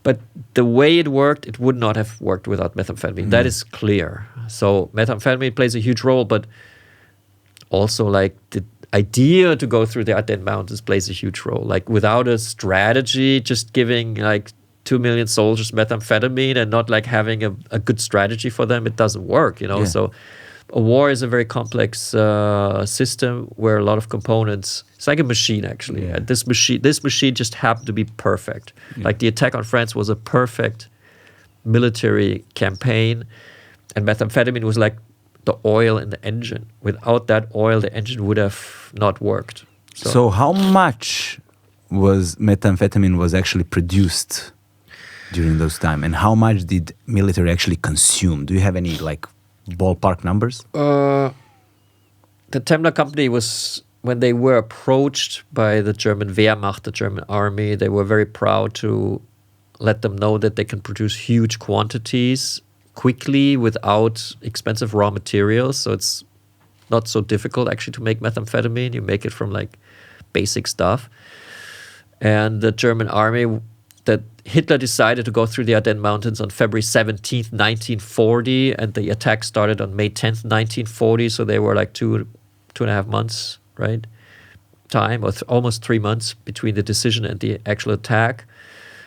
But the way it worked, it would not have worked without methamphetamine. That is clear. So methamphetamine plays a huge role, but also like the idea to go through the Ardennes Mountains plays a huge role. Like without a strategy, just giving like 2 million soldiers methamphetamine and not like having a good strategy for them, it doesn't work, you know. Yeah. So a war is a very complex system where a lot of components. It's like a machine, actually. Yeah. And this machine just happened to be perfect. Like the attack on France was a perfect military campaign, and methamphetamine was like the oil in the engine. Without that oil, the engine would have not worked. So how much was methamphetamine was actually produced during those time, and how much did military actually consume? Do you have any like ballpark numbers? The Temmler company was, when they were approached by the German Wehrmacht, the German army, they were very proud to let them know that they can produce huge quantities quickly without expensive raw materials. So it's not so difficult actually to make methamphetamine. You make it from like basic stuff. And the German army, that Hitler decided to go through the Ardennes Mountains on February 17th, 1940, and the attack started on May 10th, 1940. So they were like two and a half months, right? Time, or almost 3 months between the decision and the actual attack.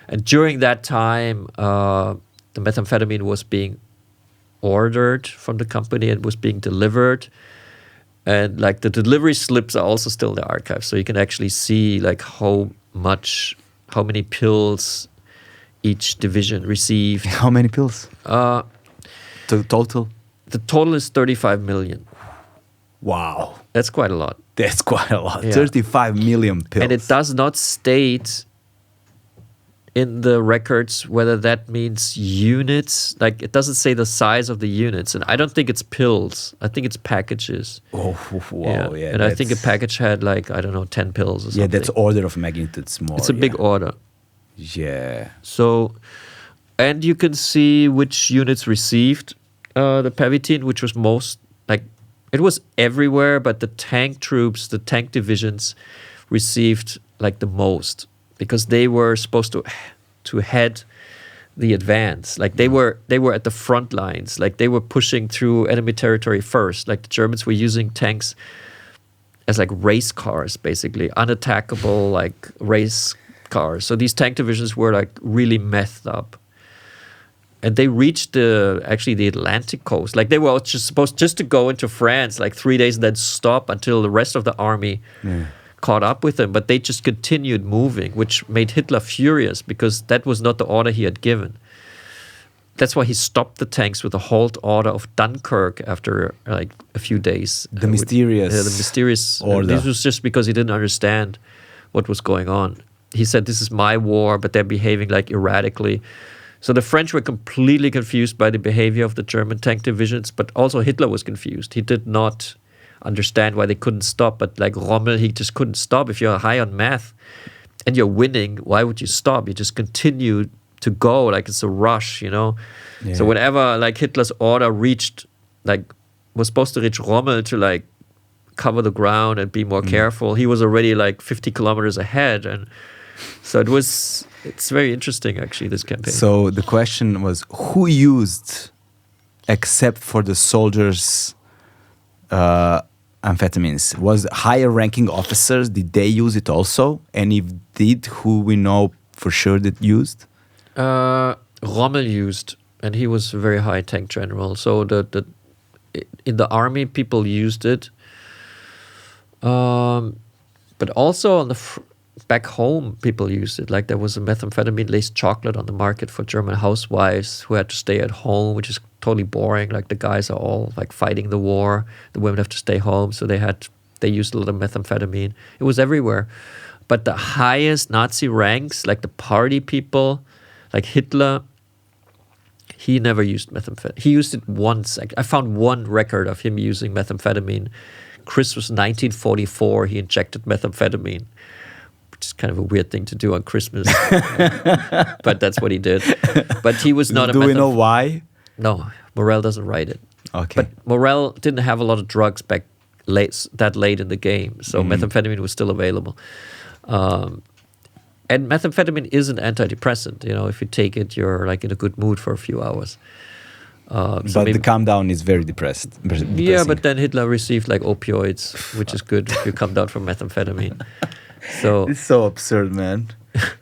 And during that time, the methamphetamine was being ordered from the company and was being delivered. And like the delivery slips are also still in the archive. So you can actually see like how many pills each division received. How many pills? Total? The total is 35 million. Wow. That's quite a lot. That's quite a lot. Yeah. 35 million pills. And it does not state in the records whether that means units. Like it doesn't say the size of the units. And I don't think it's pills. I think it's packages. Oh, wow. Yeah. And I think a package had like, I don't know, 10 pills or something. Yeah, that's order of magnitude more. It's a big order. Yeah. So, and you can see which units received the Pervitin, which was most, like, it was everywhere, but the tank troops, the tank divisions received like the most because they were supposed to head the advance. Like they were at the front lines. Like they were pushing through enemy territory first. Like the Germans were using tanks as like race cars, basically, unattackable like race cars. So these tank divisions were like really methed up. And they reached the Atlantic coast. Like they were just supposed just to go into France like 3 days and then stop until the rest of the army caught up with them. But they just continued moving, which made Hitler furious because that was not the order he had given. That's why he stopped the tanks with a halt order of Dunkirk after like a few days. The mysterious order. This was just because he didn't understand what was going on. He said, "This is my war," but they're behaving like erratically. So the French were completely confused by the behavior of the German tank divisions, but also Hitler was confused. He did not understand why they couldn't stop. But like Rommel, he just couldn't stop. If you're high on math and you're winning, why would you stop? You just continue to go like it's a rush, you know? Yeah. So whenever like Hitler's order was supposed to reach Rommel to like cover the ground and be more careful, he was already like 50 kilometers ahead. And so it's very interesting, actually, this campaign. So the question was, who used, except for the soldiers, amphetamines? Was higher-ranking officers, did they use it also? And if did, who we know for sure that used? Rommel used, and he was a very high tank general. So in the army, people used it. But also on the back home, people used it. Like there was a methamphetamine-laced chocolate on the market for German housewives who had to stay at home, which is totally boring. Like the guys are all like fighting the war. The women have to stay home. So they used a lot of methamphetamine. It was everywhere. But the highest Nazi ranks, like the party people, like Hitler, he never used methamphetamine. He used it once. I found one record of him using methamphetamine. Christmas 1944, he injected methamphetamine. Which is kind of a weird thing to do on Christmas. But that's what he did. But he was not Do we know why? No, Morel doesn't write it. Okay. But Morel didn't have a lot of drugs back late in the game. So methamphetamine was still available. And methamphetamine is an antidepressant. If you take it, you're like in a good mood for a few hours. But the calm down is very depressing. Yeah, but then Hitler received like opioids, which is good if you come down from methamphetamine. So it's so absurd, man.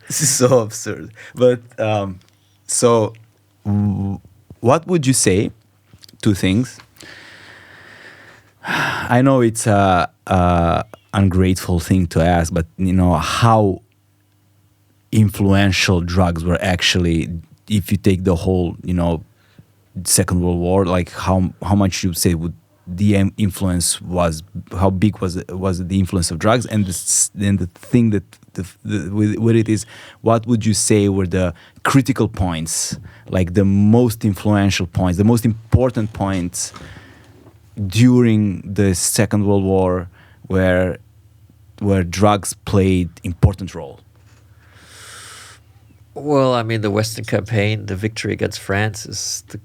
This is so absurd. But what would you say? Two things. I know it's a ungrateful thing to ask, but how influential drugs were actually, if you take the whole, Second World War, like how much you say would the influence was, how big was the influence of drugs, and the thing that with it is, what would you say were the critical points, like the most influential points, the most important points during the Second World War where drugs played important role? Well, I mean, the Western campaign, the victory against France, is the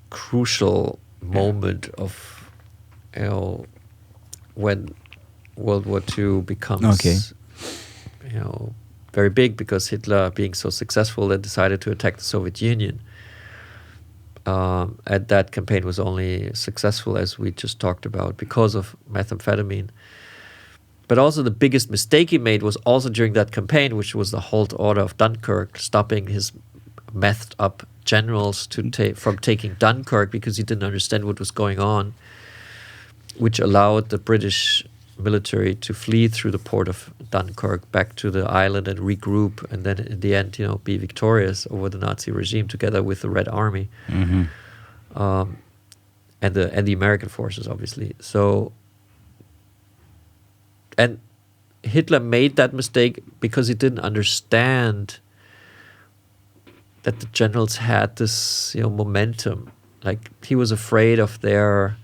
crucial moment of, when World War II becomes, very big, because Hitler, being so successful, then decided to attack the Soviet Union. And that campaign was only successful, as we just talked about, because of methamphetamine. But also the biggest mistake he made was also during that campaign, which was the halt order of Dunkirk, stopping his methed up generals from taking Dunkirk, because he didn't understand what was going on, which allowed the British military to flee through the port of Dunkirk back to the island and regroup, and then in the end, be victorious over the Nazi regime together with the Red Army, and the American forces, obviously. So, and Hitler made that mistake because he didn't understand that the generals had this, momentum. Like, he was afraid of them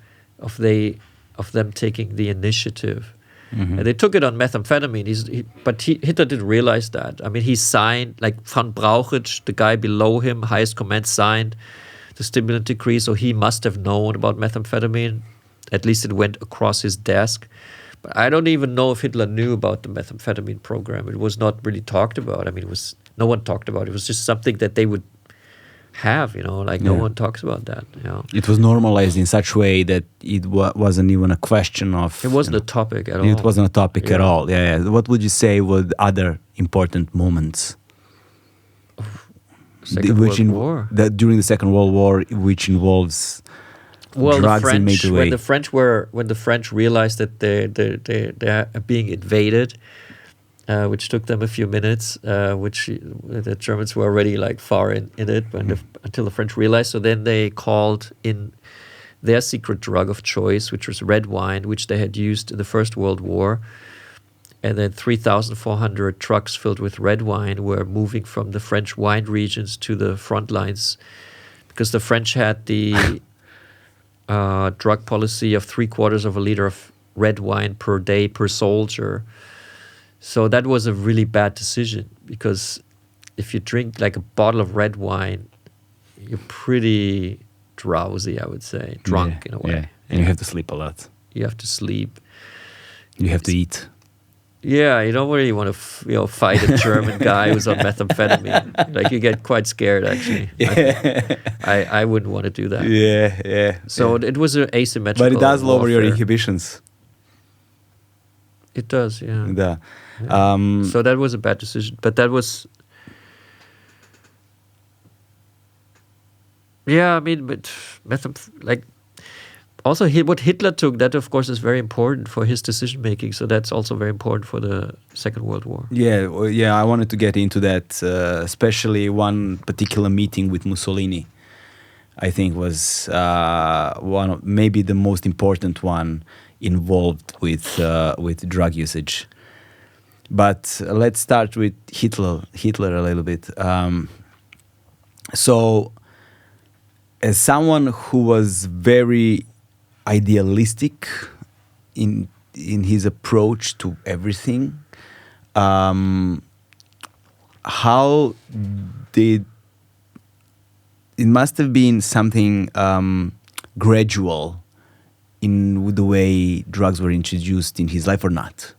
taking the initiative. And they took it on methamphetamine. But Hitler didn't realize that. I mean, he signed, like von Brauchitsch, the guy below him, highest command, signed the stimulant decree, so he must have known about methamphetamine. At least it went across his desk. But I don't even know if Hitler knew about the methamphetamine program. It was not really talked about. I mean, no one talked about it. It was just something that they would have, no one talks about that. It was normalized in such a way that it wasn't even a question of... It wasn't a topic at all. It wasn't a topic at all. Yeah. What would you say were other important moments? World War. During the Second World War, which involves drugs in major way. When the French realized that they are being invaded, which took them a few minutes, which the Germans were already like far in it until the French realized. So then they called in their secret drug of choice, which was red wine, which they had used in the First World War. And then 3,400 trucks filled with red wine were moving from the French wine regions to the front lines, because the French had the drug policy of 3/4 of a liter of red wine per day per soldier. So that was a really bad decision, because if you drink like a bottle of red wine, you're pretty drowsy, I would say, drunk in a way. Yeah. And you have to sleep a lot. You have to sleep. You have to eat. Yeah, you don't really want to fight a German guy who's on methamphetamine. Like, you get quite scared, actually. Yeah. I wouldn't want to do that. Yeah. So it was an asymmetrical But it does lower your warfare. inhibitions. It does, yeah. Yeah. So that was a bad decision. But that was... Yeah, I mean, but also, what Hitler took, that of course is very important for his decision making. So that's also very important for the Second World War. Yeah. I wanted to get into that, especially one particular meeting with Mussolini. I think was one of maybe the most important one involved with drug usage. But let's start with Hitler a little bit. So, as someone who was very idealistic in his approach to everything, how did it must have been something gradual in the way drugs were introduced in his life or not?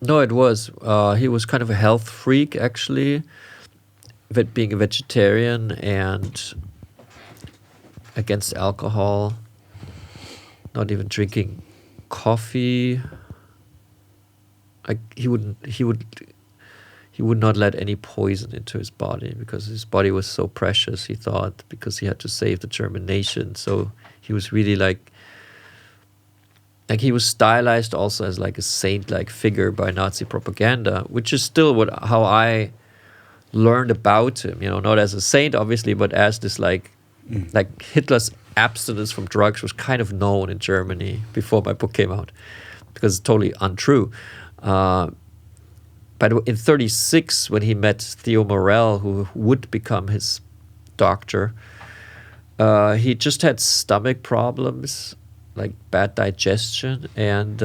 No, it was. He was kind of a health freak, actually, being a vegetarian and against alcohol, not even drinking coffee. He would not let any poison into his body because his body was so precious, he thought, because he had to save the German nation. So he was really like he was stylized also as like a saint-like figure by Nazi propaganda, which is still how I learned about him, not as a saint, obviously, but as this like Hitler's abstinence from drugs was kind of known in Germany before my book came out, because it's totally untrue. But in 1936, when he met Theo Morell, who would become his doctor, he just had stomach problems, like bad digestion, and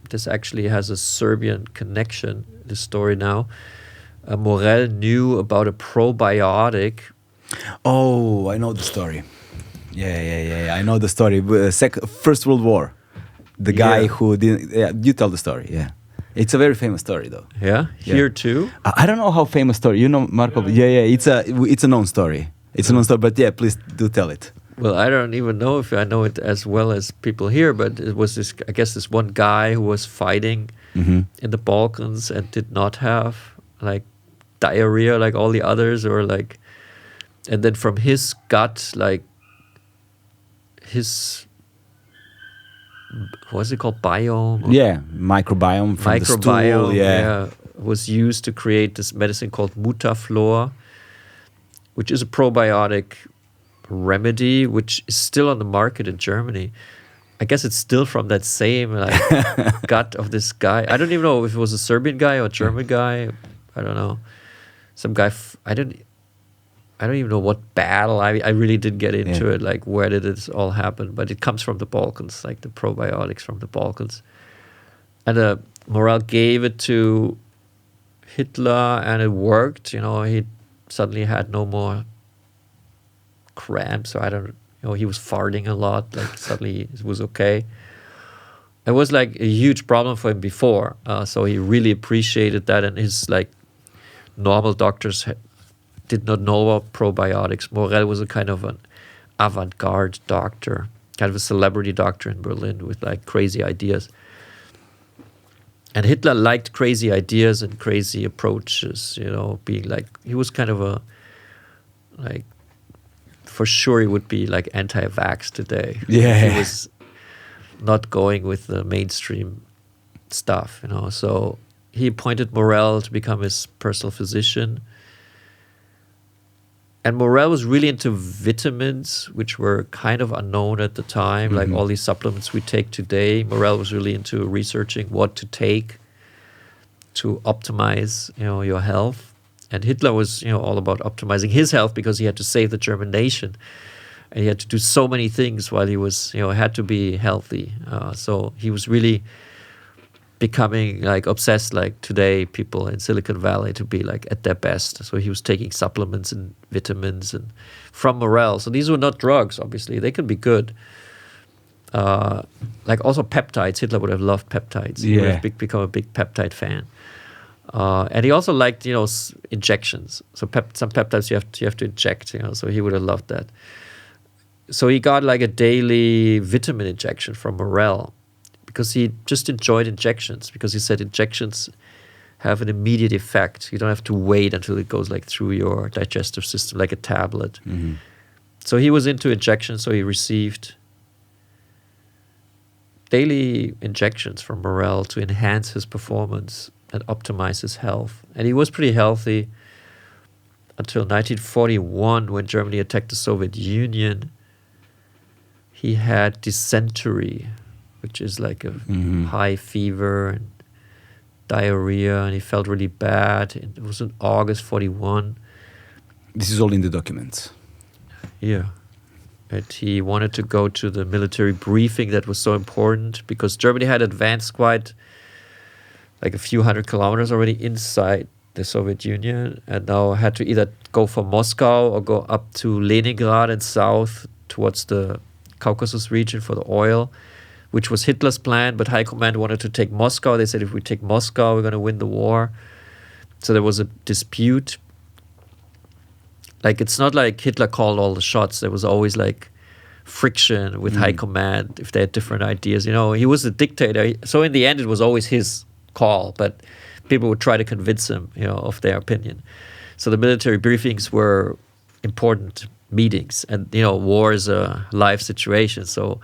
this actually has a Serbian connection, this story now. Morell knew about a probiotic. Oh, I know the story. Yeah. I know the story. First World War. The guy who didn't... Yeah, you tell the story, yeah. It's a very famous story, though. Yeah? Here, too? I don't know how famous story. You know, Marco? Yeah. It's a known story. It's a known story, but yeah, please do tell it. Well, I don't even know if I know it as well as people here, but it was this one guy who was fighting in the Balkans and did not have like diarrhea like all the others, or like, and then from his gut, like his, what's it called, biome? Yeah, microbiome from the stool. Yeah, was used to create this medicine called Mutaflor, which is a probiotic remedy, which is still on the market in Germany. I guess it's still from that same gut of this guy. I don't even know if it was a Serbian guy or a German guy. I don't know. Some guy. I don't even know what battle. I really didn't get into it. Like, where did this all happen? But it comes from the Balkans, like the probiotics from the Balkans. And Morell gave it to Hitler, and it worked. He suddenly had no more cramps, so I don't he was farting a lot, like suddenly it was okay. It was like a huge problem for him before, so he really appreciated that, and his like normal doctors did not know about probiotics. Morell was a kind of an avant-garde doctor, kind of a celebrity doctor in Berlin with like crazy ideas. And Hitler liked crazy ideas and crazy approaches, being like, he was kind of a, like, for sure he would be like anti-vax today. Yeah. He was not going with the mainstream stuff, So he appointed Morell to become his personal physician. And Morell was really into vitamins, which were kind of unknown at the time, like all these supplements we take today. Morell was really into researching what to take to optimize, your health. And Hitler was, all about optimizing his health because he had to save the German nation. And he had to do so many things while he was, had to be healthy. So he was really becoming like obsessed, like today people in Silicon Valley, to be like at their best. So he was taking supplements and vitamins and from Morell. So these were not drugs, obviously. They can be good. Like also peptides. Hitler would have loved peptides. He would have become a big peptide fan. And he also liked, injections. So some peptides you have to inject, so he would have loved that. So he got like a daily vitamin injection from Morell because he just enjoyed injections, because he said injections have an immediate effect. You don't have to wait until it goes like through your digestive system like a tablet. So he was into injections, so he received daily injections from Morell to enhance his performance and optimize his health. And he was pretty healthy until 1941, when Germany attacked the Soviet Union. He had dysentery, which is like a high fever and diarrhea, and he felt really bad. It was in August 41. This is all in the documents. Yeah. And he wanted to go to the military briefing that was so important, because Germany had advanced quite like a few hundred kilometers already inside the Soviet Union, and now had to either go for Moscow or go up to Leningrad and south towards the Caucasus region for the oil. which was Hitler's plan, but High Command wanted to take Moscow. They said, if we take Moscow, we're going to win the war. So there was a dispute. Like, it's not like Hitler called all the shots. There was always like friction with High Command if they had different ideas. You know, he was a dictator. So in the end, it was always his call, but people would try to convince him, you know, of their opinion. So the military briefings were important meetings, and, you know, war is a live situation. So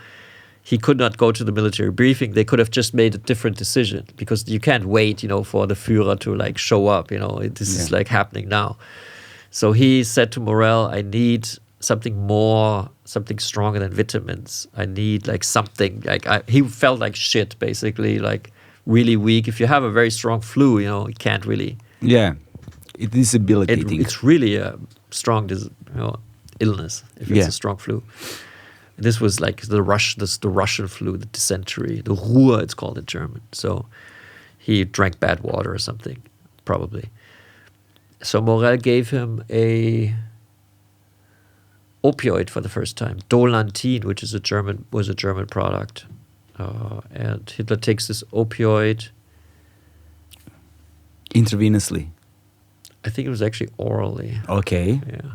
he could not go to the military briefing. They could have just made a different decision, because you can't wait, you know, for the Führer to like show up. You know, this is like happening now. So he said to Morell, I need something more, something stronger than vitamins. I need like something, like he felt like shit, basically, like really weak. If you have a very strong flu, you know, you can't really. Yeah, it is debilitating. It's really a strong, illness if it's a strong flu. This was like the Russian flu, the dysentery, the Ruhr, it's called in German. So he drank bad water or something, probably. So Morell gave him a opioid for the first time, Dolantin, which is was a German product, and Hitler takes this opioid intravenously. I think it was actually orally. Okay. Yeah,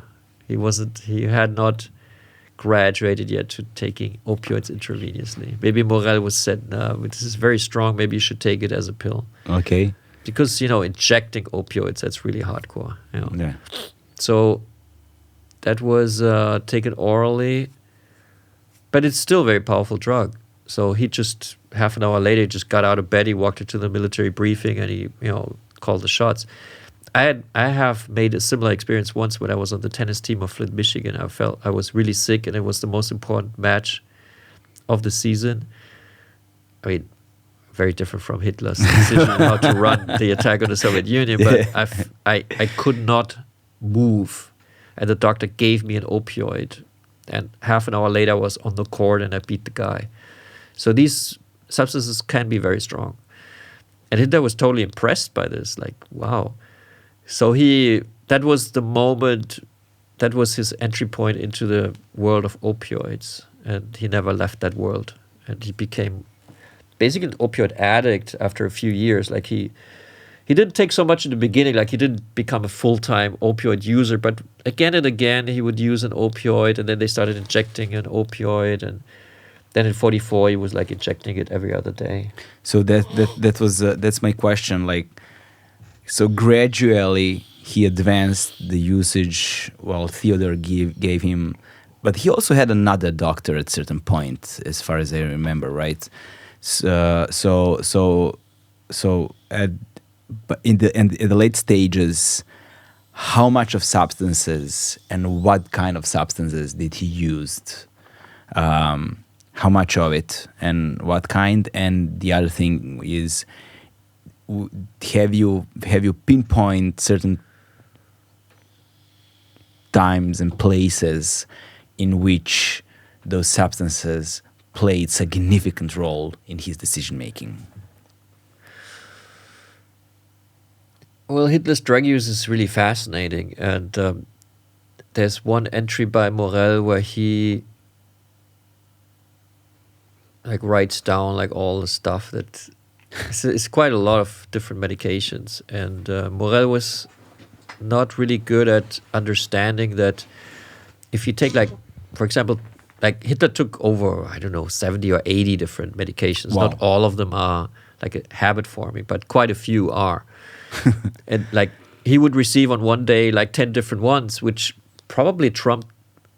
he had not graduated yet to taking opioids intravenously. Maybe Morell was said, no, this is very strong, maybe you should take it as a pill. Okay. Because, you know, injecting opioids, that's really hardcore. You know? Yeah. So that was taken orally, but it's still a very powerful drug. So he just, half an hour later, just got out of bed, he walked into the military briefing, and he, you know, called the shots. I have made a similar experience once when I was on the tennis team of Flint, Michigan. I felt I was really sick, and it was the most important match of the season. I mean, very different from Hitler's decision on how to run the attack on the Soviet Union, but I could not move. And the doctor gave me an opioid. And half an hour later, I was on the court and I beat the guy. So these substances can be very strong. And Hitler was totally impressed by this. Like, wow. So that was the moment, that was his entry point into the world of opioids. And he never left that world. And he became basically an opioid addict after a few years. Like he didn't take so much in the beginning, like he didn't become a full-time opioid user, but again and again he would use an opioid, and then they started injecting an opioid, and then in 1944 he was like injecting it every other day. So that's my question. Like, so gradually he advanced the usage. Well, Theodore gave him, but he also had another doctor at certain point, as far as I remember, right? But in the late stages, how much of substances and what kind of substances did he use? How much of it and what kind? And the other thing is, have you pinpoint certain times and places in which those substances played significant role in his decision making? Well, Hitler's drug use is really fascinating, and there's one entry by Morell where he like writes down like all the stuff that it's quite a lot of different medications, and Morell was not really good at understanding that if you take, like, for example, like Hitler took over, I don't know, 70 or 80 different medications. Wow. Not all of them are like a habit forming, but quite a few are. And like he would receive on one day like 10 different ones, which probably Trump,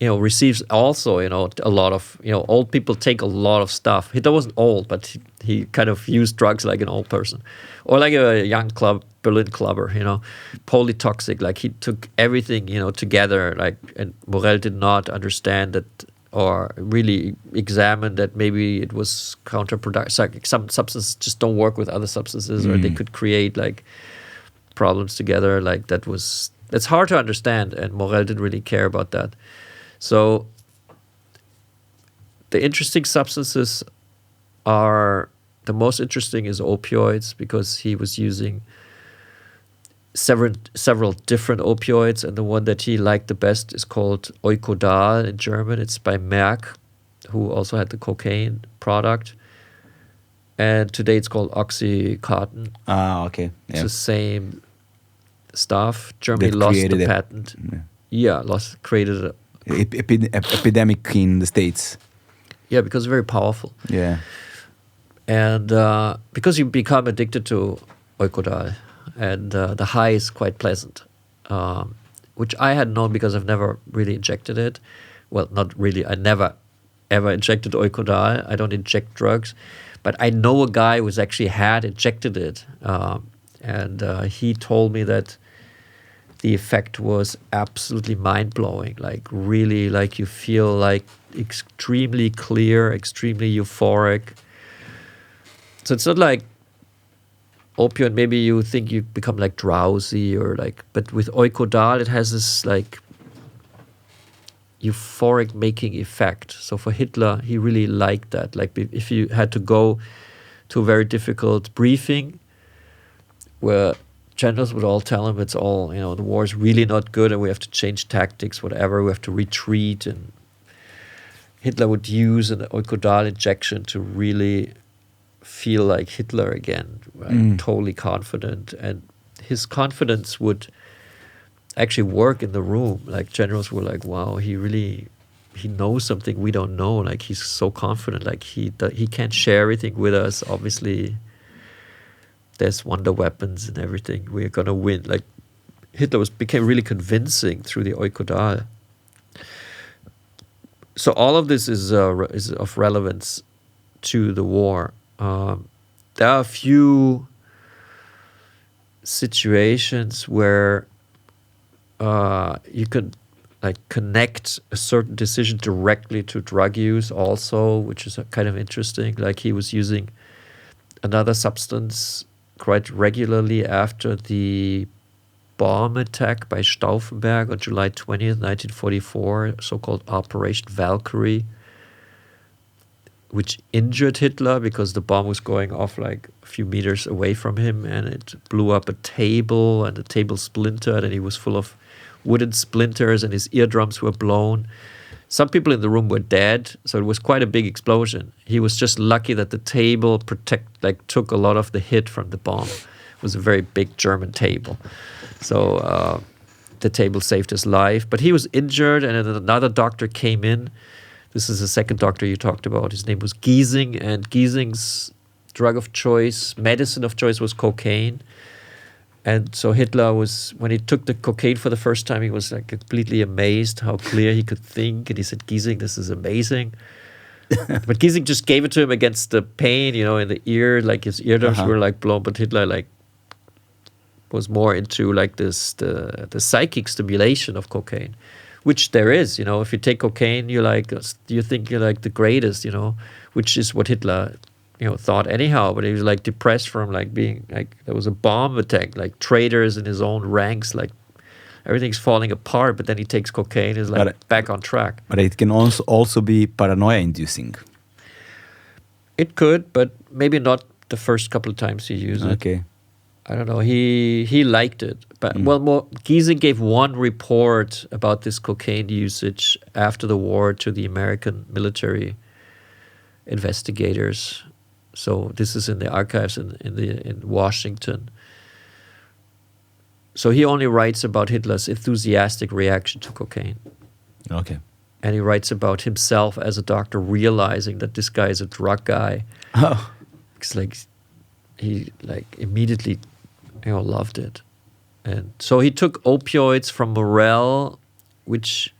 you know, receives also, you know, a lot of, you know, old people take a lot of stuff. Hitler wasn't old, but he kind of used drugs like an old person, or like a young Berlin clubber, you know, polytoxic. Like he took everything, you know, together. Like, and Morell did not understand that, or really examine that maybe it was counterproductive. Like some substances just don't work with other substances, or they could create like problems together. Like that's hard to understand, and Morell didn't really care about that. So the interesting substances are, the most interesting is opioids, because he was using several different opioids, and the one that he liked the best is called Eukodal in German. It's by Merck, who also had the cocaine product. And today it's called Oxycontin. Ah, okay. It's Yeah. the same stuff. Germany That lost created the it. patent. Yeah. Created a, Epidemic in the States. because it's very powerful. Yeah. And because you become addicted to Oikodal, and the high is quite pleasant, which I had known because I've never really injected it. Well, not really. I never, ever injected Oikodal. I don't inject drugs. But I know a guy who's actually had injected it. And he told me that the effect was absolutely mind-blowing. Like, really, like you feel like extremely clear, extremely euphoric. So it's not like opioid, maybe you think you become like drowsy or like, but with Oikodal, it has this like euphoric making effect. So for Hitler, he really liked that. Like if you had to go to a very difficult briefing where generals would all tell him it's all, the war is really not good and we have to change tactics, whatever, we have to retreat. And Hitler would use an Oikodal injection to really feel like Hitler again, right? Totally confident. And his confidence would actually work in the room. Like generals were like, wow, he knows something we don't know. Like he's so confident. Like he can't share everything with us. Obviously, there's wonder weapons and everything. We're gonna win. Like Hitler became really convincing through the Oikodal. So all of this is of relevance to the war. There are a few situations where you could like connect a certain decision directly to drug use also, which is kind of interesting. Like he was using another substance quite regularly after the bomb attack by Stauffenberg on July 20th, 1944, so-called Operation Valkyrie, which injured Hitler because the bomb was going off like a few meters away from him and it blew up a table and the table splintered and he was full of wooden splinters and his eardrums were blown. Some people in the room were dead, so it was quite a big explosion. He was just lucky that the table took a lot of the hit from the bomb. It was a very big German table. So the table saved his life. But he was injured and then another doctor came in. This is the second doctor you talked about. His name was Giesing, and Giesing's drug of choice, medicine of choice was cocaine. And so Hitler when he took the cocaine for the first time, he was like completely amazed how clear he could think. And he said, Giesing, this is amazing. But Giesing just gave it to him against the pain, in the ear, like his eardrums were like blown. But Hitler like was more into like the psychic stimulation of cocaine, which there is, if you take cocaine, you think you're like the greatest, which is what Hitler, thought anyhow. But he was like depressed from like being like, there was a bomb attack, like traitors in his own ranks, like everything's falling apart. But then he takes cocaine, is like back on track. But it can also be paranoia inducing. It could, but maybe not the first couple of times he used it. Okay. I don't know. He liked it. But Giesing gave one report about this cocaine usage after the war to the American military investigators. So this is in the archives in Washington. So he only writes about Hitler's enthusiastic reaction to cocaine. Okay. And he writes about himself as a doctor realizing that this guy is a drug guy. Oh. It's like he like immediately loved it. And so he took opioids from Morel, which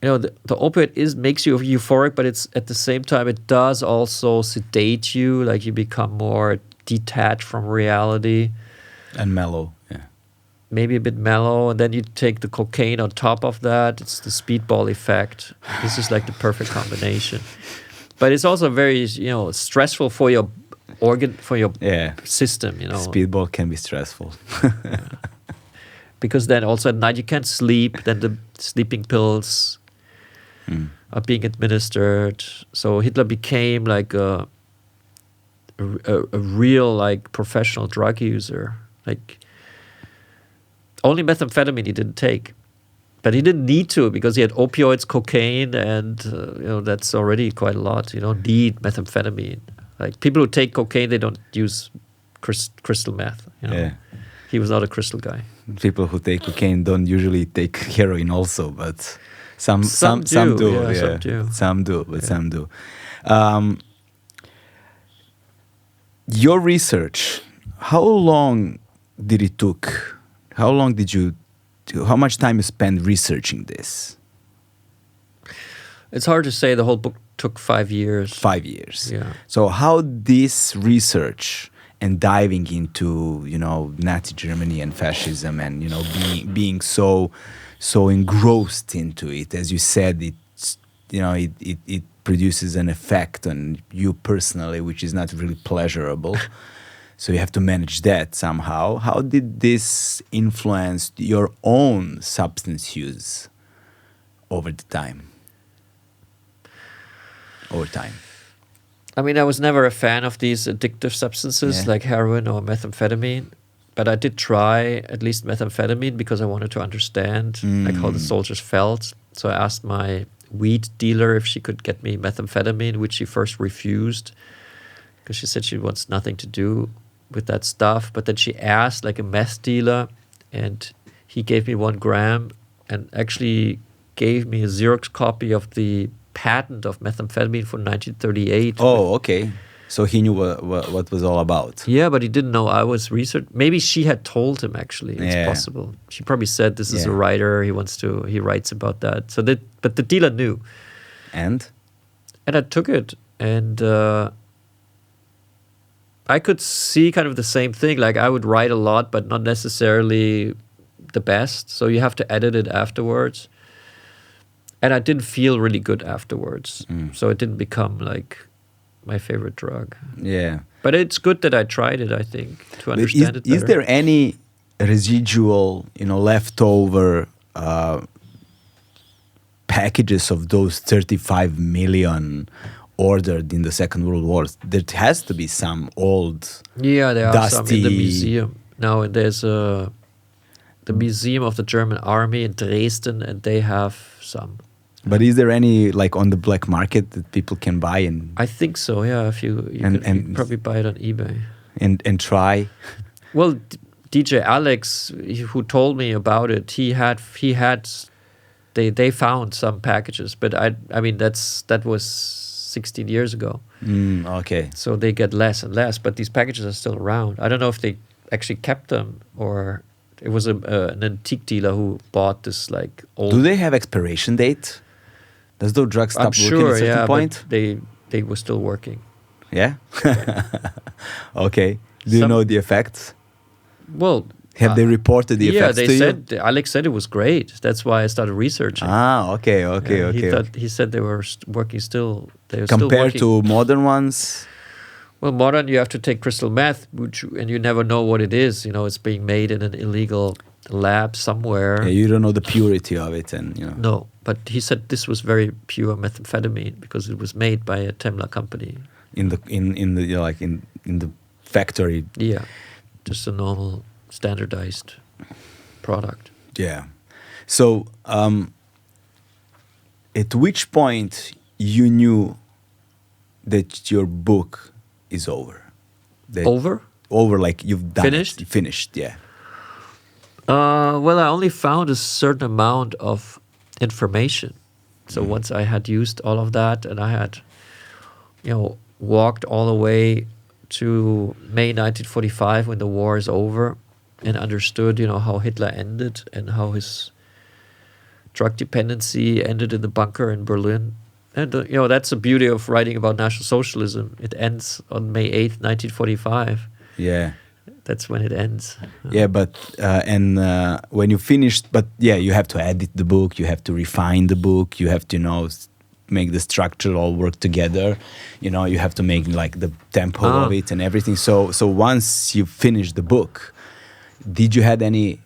the opioid makes you euphoric, but it's at the same time it does also sedate you, like you become more detached from reality. And mellow, yeah. Maybe a bit mellow, and then you take the cocaine on top of that. It's the speedball effect. This is like the perfect combination. But it's also very, stressful for your organ, for your system, Speedball can be stressful. Yeah. Because then also at night you can't sleep. Then the sleeping pills are being administered. So Hitler became like a real like professional drug user. Like only methamphetamine he didn't take. But he didn't need to because he had opioids, cocaine, and that's already quite a lot. You don't need methamphetamine. Like people who take cocaine, they don't use crystal meth. Yeah. He was not a crystal guy. People who take cocaine don't usually take heroin also, but some do. Some do. Your research, how long did it took? How much time you spent researching this? It's hard to say. The whole book took 5 years. 5 years. Yeah. So how this research and diving into, Nazi Germany and fascism and, being so engrossed into it, as you said, it produces an effect on you personally, which is not really pleasurable. So you have to manage that somehow. How did this influence your own substance use over time? I mean, I was never a fan of these addictive substances like heroin or methamphetamine, but I did try at least methamphetamine because I wanted to understand how the soldiers felt. So I asked my weed dealer if she could get me methamphetamine, which she first refused because she said she wants nothing to do with that stuff. But then she asked like a meth dealer, and he gave me 1 gram and actually gave me a Xerox copy of the patent of methamphetamine from 1938. Oh, okay. So he knew what was all about. Yeah, but he didn't know I was research. Maybe she had told him, actually. It's possible. She probably said, this is a writer. He writes about that. But the dealer knew. And I took it. And I could see kind of the same thing. Like I would write a lot, but not necessarily the best. So you have to edit it afterwards. And I didn't feel really good afterwards. So it didn't become like my favorite drug. Yeah. But it's good that I tried it, I think, to understand it better. Is there any residual, leftover packages of those 35 million ordered in the Second World War? There has to be some old, yeah, there are some in the dusty... museum. Now there's the Museum of the German Army in Dresden, and they have some. But is there any like on the black market that people can buy and? I think so. Yeah, if you could probably buy it on eBay and try. Well, DJ Alex, who told me about it, they found some packages, but I mean that was 16 years ago. Okay. So they get less and less, but these packages are still around. I don't know if they actually kept them or it was an antique dealer who bought this like old. Do they have expiration date? Does those drugs stop working at a certain point? But they were still working. Yeah? Okay. Do you know the effects? Well, have they reported the effects to you? Yeah, they said, Alex said it was great. That's why I started researching. Okay. He said they were working still. They were compared still working. To modern ones? Well, modern, you have to take crystal meth, and you never know what it is. It's being made in an illegal lab somewhere. Yeah, you don't know the purity of it, No, but he said this was very pure methamphetamine because it was made by a Temla company. In the factory. Yeah, just a normal standardized product. Yeah. So, at which point you knew that your book is over? Over, like you've done Finished? it. Finished, yeah. Well, I only found a certain amount of information. So once I had used all of that and I had, walked all the way to May 1945 when the war is over and understood, how Hitler ended and how his drug dependency ended in the bunker in Berlin. And, that's the beauty of writing about National Socialism. It ends on May 8th, 1945. Yeah. That's when it ends. Yeah, but when you finished, but yeah, you have to edit the book, you have to refine the book, you have to, make the structure all work together. You have to make like the tempo of it and everything. So once you finish the book, did you had any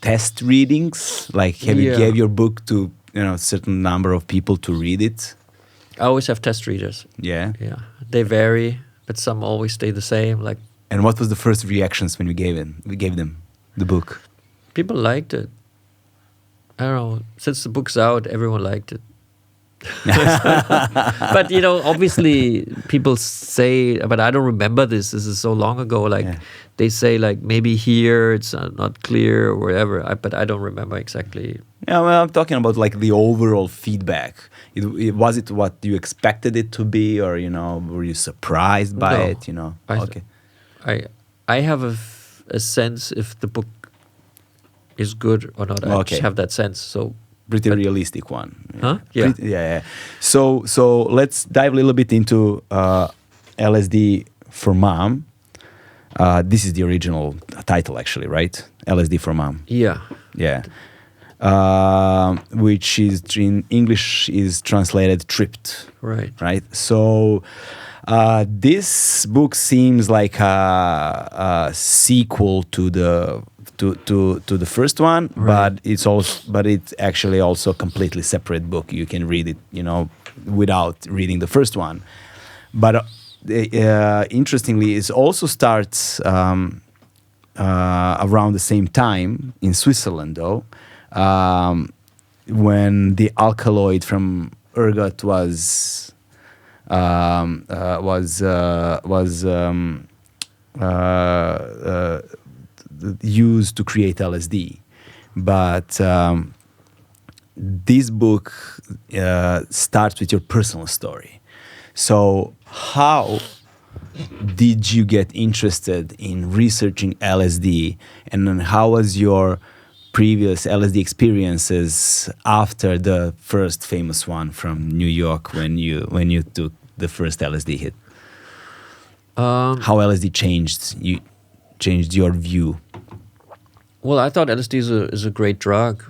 test readings? Like have you gave your book to a certain number of people to read it? I always have test readers. Yeah? Yeah. They vary, but some always stay the same. Like. And what was the first reactions when we gave them the book? People liked it. I don't know. Since the book's out, everyone liked it. But obviously people say, but I don't remember this. This is so long ago. Like they say, like maybe here it's not clear or whatever. But I don't remember exactly. Yeah, well, I'm talking about like the overall feedback. Was it what you expected it to be, or were you surprised by it? Okay. I have a sense if the book is good or not. I just have that sense. So. Pretty realistic one. Huh? Yeah. Yeah. So let's dive a little bit into LSD for Mom. This is the original title, actually, right? LSD for Mom. Yeah. Yeah. Which is in English is translated tripped. Right. Right. So this book seems like a sequel to the first one, right. but it's actually also a completely separate book. You can read it, without reading the first one. But interestingly, it also starts around the same time in Switzerland, though, when the alkaloid from ergot was used to create LSD. But this book starts with your personal story. So how did you get interested in researching LSD, and then how was your previous LSD experiences after the first famous one from New York when you took the first LSD hit? How LSD changed your view? Well, I thought LSD is a great drug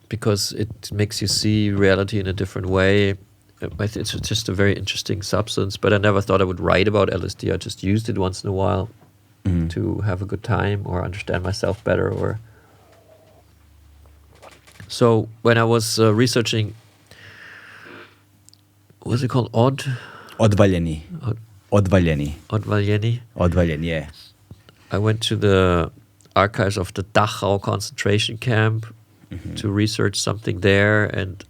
because it makes you see reality in a different way. It's just a very interesting substance, but I never thought I would write about LSD. I just used it once in a while to have a good time or understand myself better. So when I was researching, what's it called? Odvaljeni. Odvaljeni. Odvaljeni, yeah. I went to the archives of the Dachau concentration camp to research something there, and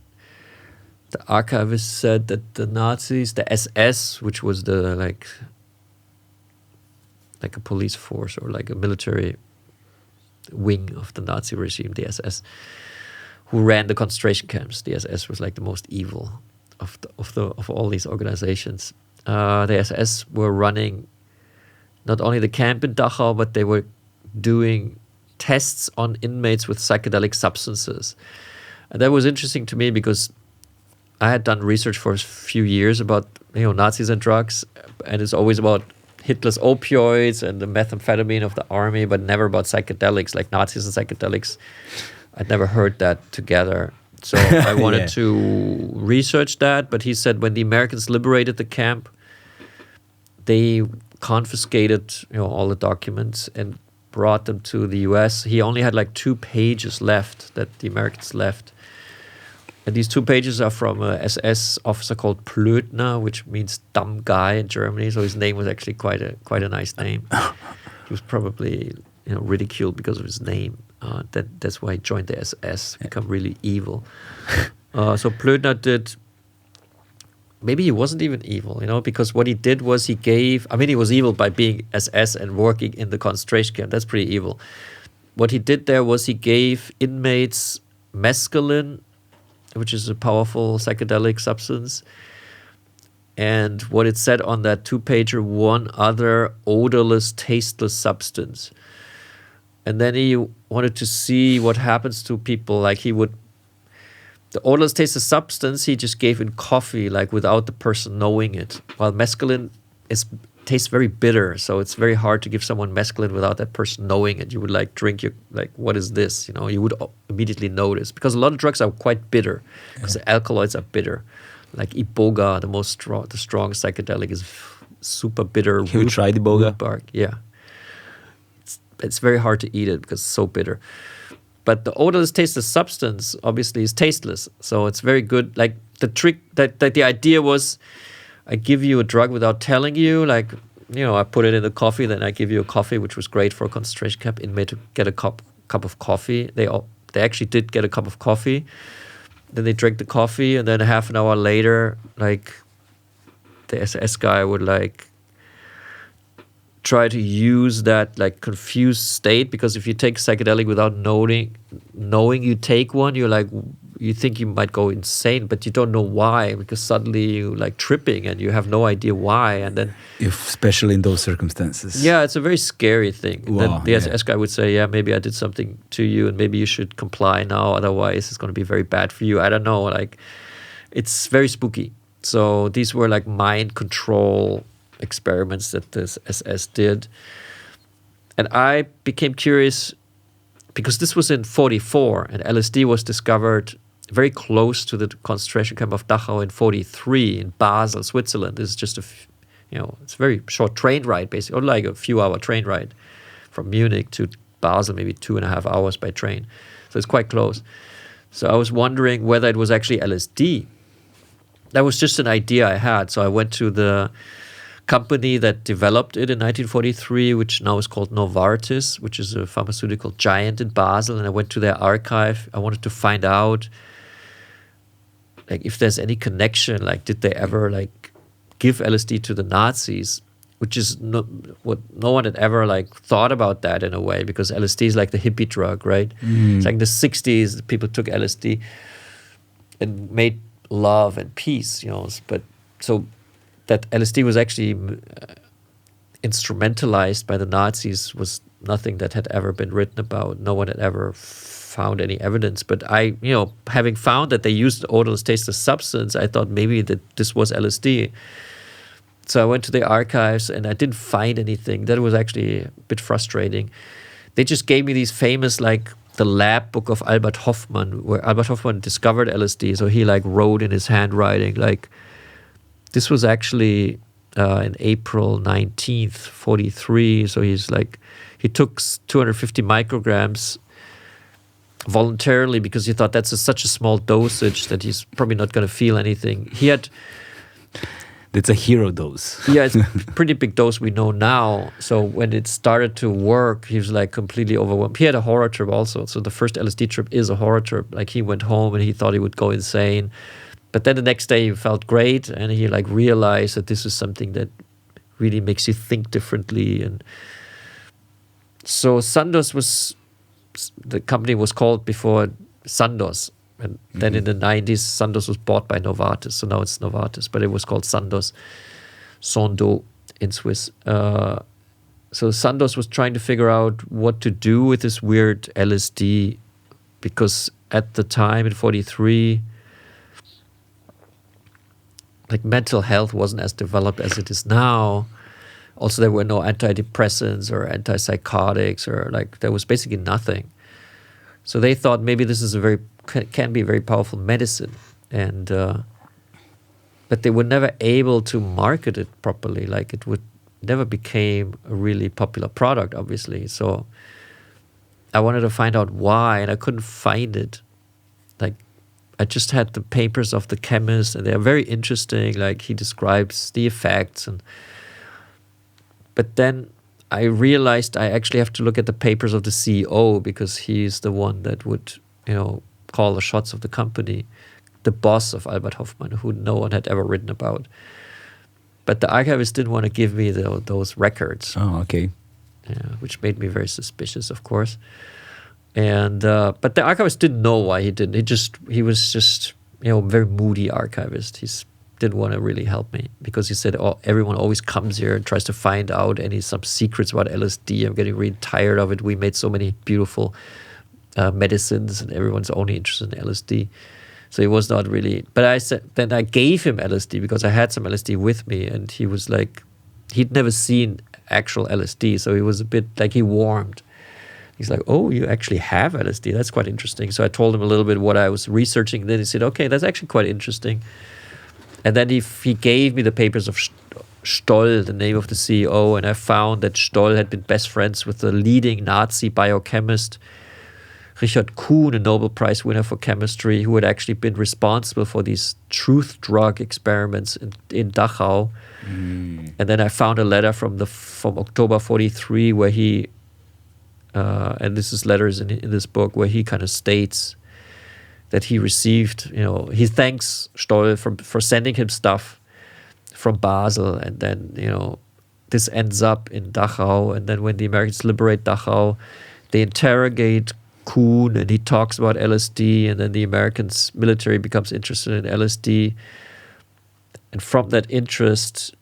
the archivist said that the Nazis, the SS, which was the like a police force or like a military wing of the Nazi regime, the SS, who ran the concentration camps. The SS was like the most evil of all these organizations. The SS were running not only the camp in Dachau, but they were doing tests on inmates with psychedelic substances. And that was interesting to me because I had done research for a few years about Nazis and drugs, and it's always about Hitler's opioids and the methamphetamine of the army, but never about psychedelics, like Nazis and psychedelics. I'd never heard that together. So I wanted to research that, but he said when the Americans liberated the camp, they confiscated all the documents and brought them to the US. He only had like 2 pages left that the Americans left. And these 2 pages are from a SS officer called Plötner, which means dumb guy in Germany. So his name was actually quite a nice name. He was probably ridiculed because of his name. That's why he joined the SS, become really evil. So Plötner did. Maybe he wasn't even evil, because what he did was he was evil by being SS and working in the concentration camp. That's pretty evil. What he did there was he gave inmates mescaline, which is a powerful psychedelic substance. And what it said on that 2-pager, one other odorless, tasteless substance. And then he wanted to see what happens to people. Like the odorless tasteless substance he just gave in coffee, like without the person knowing it. While mescaline tastes very bitter, so it's very hard to give someone mescaline without that person knowing it. You would drink what is this? You would immediately notice, because a lot of drugs are quite bitter, because the alkaloids are bitter. Like iboga, the strongest psychedelic, is super bitter. Have you tried iboga? Bark, yeah. It's very hard to eat it because it's so bitter. But the odorless tasteless substance obviously is tasteless, so it's very good. Like the trick, that the idea was, I give you a drug without telling you. Like I put it in the coffee, then I give you a coffee, which was great for a concentration camp inmate to get a cup of coffee. they actually did get a cup of coffee. Then they drank the coffee, and then half an hour later, like the SS guy would like try to use that like confused state, because if you take psychedelic without knowing you take one, you think you might go insane, but you don't know why, because suddenly you like tripping and you have no idea why. And then especially in those circumstances. Yeah, it's a very scary thing. Wow, then the SS guy would say, yeah, maybe I did something to you and maybe you should comply now, otherwise it's going to be very bad for you. I don't know, like it's very spooky. So these were like mind control experiments that this SS did. And I became curious because this was in 1944 and LSD was discovered very close to the concentration camp of Dachau in 1943 in Basel, Switzerland. This is just it's a very short train ride, basically, or like a few-hour train ride from Munich to Basel, maybe 2.5 hours by train. So it's quite close. So I was wondering whether it was actually LSD. That was just an idea I had. So I went to the company that developed it in 1943, which now is called Novartis, which is a pharmaceutical giant in Basel. And I went to their archive. I wanted to find out, like, if there's any connection. Like, did they ever like give LSD to the Nazis? Which is no one had ever like thought about that in a way, because LSD is like the hippie drug, right? It's like in the 60s, people took LSD and made love and peace, But so that LSD was actually instrumentalized by the Nazis was nothing that had ever been written about. No one had ever found any evidence. But I, having found that they used odorless, tasteless substance, I thought maybe that this was LSD. So I went to the archives and I didn't find anything. That was actually a bit frustrating. They just gave me these famous, like, the lab book of Albert Hofmann, where Albert Hofmann discovered LSD. So he like wrote in his handwriting, like, this was actually in April 19th, 1943. So he's like, he took 250 micrograms voluntarily because he thought that's such a small dosage that he's probably not going to feel anything. It's a hero dose. Yeah, it's a pretty big dose we know now. So when it started to work, he was like completely overwhelmed. He had a horror trip also. So the first LSD trip is a horror trip. Like, he went home and he thought he would go insane. But then the next day he felt great and he like realized that this is something that really makes you think differently. And so Sandoz the company was called before Sandoz. And then in the 90s, Sandoz was bought by Novartis. So now it's Novartis, but it was called Sandoz in Swiss. So Sandoz was trying to figure out what to do with this weird LSD, because at the time in 1943, like, mental health wasn't as developed as it is now. Also, there were no antidepressants or antipsychotics, or like, there was basically nothing. So they thought maybe this is can be a very powerful medicine, and but they were never able to market it properly. Like, it never became a really popular product, obviously. So I wanted to find out why, and I couldn't find it. Like, I just had the papers of the chemist, and they're very interesting. Like, he describes the effects, but then I realized I actually have to look at the papers of the CEO, because he's the one that would, call the shots of the company, the boss of Albert Hofmann, who no one had ever written about. But the archivist didn't want to give me those records. Oh, okay. Yeah, which made me very suspicious, of course. And but the archivist didn't know why he didn't. He was just very moody archivist. He didn't want to really help me, because he said, "Oh, everyone always comes here and tries to find out some secrets about LSD. I'm getting really tired of it. We made so many beautiful medicines, and everyone's only interested in LSD." So he was not really. But I gave him LSD because I had some LSD with me, and he was like, he'd never seen actual LSD, so he was a bit like, he warmed. He's like, "Oh, you actually have LSD? That's quite interesting." So I told him a little bit what I was researching. Then he said, "Okay, that's actually quite interesting." And then he gave me the papers of Stoll, the name of the CEO, and I found that Stoll had been best friends with the leading Nazi biochemist Richard Kuhn, a Nobel Prize winner for chemistry, who had actually been responsible for these truth drug experiments in Dachau. And then I found a letter from October 1943 where he and this is letters in this book where he kind of states that he received, he thanks Stoll for sending him stuff from Basel, and then, this ends up in Dachau, and then when the Americans liberate Dachau, they interrogate Kuhn, and he talks about LSD, and then the Americans military becomes interested in LSD, and from that interest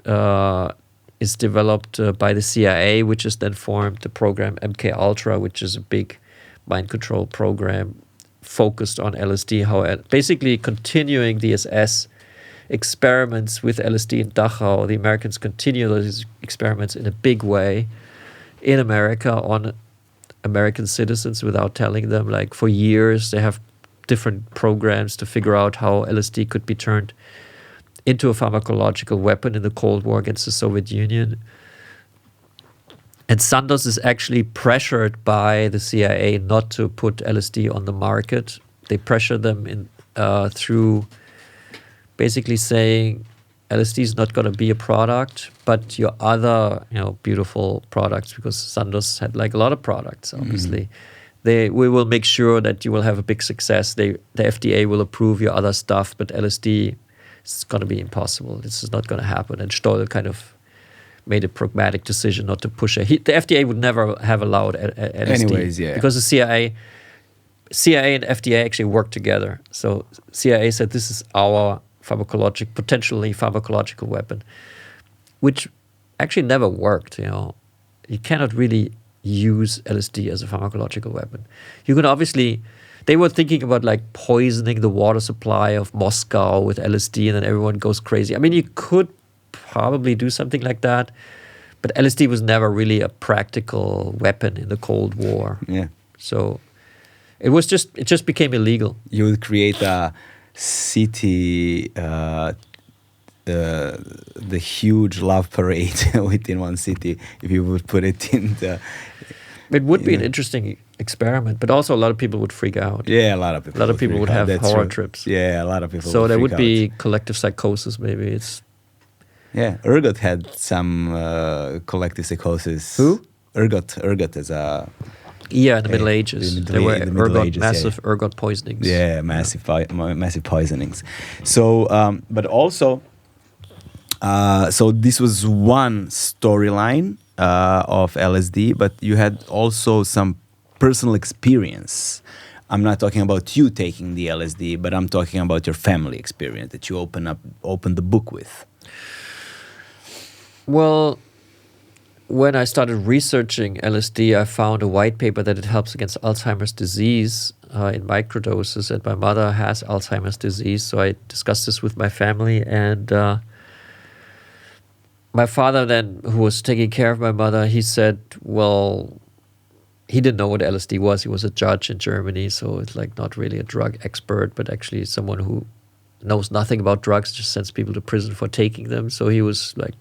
is developed by the CIA, which is then formed the program MK Ultra, which is a big mind control program focused on LSD, basically continuing the SS experiments with LSD in Dachau. The Americans continue those experiments in a big way in America on American citizens without telling them. Like for years, they have different programs to figure out how LSD could be turned into a pharmacological weapon in the Cold War against the Soviet Union. And Sandoz is actually pressured by the CIA not to put LSD on the market. They pressure them through basically saying LSD is not going to be a product, but your other, beautiful products, because Sandoz had like a lot of products, obviously. We will make sure that you will have a big success. The FDA will approve your other stuff, but LSD is going to be impossible. This is not going to happen. And Stoll kind of made a pragmatic decision not to push it. The FDA would never have allowed LSD. Anyways, yeah. Because the CIA and FDA actually worked together. So CIA said this is our potentially pharmacological weapon, which actually never worked. You cannot really use LSD as a pharmacological weapon. You can obviously, they were thinking about like poisoning the water supply of Moscow with LSD, and then everyone goes crazy. I mean, you could probably do something like that, but LSD was never really a practical weapon in the Cold War. Yeah. So it just became illegal. You would create a city, the huge love parade within one city if you would put it in the... It would be an interesting experiment, but also a lot of people would freak out. Yeah, a lot of people would have horror trips. Yeah, a lot of people So there would be out. collective psychosis, maybe. Yeah, Ergot had some collective psychosis. Who? Ergot is a... Yeah, in the Middle Ages. There were massive yeah. ergot poisonings. Yeah, massive poisonings. So, but also, so this was one storyline of LSD, but you had also some personal experience. I'm not talking about you taking the LSD, but I'm talking about your family experience that you opened the book with. Well, when I started researching LSD, I found a white paper that it helps against Alzheimer's disease in microdoses, and my mother has Alzheimer's disease, so I discussed this with my family, and my father then, who was taking care of my mother, he said, well, he didn't know what LSD was. He was a judge in Germany, so it's like not really a drug expert, but actually someone who knows nothing about drugs, just sends people to prison for taking them. So he was like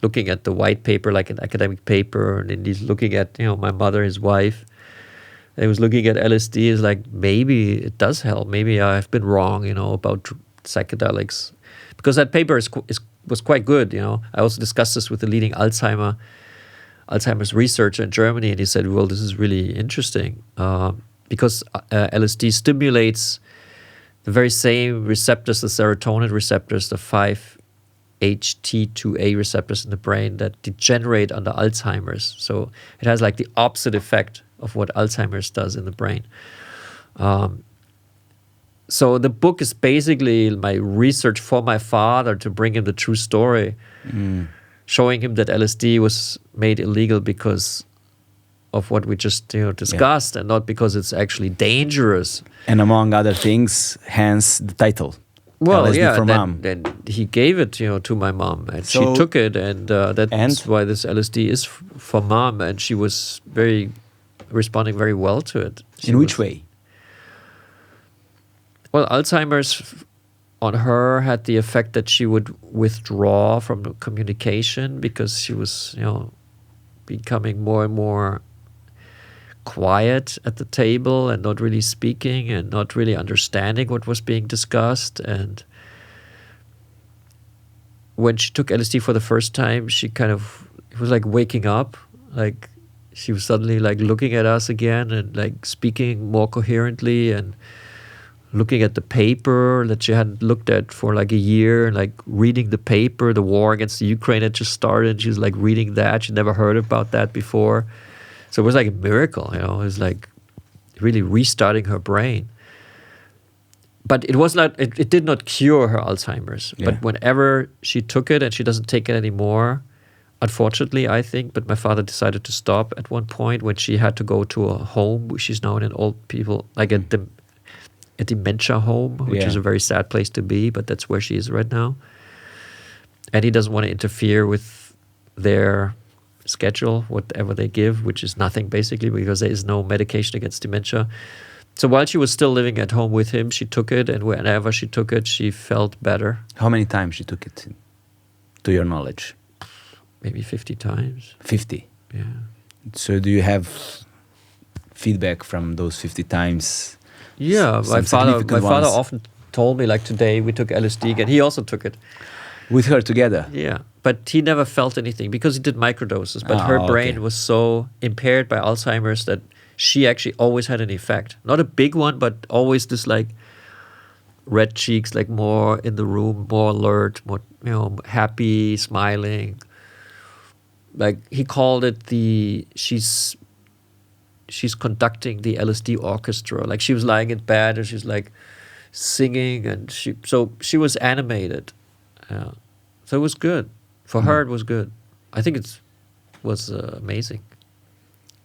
looking at the white paper like an academic paper, and then he's looking at, my mother, his wife. And he was looking at LSD, is like, maybe it does help. Maybe I've been wrong, about psychedelics. Because that paper was quite good, I also discussed this with the leading Alzheimer's researcher in Germany, and he said, well, this is really interesting because LSD stimulates the very same receptors, the serotonin receptors, the 5-HT2A receptors in the brain that degenerate under Alzheimer's. So it has like the opposite effect of what Alzheimer's does in the brain. So the book is basically my research for my father to bring him the true story, showing him that LSD was made illegal because of what we just discussed, and not because it's actually dangerous. And among other things, hence the title. Well, LSD for Mom. Then he gave it, to my mom, and she took it, and that's why this LSD is for Mom, and she was responding very well to it. In which way? Well, Alzheimer's on her had the effect that she would withdraw from the communication because she was, becoming more and more quiet at the table and not really speaking and not really understanding what was being discussed. And when she took LSD for the first time, it was like waking up. Like she was suddenly like looking at us again and like speaking more coherently and looking at the paper that she hadn't looked at for like a year, and like reading the paper. The war against the Ukraine had just started, and she was like reading that. She'd never heard about that before. So it was like a miracle, you know. It was like really restarting her brain. But it was not, it did not cure her Alzheimer's. Yeah. But whenever she took it, and she doesn't take it anymore, unfortunately, I think, but my father decided to stop at one point when she had to go to a home. She's now in an old people, like a dementia home, which is a very sad place to be, but that's where she is right now. And he doesn't want to interfere with their schedule, whatever they give, which is nothing basically, because there is no medication against dementia. So while she was still living at home with him, she took it, and whenever she took it, she felt better. How many times she took it, to your knowledge? Maybe 50 times. 50? Yeah. So do you have feedback from those 50 times? Yeah, Some my father ones? often told me, like today we took LSD, and he also took it. With her together? Yeah, but he never felt anything because he did microdoses. But her brain was so impaired by Alzheimer's that she actually always had an effect. Not a big one, but always this like red cheeks, like more in the room, more alert, more, you know, happy, smiling. Like he called it she's conducting the LSD orchestra. Like she was lying in bed and she's like singing, and she was animated. So it was good. For her, it was good. I think it was amazing.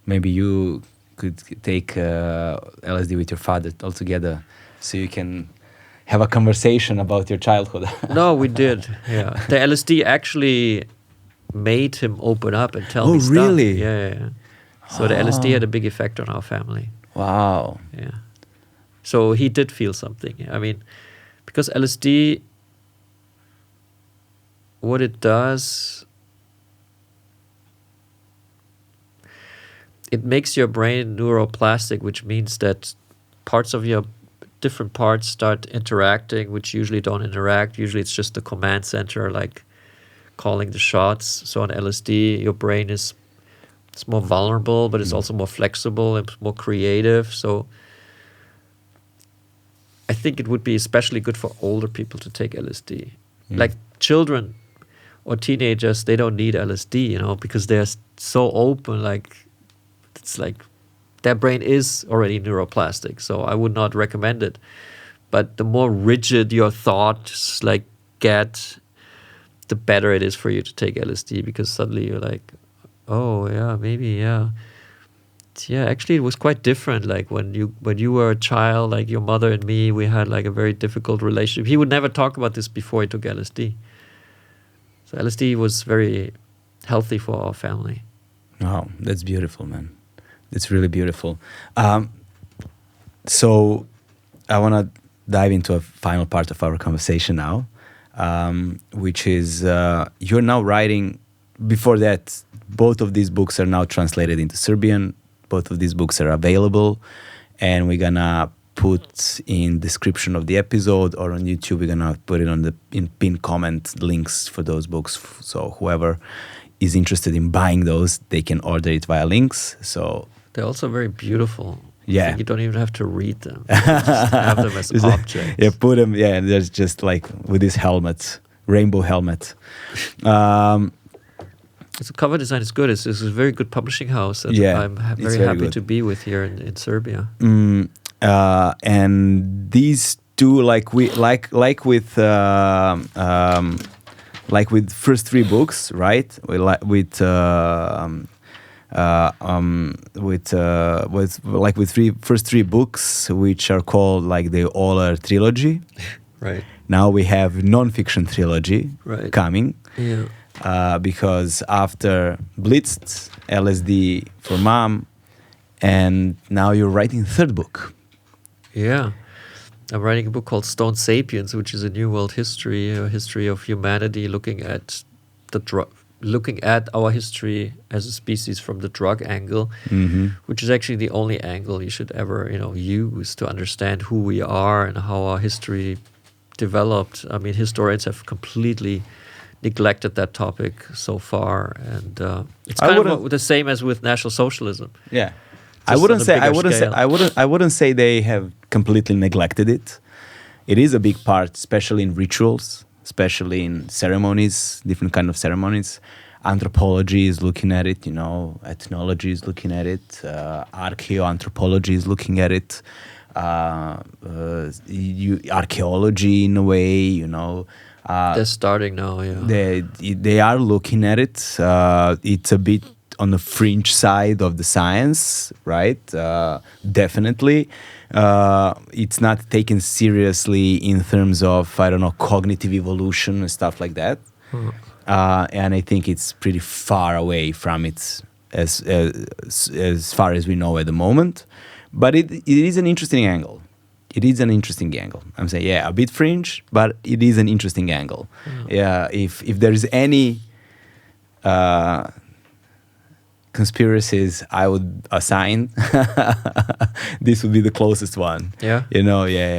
Maybe you could take LSD with your father altogether so you can have a conversation about your childhood. No, we did. Yeah. The LSD actually made him open up and tell me stuff. Oh, really? Yeah. So the LSD had a big effect on our family. Wow. Yeah. So he did feel something. I mean, because LSD, what it does, it makes your brain neuroplastic, which means that parts of your different parts start interacting, which usually don't interact. Usually it's just the command center, like calling the shots. So on LSD, your brain it's more vulnerable, but it's also more flexible and more creative. So I think it would be especially good for older people to take LSD. Like children or teenagers, they don't need LSD, you know, because they're so open. Like it's like their brain is already neuroplastic. So I would not recommend it. But the more rigid your thoughts like get, the better it is for you to take LSD, because suddenly you're like, oh yeah, maybe yeah. Yeah, actually it was quite different. Like when you were a child, like your mother and me, we had like a very difficult relationship. He would never talk about this before he took LSD. So LSD was very healthy for our family. Wow, that's beautiful, man. That's really beautiful. So I want to dive into a final part of our conversation now, which is you're now writing. Before that, both of these books are now translated into Serbian. Both of these books are available, and we're gonna put in description of the episode or on YouTube. We're gonna put it on in pinned comment links for those books. So whoever is interested in buying those, they can order it via links. So they're also very beautiful. Yeah, I think you don't even have to read them. You just have them as objects. Yeah, put them. Yeah, and there's just like with this helmet, rainbow helmet. The cover design is good. It's a very good publishing house that I'm very happy to be with here in Serbia. And these two, like with first three books, right? With first three books, which are called like the Ohler trilogy. Right. Now we have non-fiction trilogy coming. Yeah. Because after Blitzed, LSD for Mom, and now you're writing third book. Yeah. I'm writing a book called Stone Sapiens, which is a new world history, a history of humanity, looking at our history as a species from the drug angle, which is actually the only angle you should ever, use to understand who we are and how our history developed. I mean, historians have completely neglected that topic so far, and it's I kind of wouldn't- the same as with National Socialism. Yeah. Just on a bigger scale. I wouldn't say they have completely neglected it. It is a big part, especially in rituals, especially in ceremonies, different kind of ceremonies. Anthropology is looking at it, ethnology is looking at it, archaeoanthropology is looking at it, archaeology in a way, They're starting now, yeah. they are looking at it. It's a bit on the fringe side of the science, right? Definitely. It's not taken seriously in terms of, cognitive evolution and stuff like that. And I think it's pretty far away from it as far as we know at the moment. But it is an interesting angle. It is an interesting angle. I'm saying, a bit fringe, but it is an interesting angle. Yeah, if there is any conspiracies I would assign, this would be the closest one. Yeah.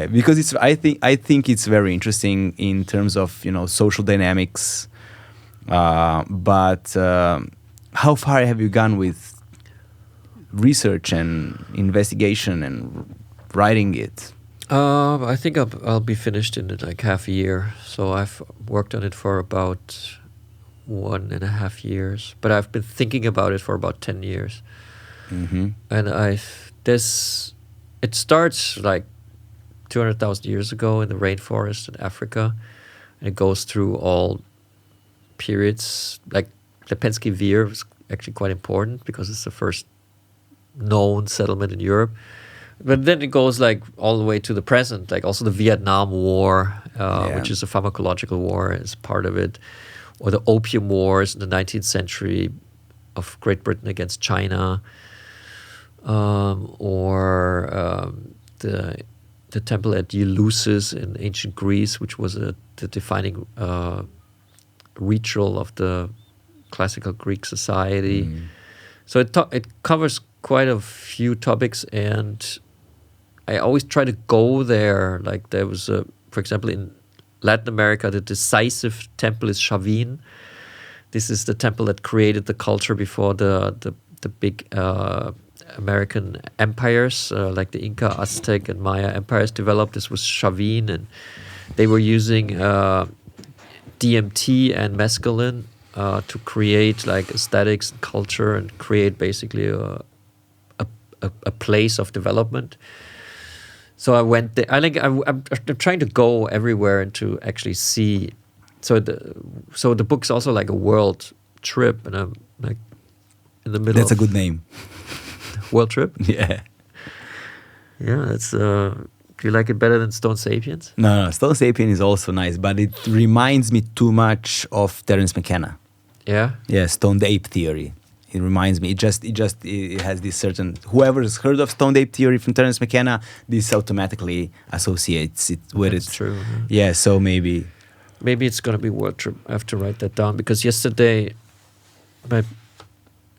Because I think it's very interesting in terms of social dynamics. But how far have you gone with research and investigation and writing it? I think I'll be finished in like half a year. So I've worked on it for about 1.5 years, but I've been thinking about it for about 10 years. Mm-hmm. And it starts like 200,000 years ago in the rainforest in Africa, and it goes through all periods. Like Lepenski Vir was actually quite important because it's the first known settlement in Europe. But then it goes like all the way to the present, like also the Vietnam War, which is a pharmacological war, is part of it, or the Opium Wars in the 19th century of Great Britain against China, or the temple at Eleusis in ancient Greece, which was the defining ritual of the classical Greek society. So it covers quite a few topics, and I always try to go there. Like there was, for example, in Latin America, the decisive temple is Chavin. This is the temple that created the culture before the big American empires, like the Inca, Aztec, and Maya empires developed. This was Chavin, and they were using DMT and mescaline to create like aesthetics and culture and create basically a place of development. So I went there. I'm trying to go everywhere and to actually see. So the book's also like a world trip, and I'm like in the middle. That's a good name. World trip. Yeah. Yeah, that's. Do you like it better than Stone Sapiens? No, Stone Sapien is also nice, but it reminds me too much of Terence McKenna. Yeah. Yeah, Stoned Ape Theory. It reminds me. It has this certain. Whoever has heard of Stoned Ape Theory from Terence McKenna, this automatically associates it with it. That's true. Yeah, so maybe it's gonna be world trip. I have to write that down because yesterday, an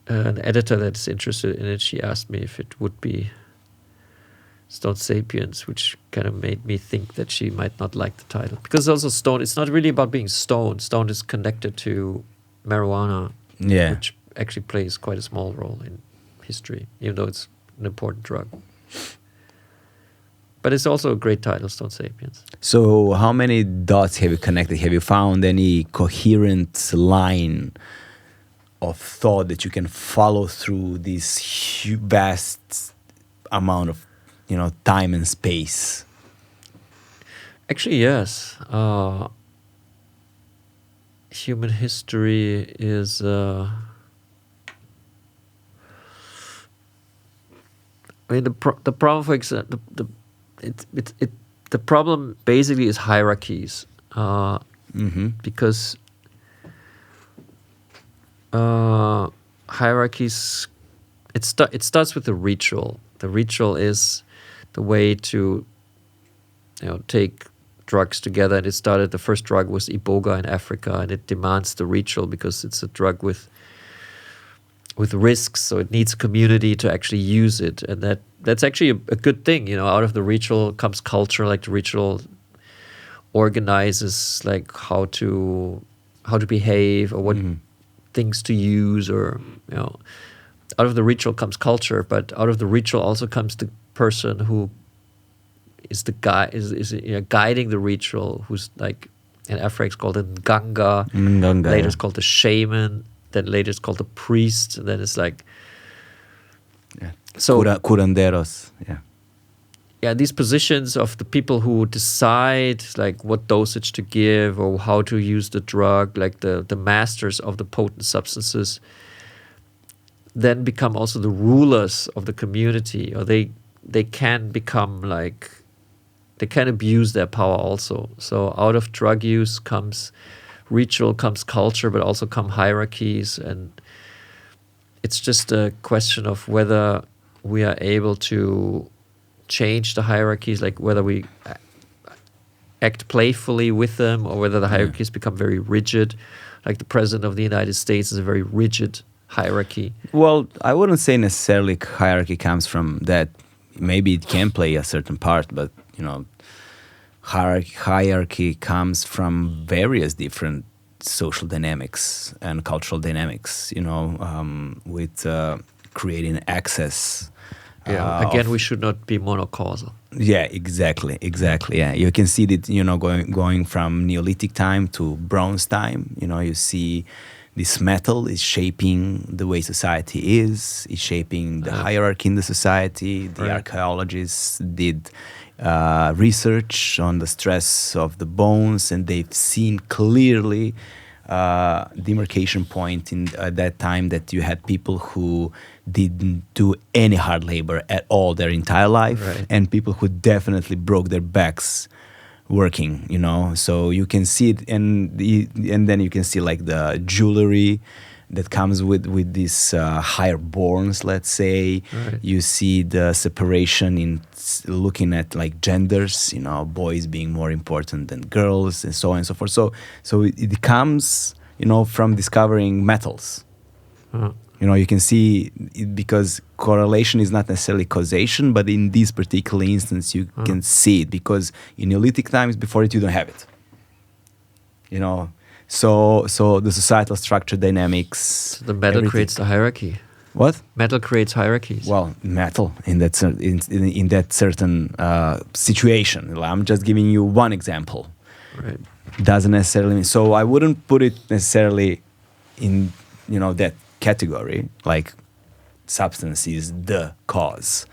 editor that's interested in it, she asked me if it would be Stone Sapiens, which kind of made me think that she might not like the title. Because also Stone, it's not really about being stoned. Stone is connected to marijuana, which actually plays quite a small role in history, even though it's an important drug. But it's also a great title, Stone Sapiens. So how many dots have you connected? Have you found any coherent line of thought that you can follow through this vast amount of time and space? Actually, yes. Human history is the problem, for example, the problem basically is hierarchies, because hierarchies. It starts with the ritual. The ritual is the way to, take drugs together. And the first drug was Iboga in Africa, and it demands the ritual because it's a drug with risks, so it needs a community to actually use it, and that's actually a good thing. Out of the ritual comes culture. Like the ritual organizes like how to how to behave or what things to use, or out of the ritual comes culture, but out of the ritual also comes the person who is the guy is guiding the ritual, who's like in Africa it's called a Nganga, later it's called the shaman, then later it's called the priest, and then it's like curanderos. These positions of the people who decide like what dosage to give or how to use the drug, like the masters of the potent substances, then become also the rulers of the community, or they can become like, they can abuse their power also. So out of drug use comes ritual, comes culture, but also come hierarchies, and it's just a question of whether we are able to change the hierarchies, like whether we act playfully with them, or whether the hierarchies become very rigid. Like the president of the United States is a very rigid hierarchy. Well, I wouldn't say necessarily hierarchy comes from that. Maybe it can play a certain part, but hierarchy comes from various different social dynamics and cultural dynamics, with creating access. Again, we should not be monocausal. Yeah, exactly. Yeah, you can see that, going from Neolithic time to Bronze time. You see this metal is shaping the way society is shaping the hierarchy in the society. The archaeologists did research on the stress of the bones, and they've seen clearly demarcation point in that time that you had people who didn't do any hard labor at all their entire life, and people who definitely broke their backs working, so you can see it, and then you can see like the jewelry that comes with these higher borns, let's say. You see the separation in looking at like genders, boys being more important than girls, and so on and so forth. So it comes, from discovering metals. You can see it, because correlation is not necessarily causation, but in this particular instance, you can see it, because in Neolithic times, before it, you don't have it. So the societal structure dynamics. So the metal creates the hierarchy. What? Metal creates hierarchies. Well, metal in that in that certain situation. I'm just giving you one example. Right. Doesn't necessarily mean. So I wouldn't put it necessarily in that category, like substance is the cause.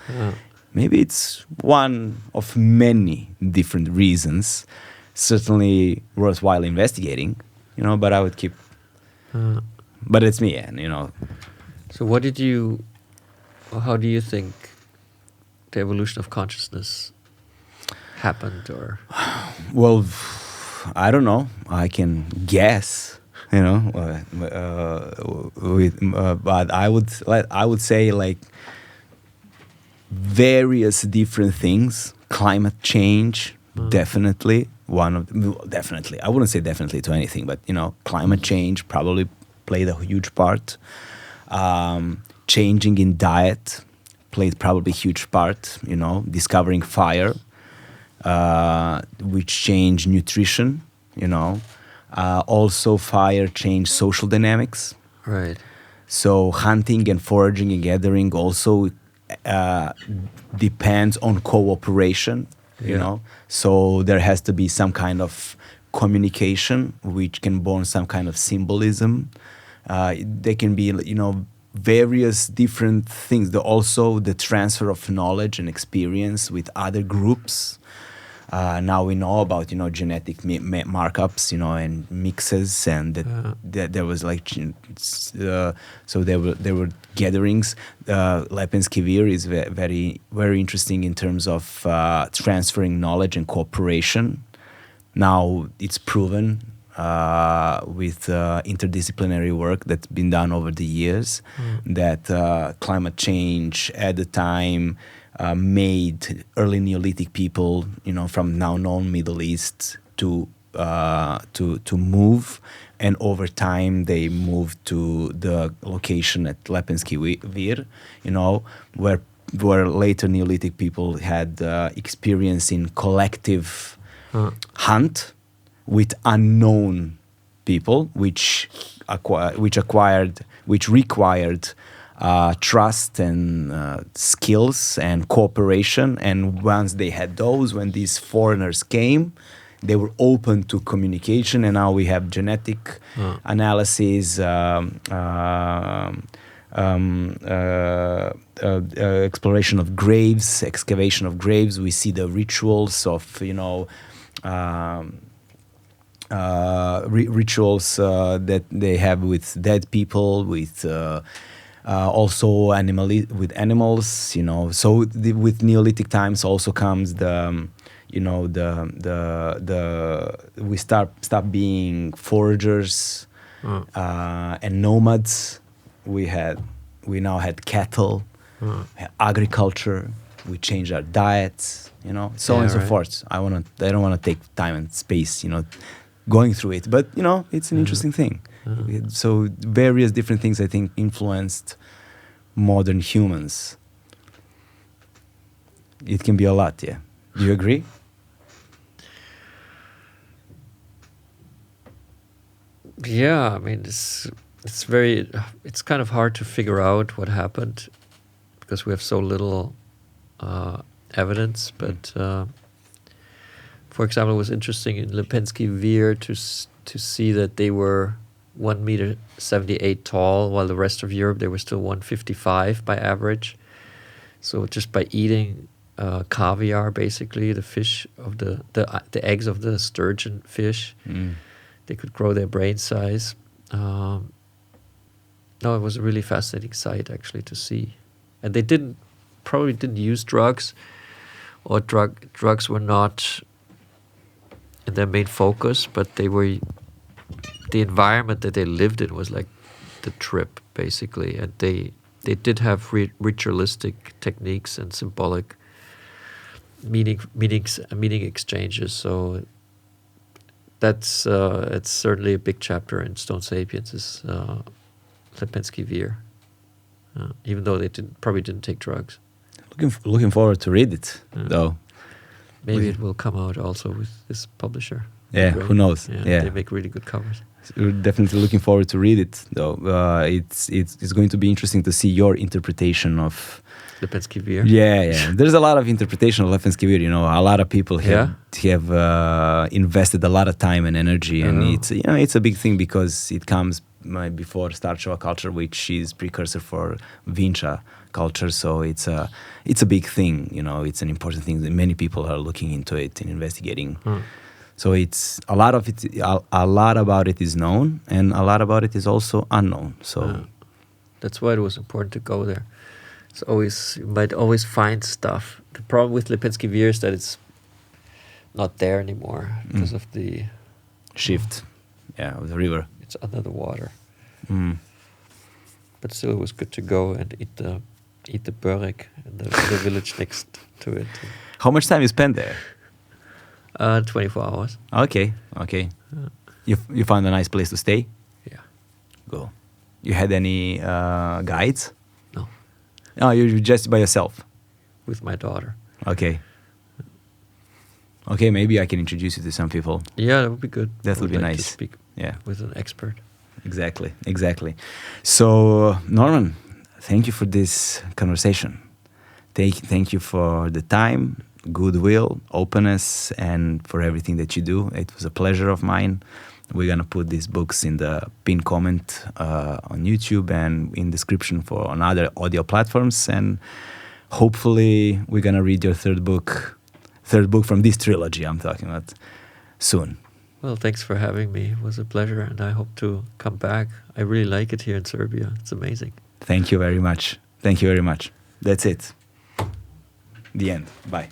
Maybe it's one of many different reasons, certainly worthwhile investigating, but I would keep, but it's me, and So how do you think the evolution of consciousness happened, or? Well, I don't know, I can guess, but I would say like various different things. Climate change, definitely definitely. I wouldn't say definitely to anything, but climate change probably played a huge part. Changing in diet played probably a huge part. Discovering fire, which changed nutrition. Also, fire changed social dynamics. Right. So hunting and foraging and gathering also depends on cooperation. So there has to be some kind of communication, which can born some kind of symbolism. There can be, various different things. Also, the transfer of knowledge and experience with other groups. Now we know about genetic markups, and mixes, and that there was like so there were gatherings. Lepenski Vir is very very interesting in terms of transferring knowledge and cooperation. Now it's proven with interdisciplinary work that's been done over the years that climate change at the time made early Neolithic people, from now known Middle East to move, and over time they moved to the location at Lepenski Vir, where later Neolithic people had experience in collective hunt with unknown people, which required trust and skills and cooperation. And once they had those, when these foreigners came, they were open to communication. And now we have genetic analysis, exploration of graves, excavation of graves. We see the rituals of, rituals that they have with dead people, with also with animals. So with Neolithic times also comes we stop being foragers and nomads. We now had cattle, agriculture. We changed our diets, on and so forth. I don't want to take time and space, going through it, but it's an interesting thing. So various different things, I think, influenced modern humans. It can be a lot, yeah. Do you agree? Yeah, I mean, it's kind of hard to figure out what happened because we have so little evidence. But for example, it was interesting in Lipinski Vir to see that they were 1.78 meters tall, while the rest of Europe they were still 1.55 by average. So just by eating caviar, basically the fish of the eggs of the sturgeon fish, they could grow their brain size. No, it was a really fascinating sight actually to see. And they probably didn't use drugs, or drugs were not in their main focus, but the environment that they lived in was like the trip basically, and they did have ritualistic techniques and symbolic meaning exchanges. So that's it's certainly a big chapter in Stone Sapiens is Lipinski Vir, even though they probably didn't take drugs. Looking forward to read it though. Maybe it will come out also with this publisher. Yeah, who knows? Yeah, they make really good covers. We're definitely looking forward to read it though. It's going to be interesting to see your interpretation of Lipinski Vir. Yeah. There's a lot of interpretation of Lipinski Vir. A lot of people have invested a lot of time and energy, and it's a big thing because it comes before Starčova culture, which is precursor for Vinča culture. So it's a big thing. It's an important thing that many people are looking into it and investigating. So it's a lot about it is known, and a lot about it is also unknown. So that's why it was important to go there. You might always find stuff. The problem with Lipinski Vir is that it's not there anymore because of the shift, of the river. It's under the water. But still, it was good to go and eat the börek in the village next to it. How much time you spent there? 24 hours. Okay. You found a nice place to stay? Yeah. Go. You had any guides? No. No, you just by yourself? With my daughter. Okay, maybe I can introduce you to some people. Yeah, that would be good. That would be nice. To speak with an expert. Exactly. So, Norman, thank you for this conversation. Thank you for the time, goodwill, openness, and for everything that you do. It was a pleasure of mine. We're going to put these books in the pinned comment on YouTube and in description on other audio platforms. And hopefully we're going to read your third book from this trilogy I'm talking about soon. Well, thanks for having me. It was a pleasure, and I hope to come back. I really like it here in Serbia. It's amazing. Thank you very much. That's it. The end. Bye.